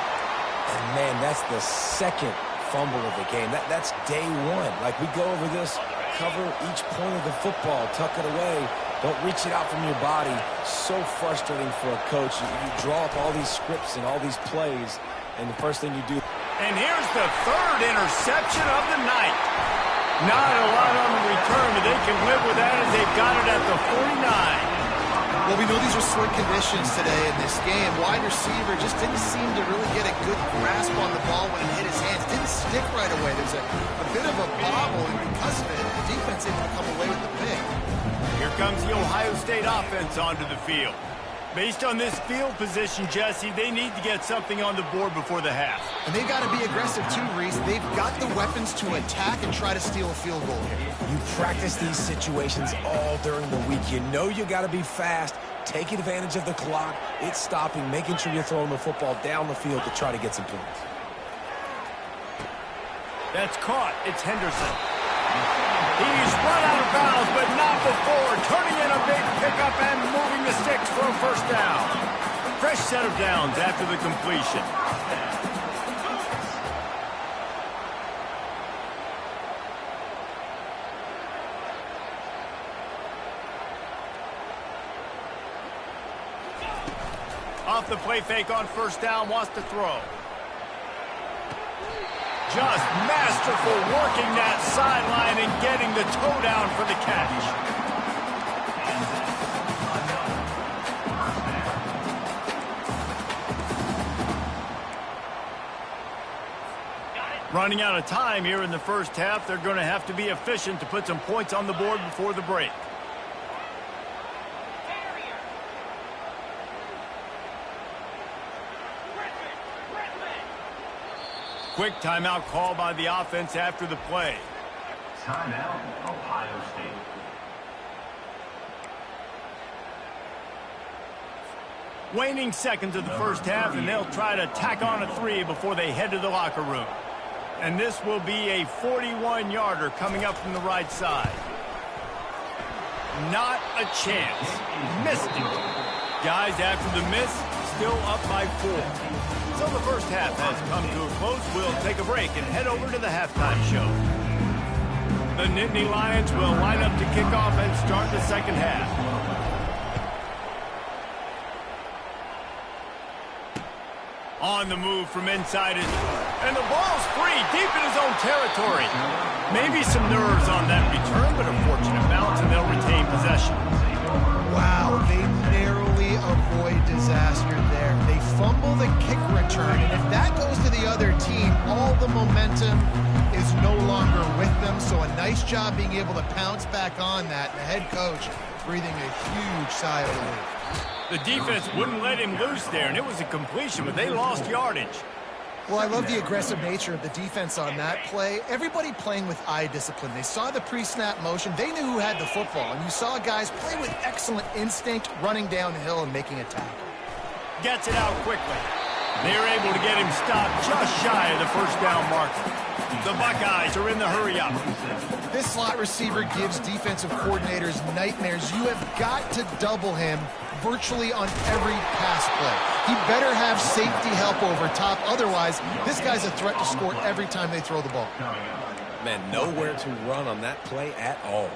And man, that's the second fumble of the game. That's day one. Like, we go over this, cover each point of the football, tuck it away. Don't reach it out from your body. So frustrating for a coach. You draw up all these scripts and all these plays, and the first thing you do. And here's the third interception of the night. Not a lot on the return, but they can live with that as they've got it at the 49. Well, we know these are slick conditions today in this game. Wide receiver just didn't seem to really get a good grasp on the ball when it hit his hands. Didn't stick right away. There's a bit of a bobble, and because of it, the defense able to come away with the pick. Here comes the Ohio State offense onto the field. Based on this field position, Jesse, they need to get something on the board before the half. And they've got to be aggressive too, Reese. They've got the weapons to attack and try to steal a field goal here. You practice these situations all during the week. You know you got to be fast, take advantage of the clock. It's stopping, making sure you're throwing the football down the field to try to get some points. That's caught. It's Henderson. He's run out of bounds, but not before. Turning in a big pickup and moving the sticks for a first down. Fresh set of downs after the completion. Off the play fake on first down, wants to throw. Just masterful working that sideline and getting the toe down for the catch. Running out of time here in the first half. They're going to have to be efficient to put some points on the board before the break. Quick timeout call by the offense after the play. Timeout, Ohio State. Waning seconds of the first half, and they'll try to tack on a 3 before they head to the locker room. And this will be a 41-yarder coming up from the right side. Not a chance. Missed it. Guys, after the miss, still up by 4. So the first half has come to a close. We'll take a break and head over to the halftime show. The Nittany Lions will line up to kick off and start the second half. On the move from inside it. And the ball's free, deep in his own territory. Maybe some nerves on that return, but a fortunate bounce, and they'll retain possession. Wow, they narrowly avoid disaster there. They fumble the kick return, and if that goes to the other team, all the momentum is no longer with them. So a nice job being able to pounce back on that. The head coach breathing a huge sigh of relief. The defense wouldn't let him loose there, and it was a completion, but they lost yardage. Well, I love the aggressive nature of the defense on that play. Everybody playing with eye discipline. They saw the pre-snap motion. They knew who had the football, and you saw guys play with excellent instinct, running downhill and making a tackle. Gets it out quickly. They're able to get him stopped just shy of the first down marker. The Buckeyes are in the hurry-up. This slot receiver gives defensive coordinators nightmares. You have got to double him virtually on every pass play. He better have safety help over top. Otherwise, this guy's a threat to score every time they throw the ball. Man, nowhere to run on that play at all.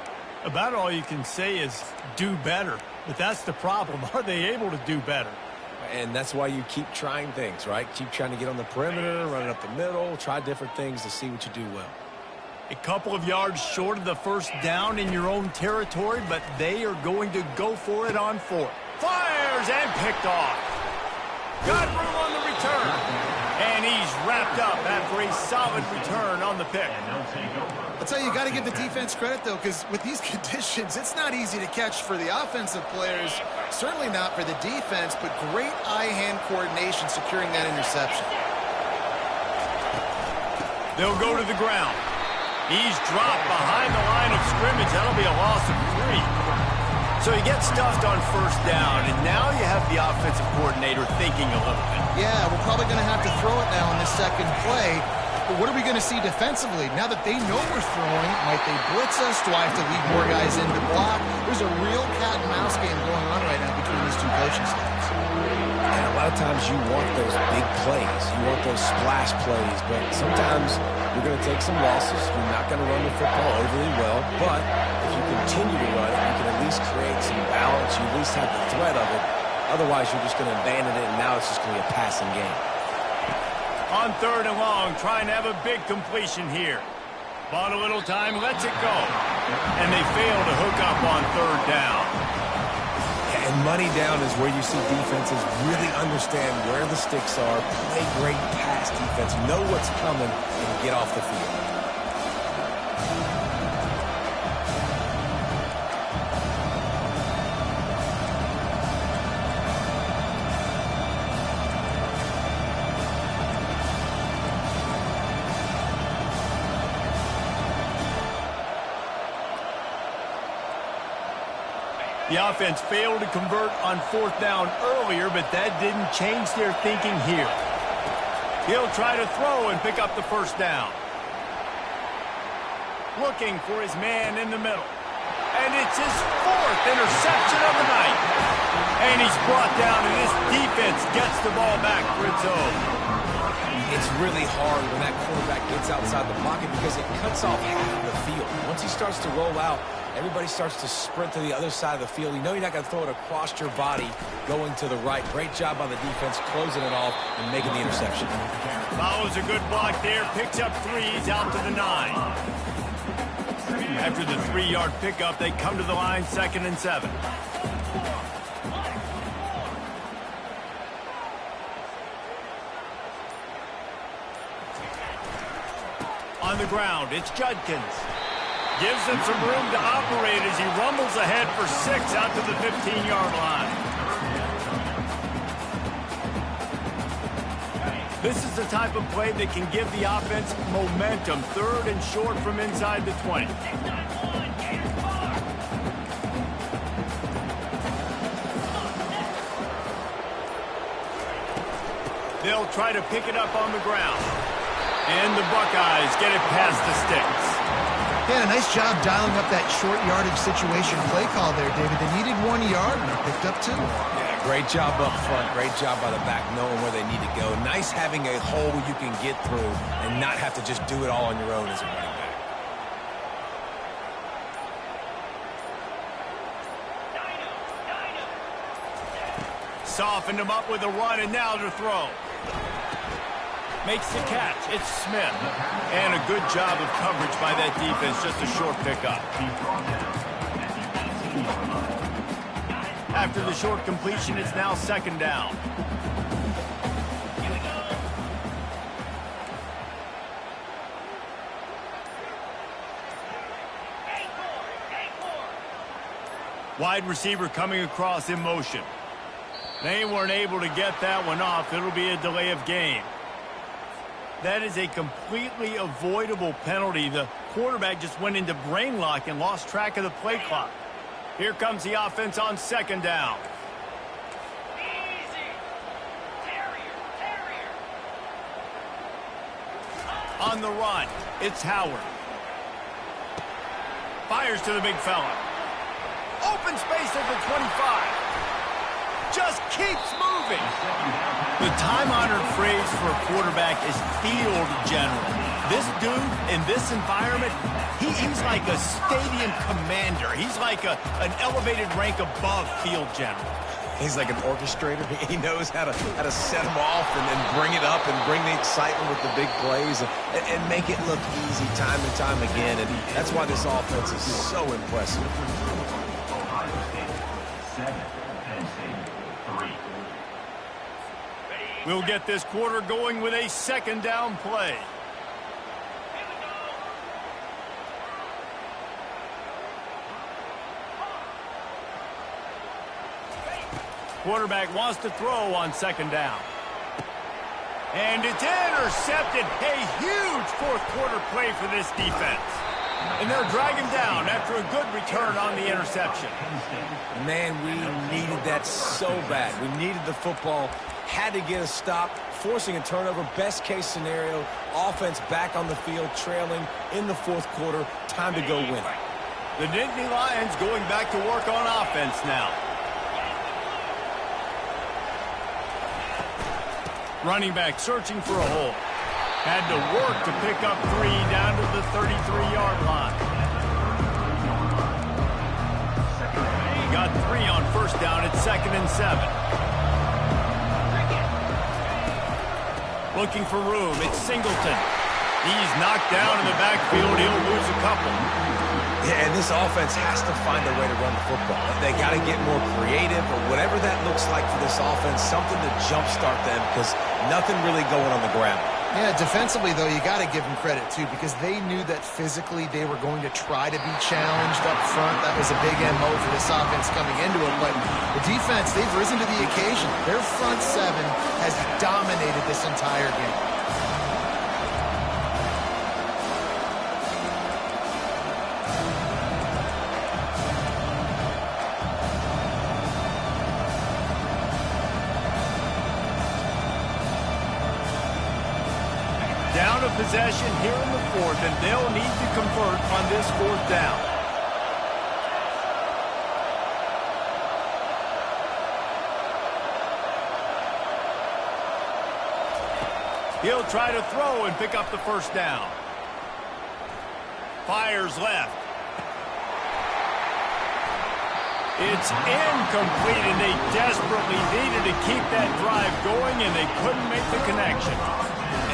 About all you can say is do better. But that's the problem. Are they able to do better? And that's why you keep trying things, right? Keep trying to get on the perimeter, run it up the middle, try different things to see what you do well. A couple of yards short of the first down in your own territory, but they are going to go for it on 4th. Fires and picked off. Got room on the return. And he's wrapped up after a solid return on the pick. I'll tell you, you got to give the defense credit, though, because with these conditions, it's not easy to catch for the offensive players. Certainly not for the defense, but great eye-hand coordination securing that interception. They'll go to the ground. He's dropped behind the line of scrimmage. That'll be a loss of 3. So he gets stuffed on first down, and now you have the offensive coordinator thinking a little bit. Yeah, we're probably going to have to throw it now on this second play. But what are we going to see defensively? Now that they know we're throwing, might they blitz us? Do I have to leave more guys in to block? There's a real cat and mouse game going on right now between these two coaching staffs. And a lot of times you want those big plays. You want those splash plays. But sometimes you're going to take some losses. You're not going to run the football overly well. But if you continue to run it, you can at least create some balance. You at least have the threat of it. Otherwise, you're just going to abandon it, and now it's just going to be a passing game. On 3rd and long, trying to have a big completion here. Bought a little time, lets it go. And they fail to hook up on 3rd down. And money down is where you see defenses really understand where the sticks are, play great pass defense, know what's coming, and get off the field. The offense failed to convert on 4th down earlier, but that didn't change their thinking here. He'll try to throw and pick up the first down. Looking for his man in the middle. And it's his 4th interception of the night. And he's brought down, and this defense gets the ball back for its own. It's really hard when that quarterback gets outside the pocket because it cuts off half of the field. Once he starts to roll out, everybody starts to sprint to the other side of the field. You know you're not going to throw it across your body going to the right. Great job by the defense closing it off and making the interception. Follows a good block there, picks up 3, he's out to the 9. After the 3-yard pickup, they come to the line 2nd and 7. On the ground, it's Judkins. Gives him some room to operate as he rumbles ahead for 6 out to the 15-yard line. This is the type of play that can give the offense momentum. 3rd and short from inside the 20. They'll try to pick it up on the ground. And the Buckeyes get it past the sticks. Yeah, nice job dialing up that short yardage situation play call there, David. They needed 1 yard, and they picked up 2. Yeah, Great job up front. Great job by the back knowing where they need to go. Nice having a hole you can get through and not have to just do it all on your own as a running back. Softened him up with a run, and now to throw. Makes the catch. It's Smith. And a good job of coverage by that defense. Just a short pickup. After the short completion, it's now second down. Wide receiver coming across in motion. They weren't able to get that one off. It'll be a delay of game. That is a completely avoidable penalty. The quarterback just went into brain lock and lost track of the play clock. Here comes the offense on second down. On the run, it's Howard. Fires to the big fella. Open space at the 25. Just keeps moving. The time-honored phrase for a quarterback is field general. This dude, in this environment, he's like a stadium commander. He's like an elevated rank above field general. He's like an orchestrator. He knows how to set them off and then bring it up and bring the excitement with the big plays and make it look easy time and time again. And that's why this offense is so impressive. Ohio State 7, Penn State 3. We'll get this quarter going with a second down play. Quarterback wants to throw on second down. And it's intercepted. A huge fourth quarter play for this defense. And they'll drag him down after a good return on the interception. Man, we needed that so bad. We needed the football. Had to get a stop, forcing a turnover. Best case scenario, offense back on the field, trailing in the fourth quarter. Time to go win. The Nittany Lions going back to work on offense now. Running back searching for a hole. Had to work to pick up 3 down to the 33-yard line. Got 3 on first down at 2nd and 7. Looking for room. It's Singleton. He's knocked down in the backfield. He'll lose a couple. Yeah, and this offense has to find a way to run the football. They got to get more creative or whatever that looks like for this offense, something to jumpstart them because nothing really going on the ground. Yeah, defensively, though, you got to give them credit, too, because they knew that physically they were going to try to be challenged up front. That was a big MO for this offense coming into it. But the defense, they've risen to the occasion. Their front seven has dominated this entire game. Down to possession here in the fourth, and they'll need to convert on this fourth down. He'll try to throw and pick up the first down. Fires left. It's incomplete, and they desperately needed to keep that drive going, and they couldn't make the connection.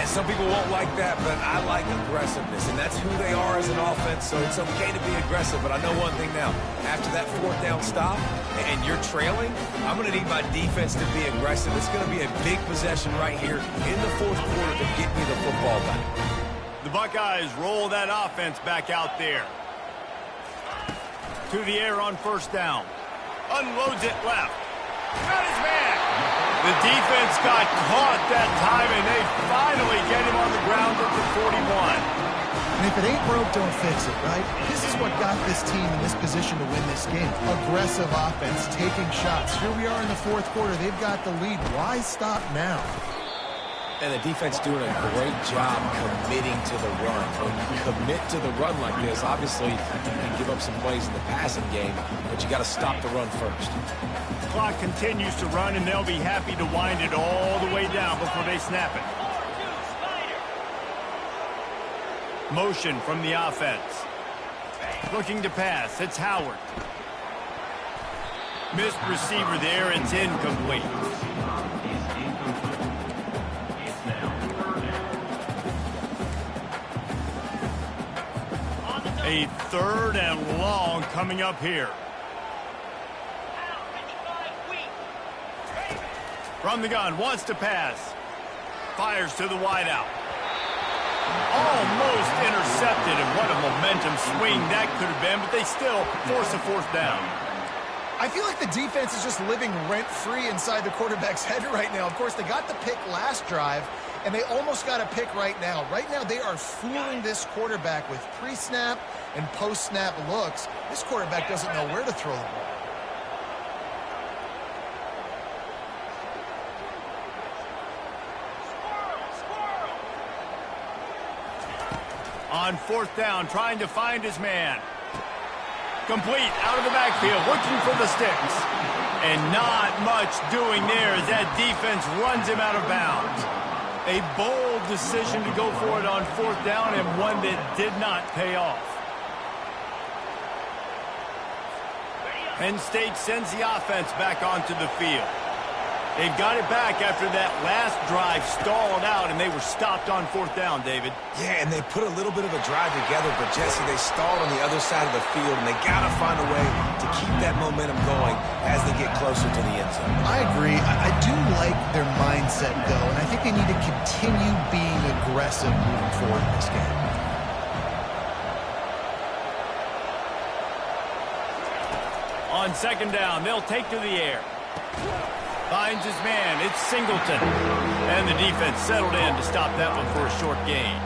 And some people won't like that, but I like aggressiveness, and that's who they are as an offense, so it's okay to be aggressive. But I know one thing now. After that fourth down stop and you're trailing, I'm going to need my defense to be aggressive. It's going to be a big possession right here in the fourth quarter to get me the football back. The Buckeyes roll that offense back out there. To the air on first down. Unloads it left. Got his man. The defense got caught that time, and they finally get him on the ground at the 41. And if it ain't broke, don't fix it, right? This is what got this team in this position to win this game. Aggressive offense, taking shots. Here we are in the fourth quarter. They've got the lead. Why stop now? And the defense doing a great job committing to the run. When you commit to the run like this, obviously you can give up some plays in the passing game, but you got to stop the run first. Clock continues to run, and they'll be happy to wind it all the way down before they snap it. Motion from the offense. Looking to pass. It's Howard. Missed receiver there. It's incomplete. A 3rd and long coming up here. From the gun, wants to pass. Fires to the wideout. Almost intercepted, and what a momentum swing that could have been, but they still force a 4th down. I feel like the defense is just living rent-free inside the quarterback's head right now. Of course, they got the pick last drive, and they almost got a pick right now. Right now, they are fooling this quarterback with pre-snap and post-snap looks. This quarterback doesn't know where to throw the ball. On 4th down, trying to find his man. Complete, out of the backfield, looking for the sticks. And not much doing there as that defense runs him out of bounds. A bold decision to go for it on 4th down, and one that did not pay off. Penn State sends the offense back onto the field. They've got it back after that last drive stalled out, and they were stopped on 4th down, David. Yeah, and they put a little bit of a drive together, but, Jesse, they stalled on the other side of the field, and they got to find a way to keep that momentum going as they get closer to the end zone. I agree. I do like their mindset, though, and I think they need to continue being aggressive moving forward in this game. On 2nd down, they'll take to the air. Finds his man. It's Singleton. And the defense settled in to stop that one for a short gain.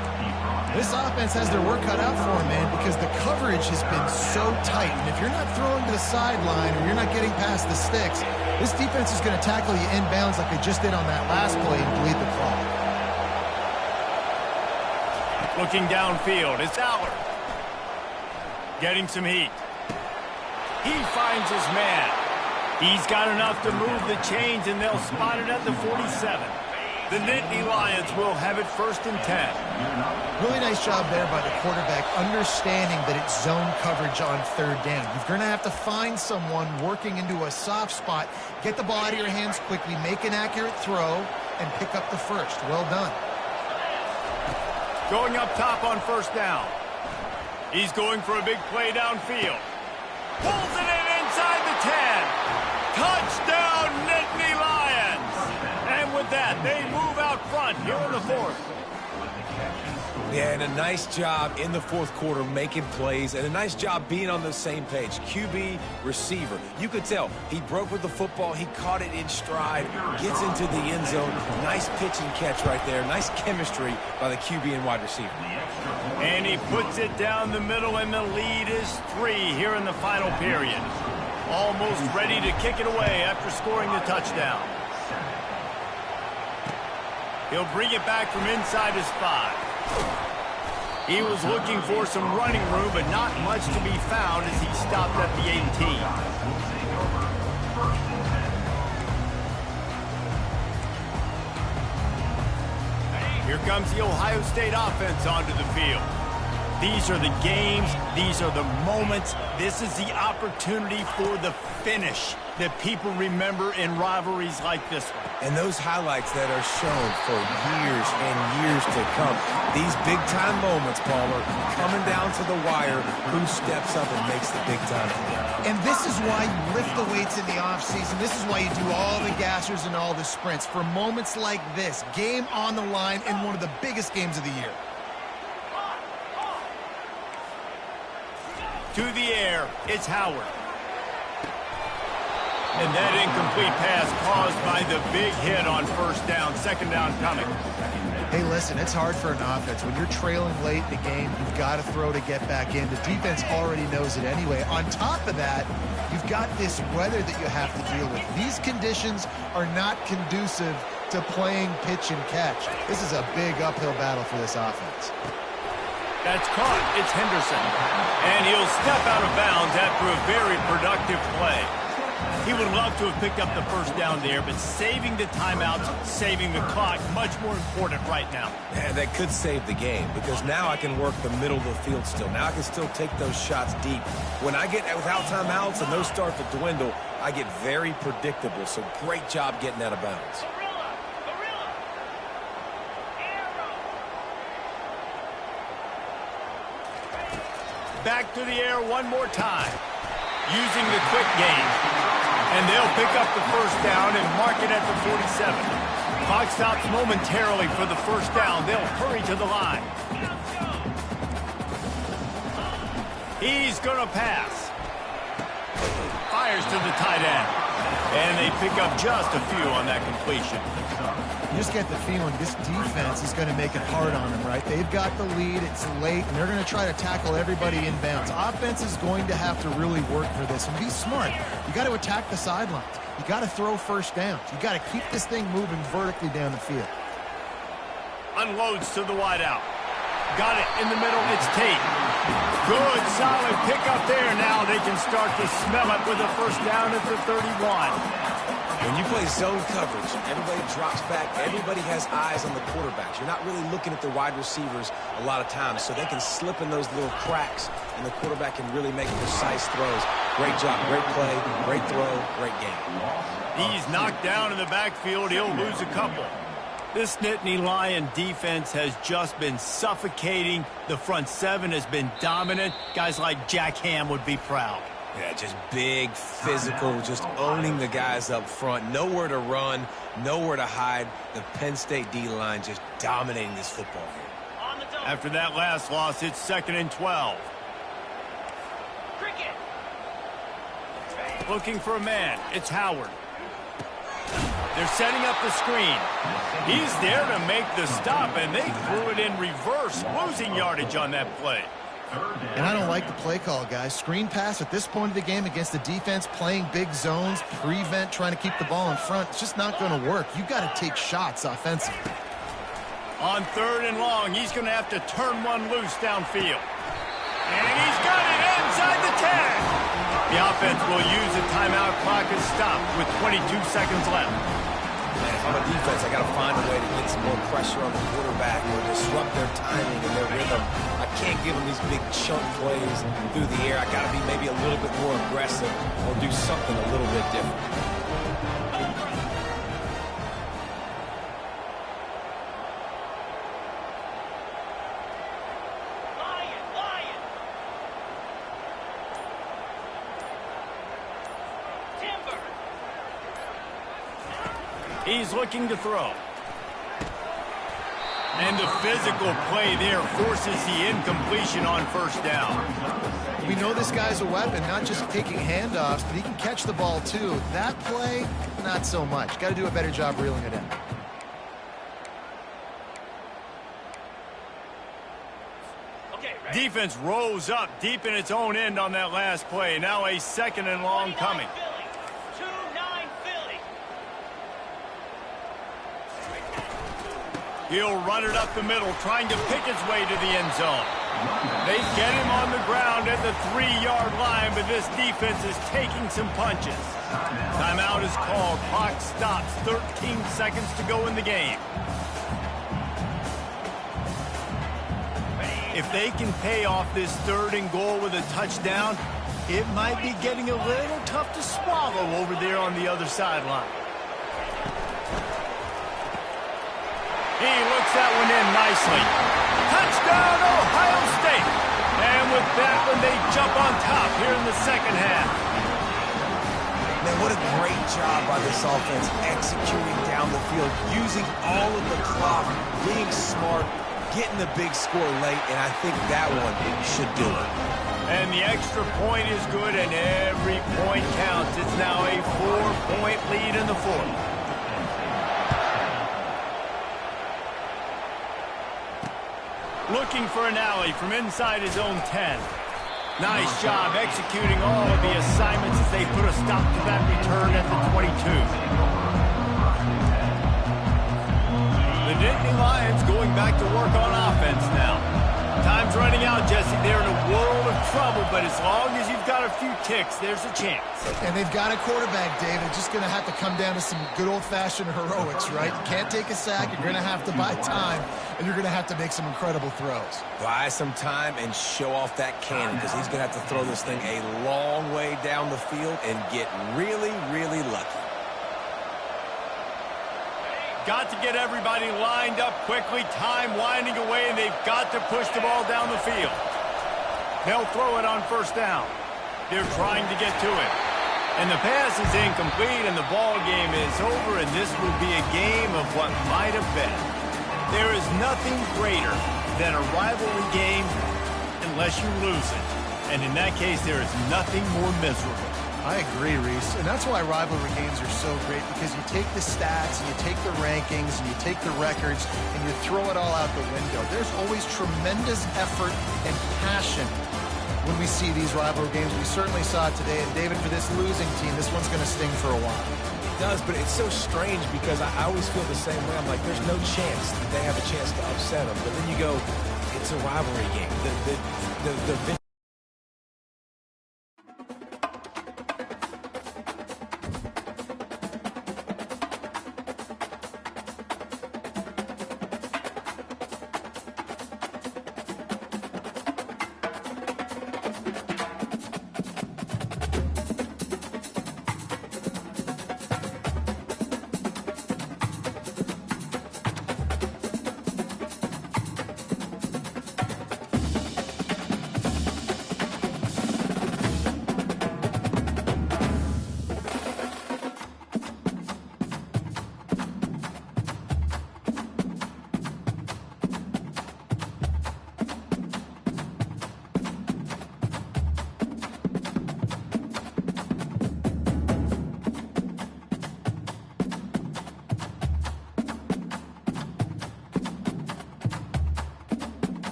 This offense has their work cut out for them, man, because the coverage has been so tight. And if you're not throwing to the sideline or you're not getting past the sticks, this defense is going to tackle you inbounds like they just did on that last play and bleed the clock. Looking downfield, it's Howard. Getting some heat. He finds his man. He's got enough to move the chains, and they'll spot it at the 47. The Nittany Lions will have it 1st and 10. Really nice job there by the quarterback, understanding that it's zone coverage on 3rd down. You're going to have to find someone working into a soft spot, get the ball out of your hands quickly, make an accurate throw, and pick up the 1st. Well done. Going up top on 1st down. He's going for a big play downfield. Pulls it in inside the 10. Touchdown, Nittany Lions! And with that, they move out front here in the 4th. Yeah, and a nice job in the 4th quarter making plays, and a nice job being on the same page. QB, receiver. You could tell he broke with the football. He caught it in stride, gets into the end zone. Nice pitch and catch right there. Nice chemistry by the QB and wide receiver. And he puts it down the middle, and the lead is 3 here in the final period. Almost ready to kick it away after scoring the touchdown. He'll bring it back from inside his 5. He was looking for some running room, but not much to be found as he stopped at the 18. Here comes the Ohio State offense onto the field. These are the games. These are the moments. This is the opportunity for the finish that people remember in rivalries like this one. And those highlights that are shown for years and years to come. These big-time moments, Palmer, coming down to the wire, who steps up and makes the big-time play. And this is why you lift the weights in the offseason. This is why you do all the gassers and all the sprints. For moments like this, game on the line in one of the biggest games of the year. To the air, it's Howard. And that incomplete pass caused by the big hit on 1st down, 2nd down coming. Hey, listen, it's hard for an offense. When you're trailing late in the game, you've got to throw to get back in. The defense already knows it anyway. On top of that, you've got this weather that you have to deal with. These conditions are not conducive to playing pitch and catch. This is a big uphill battle for this offense. That's caught. It's Henderson. And he'll step out of bounds after a very productive play. He would love to have picked up the first down there, but saving the timeouts, saving the clock, much more important right now. Yeah, that could save the game, because now I can work the middle of the field still. Now I can still take those shots deep. When I get without timeouts and those start to dwindle, I get very predictable. So great job getting out of bounds. Back to the air one more time, using the quick game. And they'll pick up the first down and mark it at the 47. Clock stops momentarily for the first down. They'll hurry to the line. He's going to pass. Fires to the tight end. And they pick up just a few on that completion. You just get the feeling this defense is going to make it hard on them, right? They've got the lead, it's late, and they're going to try to tackle everybody inbounds. Offense is going to have to really work for this and be smart. You got to attack the sidelines. You got to throw first downs. You got to keep this thing moving vertically down the field. Unloads to the wideout. Got it in the middle. It's Tate. Good, solid pickup there. Now they can start to smell it with a first down at the 31. When you play zone coverage, everybody drops back. Everybody has eyes on the quarterbacks. You're not really looking at the wide receivers a lot of times, so they can slip in those little cracks, and the quarterback can really make precise throws. Great job, great play, great throw, great game. He's knocked down in the backfield. He'll lose a couple. This Nittany Lion defense has just been suffocating. The front seven has been dominant. Guys like Jack Ham would be proud. Yeah, just big, physical, just owning the guys up front. Nowhere to run, nowhere to hide. The Penn State D-line just dominating this football game. After that last loss, it's 2nd and 12. Looking for a man. It's Howard. They're setting up the screen. He's there to make the stop, and they threw it in reverse, losing yardage on that play. And I don't like the play call, guys. Screen pass at this point of the game against the defense playing big zones, prevent, trying to keep the ball in front. It's just not going to work. You got to take shots offensively. On 3rd and long, he's going to have to turn one loose downfield. And he's got it inside the 10. The offense will use the timeout clock as stopped with 22 seconds left. Man, if I'm a defense, I got to find a way to get some more pressure on the quarterback or disrupt their timing and their rhythm. I can't give them these big chunk plays through the air. I got to be maybe a little bit more aggressive or do something a little bit different. He's looking to throw. And the physical play there forces the incompletion on first down. We know this guy's a weapon, not just taking handoffs, but he can catch the ball too. That play, not so much. Got to do a better job reeling it in. Defense rose up deep in its own end on that last play. Now a 2nd and long coming. He'll run it up the middle, trying to pick his way to the end zone. They get him on the ground at the 3-yard line, but this defense is taking some punches. Timeout is called. Clock stops. 13 seconds to go in the game. If they can pay off this 3rd and goal with a touchdown, it might be getting a little tough to swallow over there on the other sideline. He looks that one in nicely. Touchdown, Ohio State. And with that one, they jump on top here in the second half. Man, what a great job by this offense executing down the field, using all of the clock, being smart, getting the big score late, and I think that one should do it. And the extra point is good, and every point counts. It's now a 4-point lead in the 4th. Looking for an alley from inside his own 10. Nice job executing all of the assignments as they put a stop to that return at the 22. Nittany Lions going back to work on offense now. Time's running out, Jesse. They're in a world of trouble, but as long as you've got a few ticks, there's a chance. And they've got a quarterback, David. It's just going to have to come down to some good old-fashioned heroics, right? You can't take a sack. You're going to have to buy time, and you're going to have to make some incredible throws. Buy some time and show off that cannon, because he's going to have to throw this thing a long way down the field and get really, really lucky. Got to get everybody lined up quickly. Time winding away, and they've got to push the ball down the field. They'll throw it on first down. They're trying to get to it. And the pass is incomplete, and the ball game is over, and this will be a game of what might have been. There is nothing greater than a rivalry game unless you lose it. And in that case, there is nothing more miserable. I agree, Reese, and that's why rivalry games are so great, because you take the stats, and you take the rankings, and you take the records, and you throw it all out the window. There's always tremendous effort and passion when we see these rivalry games. We certainly saw it today, and David, for this losing team, this one's going to sting for a while. It does, but it's so strange because I always feel the same way. I'm like, there's no chance that they have a chance to upset them. But then you go, it's a rivalry game. The